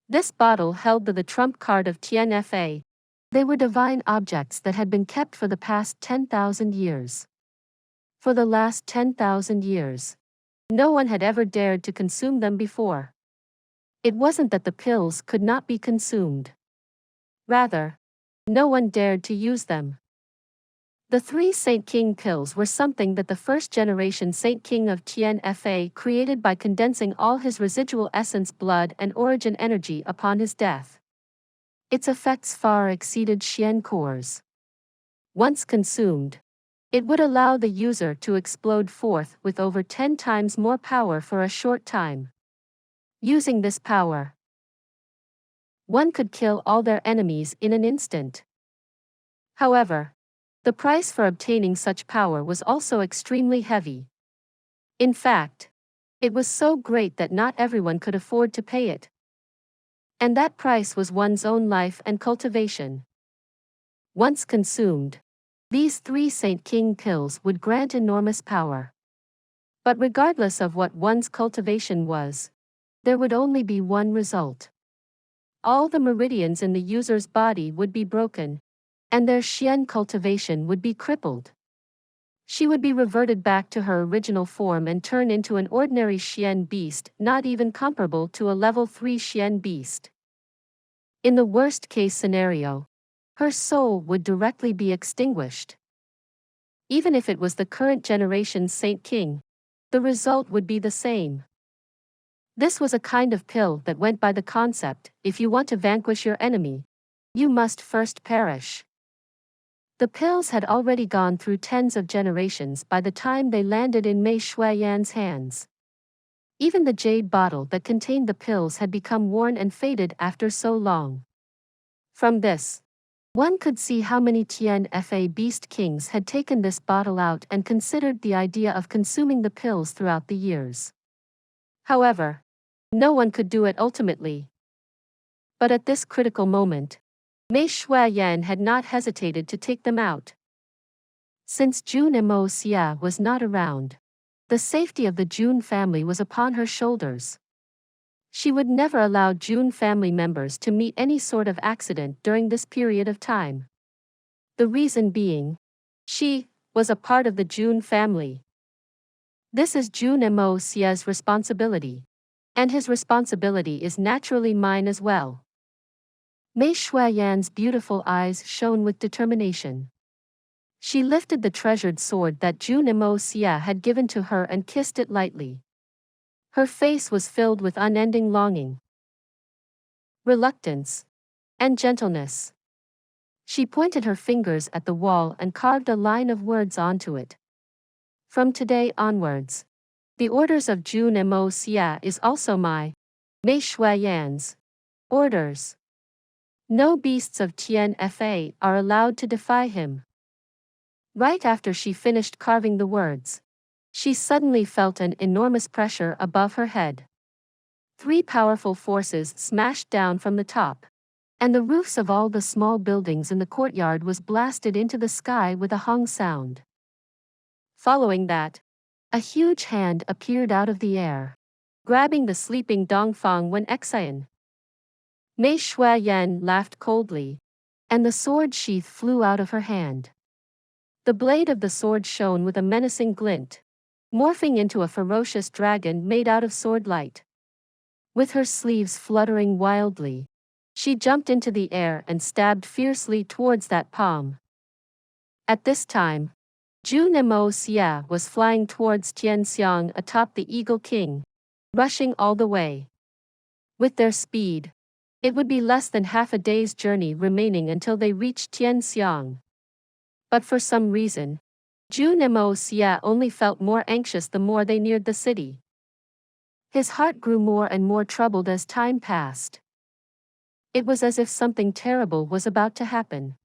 This bottle held the trump card of Tian Fa. They were divine objects that had been kept for the past 10,000 years. For the last 10,000 years, no one had ever dared to consume them before. It wasn't that the pills could not be consumed. Rather, no one dared to use them. The 3 Saint King pills were something that the first-generation Saint King of Tian Fa created by condensing all his residual essence, blood and origin energy upon his death. Its effects far exceeded Xian cores. Once consumed, it would allow the user to explode forth with over 10 times more power for a short time. Using this power, one could kill all their enemies in an instant. However, the price for obtaining such power was also extremely heavy. In fact, it was so great that not everyone could afford to pay it. And that price was one's own life and cultivation. Once consumed, these 3 Saint King pills would grant enormous power. But regardless of what one's cultivation was, there would only be one result. All the meridians in the user's body would be broken, and their Xian cultivation would be crippled. She would be reverted back to her original form and turn into an ordinary Xian beast, not even comparable to a level 3 Xian beast. In the worst-case scenario, her soul would directly be extinguished. Even if it was the current generation's Saint King, the result would be the same. This was a kind of pill that went by the concept, if you want to vanquish your enemy, you must first perish. The pills had already gone through tens of generations by the time they landed in Mei Shuiyan's hands. Even the jade bottle that contained the pills had become worn and faded after so long. From this, one could see how many Tian Fa Beast Kings had taken this bottle out and considered the idea of consuming the pills throughout the years. However, no one could do it ultimately. But at this critical moment, Mei Shuiyan had not hesitated to take them out. Since Jun Moxie was not around, the safety of the Jun family was upon her shoulders. She would never allow Jun family members to meet any sort of accident during this period of time. The reason being, she was a part of the Jun family. This is Jun Moxie's responsibility, and his responsibility is naturally mine as well. Mei Shuiyan's beautiful eyes shone with determination. She lifted the treasured sword that Jun Moxie had given to her and kissed it lightly. Her face was filled with unending longing, reluctance, and gentleness. She pointed her fingers at the wall and carved a line of words onto it. From today onwards, the orders of Jun Moxie is also Mei Shuiyan's orders. No beasts of Tian Fa are allowed to defy him. Right after she finished carving the words, she suddenly felt an enormous pressure above her head. 3 powerful forces smashed down from the top, and the roofs of all the small buildings in the courtyard was blasted into the sky with a hung sound. Following that, a huge hand appeared out of the air, grabbing the sleeping Dongfang Wen Xian. Mei Shuiyan laughed coldly, and the sword sheath flew out of her hand. The blade of the sword shone with a menacing glint, morphing into a ferocious dragon made out of sword light. With her sleeves fluttering wildly, she jumped into the air and stabbed fiercely towards that palm. At this time, Jun Moxie was flying towards Xiang atop the Eagle King, rushing all the way. With their speed, it would be less than half a day's journey remaining until they reached Xiang. But for some reason, Jun Moxie only felt more anxious the more they neared the city. His heart grew more and more troubled as time passed. It was as if something terrible was about to happen.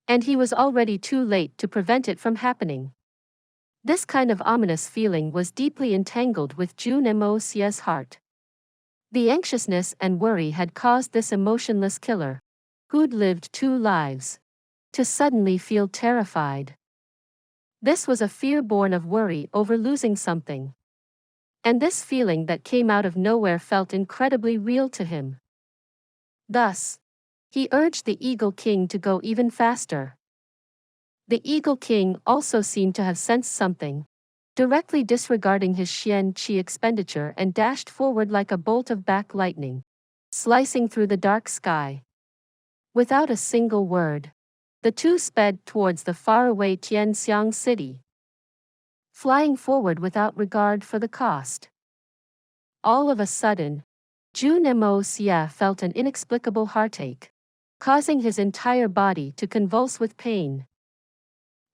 And he was already too late to prevent it from happening. This kind of ominous feeling was deeply entangled with Jun Moxie's heart. The anxiousness and worry had caused this emotionless killer, who'd lived 2 lives, to suddenly feel terrified. This was a fear born of worry over losing something. And this feeling that came out of nowhere felt incredibly real to him. Thus, he urged the Eagle King to go even faster. The Eagle King also seemed to have sensed something, directly disregarding his Xian Qi expenditure and dashed forward like a bolt of back lightning, slicing through the dark sky. Without a single word, the two sped towards the faraway Xiang city, flying forward without regard for the cost. All of a sudden, Jun Moxie felt an inexplicable heartache, causing his entire body to convulse with pain.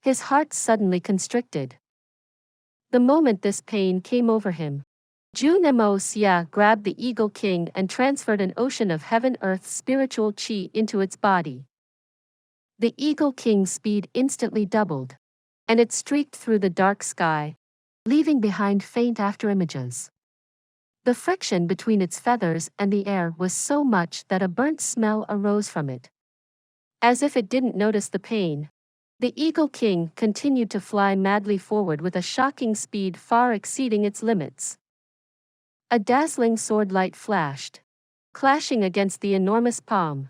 His heart suddenly constricted. The moment this pain came over him, Jun Moxie grabbed the Eagle King and transferred an ocean of heaven-earth spiritual qi into its body. The Eagle King's speed instantly doubled, and it streaked through the dark sky, leaving behind faint afterimages. The friction between its feathers and the air was so much that a burnt smell arose from it. As if it didn't notice the pain, the Eagle King continued to fly madly forward with a shocking speed far exceeding its limits. A dazzling sword light flashed, clashing against the enormous palm.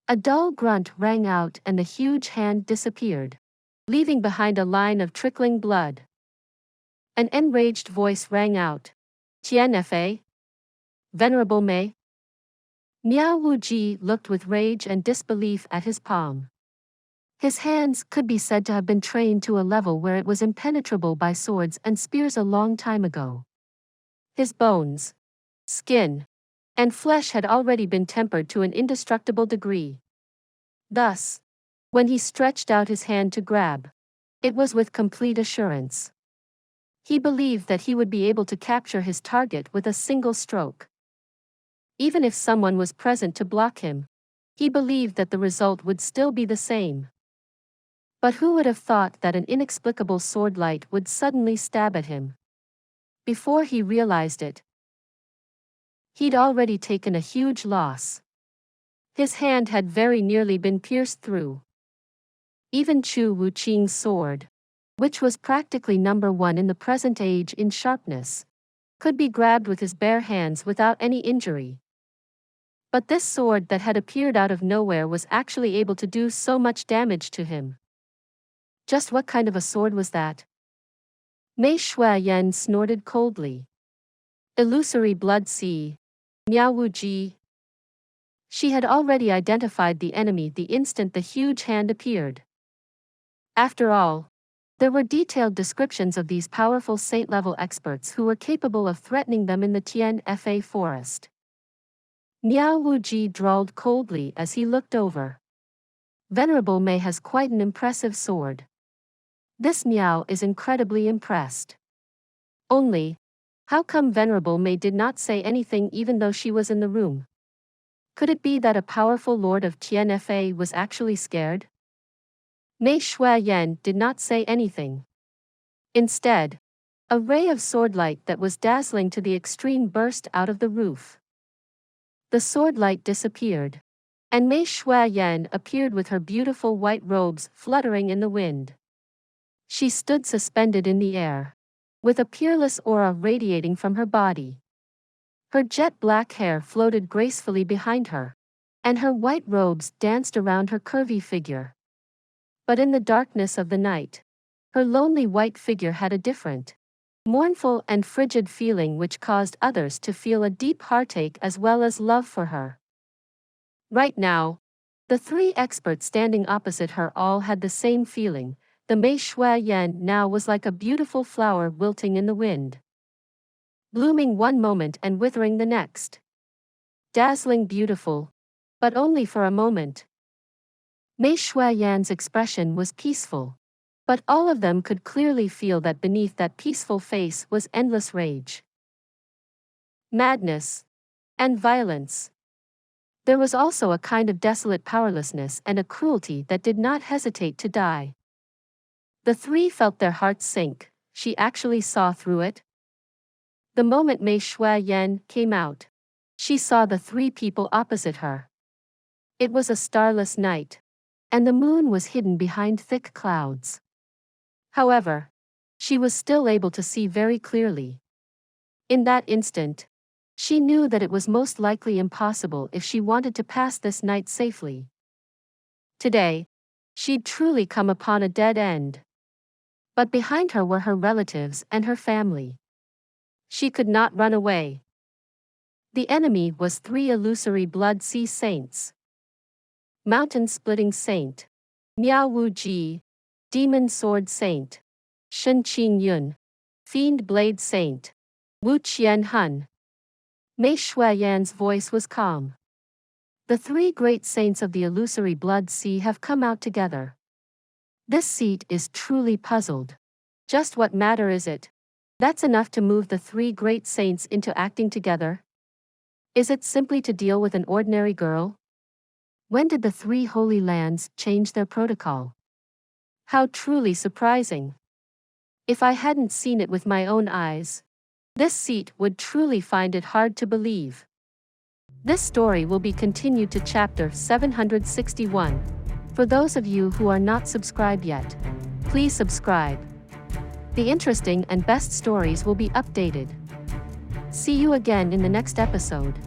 A dull grunt rang out and the huge hand disappeared, leaving behind a line of trickling blood. An enraged voice rang out. Tian Fa? Venerable Mei? Miao Wuji looked with rage and disbelief at his palm. His hands could be said to have been trained to a level where it was impenetrable by swords and spears a long time ago. His bones, skin, and flesh had already been tempered to an indestructible degree. Thus, when he stretched out his hand to grab, it was with complete assurance. He believed that he would be able to capture his target with a single stroke. Even if someone was present to block him, he believed that the result would still be the same. But who would have thought that an inexplicable sword light would suddenly stab at him? Before he realized it, he'd already taken a huge loss. His hand had very nearly been pierced through. Even Chu Wuqing's sword, which was practically number one in the present age in sharpness, could be grabbed with his bare hands without any injury. But this sword that had appeared out of nowhere was actually able to do so much damage to him. Just what kind of a sword was that? Mei Shuayan snorted coldly. Illusory blood sea. Miao Wuji. She had already identified the enemy the instant the huge hand appeared. After all, there were detailed descriptions of these powerful saint-level experts who were capable of threatening them in the Tian Fa forest. Miao Wuji drawled coldly as he looked over. Venerable Mei has quite an impressive sword. This Miao is incredibly impressed. Only, how come Venerable Mei did not say anything even though she was in the room? Could it be that a powerful lord of Tian Fa was actually scared? Mei Shuayan did not say anything. Instead, a ray of swordlight that was dazzling to the extreme burst out of the roof. The swordlight disappeared, and Mei Shuayan appeared with her beautiful white robes fluttering in the wind. She stood suspended in the air, with a peerless aura radiating from her body. Her jet-black hair floated gracefully behind her, and her white robes danced around her curvy figure. But in the darkness of the night, her lonely white figure had a different, mournful and frigid feeling which caused others to feel a deep heartache as well as love for her. Right now, the three experts standing opposite her all had the same feeling. The Mei Shuayan now was like a beautiful flower wilting in the wind, blooming one moment and withering the next. Dazzling beautiful, but only for a moment. Mei Shuayan's expression was peaceful, but all of them could clearly feel that beneath that peaceful face was endless rage, madness, and violence. There was also a kind of desolate powerlessness and a cruelty that did not hesitate to die. The three felt their hearts sink. She actually saw through it. The moment Mei Shuayan came out, she saw the three people opposite her. It was a starless night, and the moon was hidden behind thick clouds. However, she was still able to see very clearly. In that instant, she knew that it was most likely impossible if she wanted to pass this night safely. Today, she'd truly come upon a dead end. But behind her were her relatives and her family. She could not run away. The enemy was 3 illusory blood sea saints. Mountain-splitting saint. Miao Wu Ji. Demon sword saint. Shen Qing Yun. Fiend blade saint. Wu Qian Hun. Mei Shuiyan's voice was calm. The 3 great saints of the illusory blood sea have come out together. This seat is truly puzzled. Just what matter is it? That's enough to move the 3 great saints into acting together? Is it simply to deal with an ordinary girl? When did the 3 holy lands change their protocol? How truly surprising. If I hadn't seen it with my own eyes, this seat would truly find it hard to believe. This story will be continued to chapter 761. For those of you who are not subscribed yet, please subscribe. The interesting and best stories will be updated. See you again in the next episode.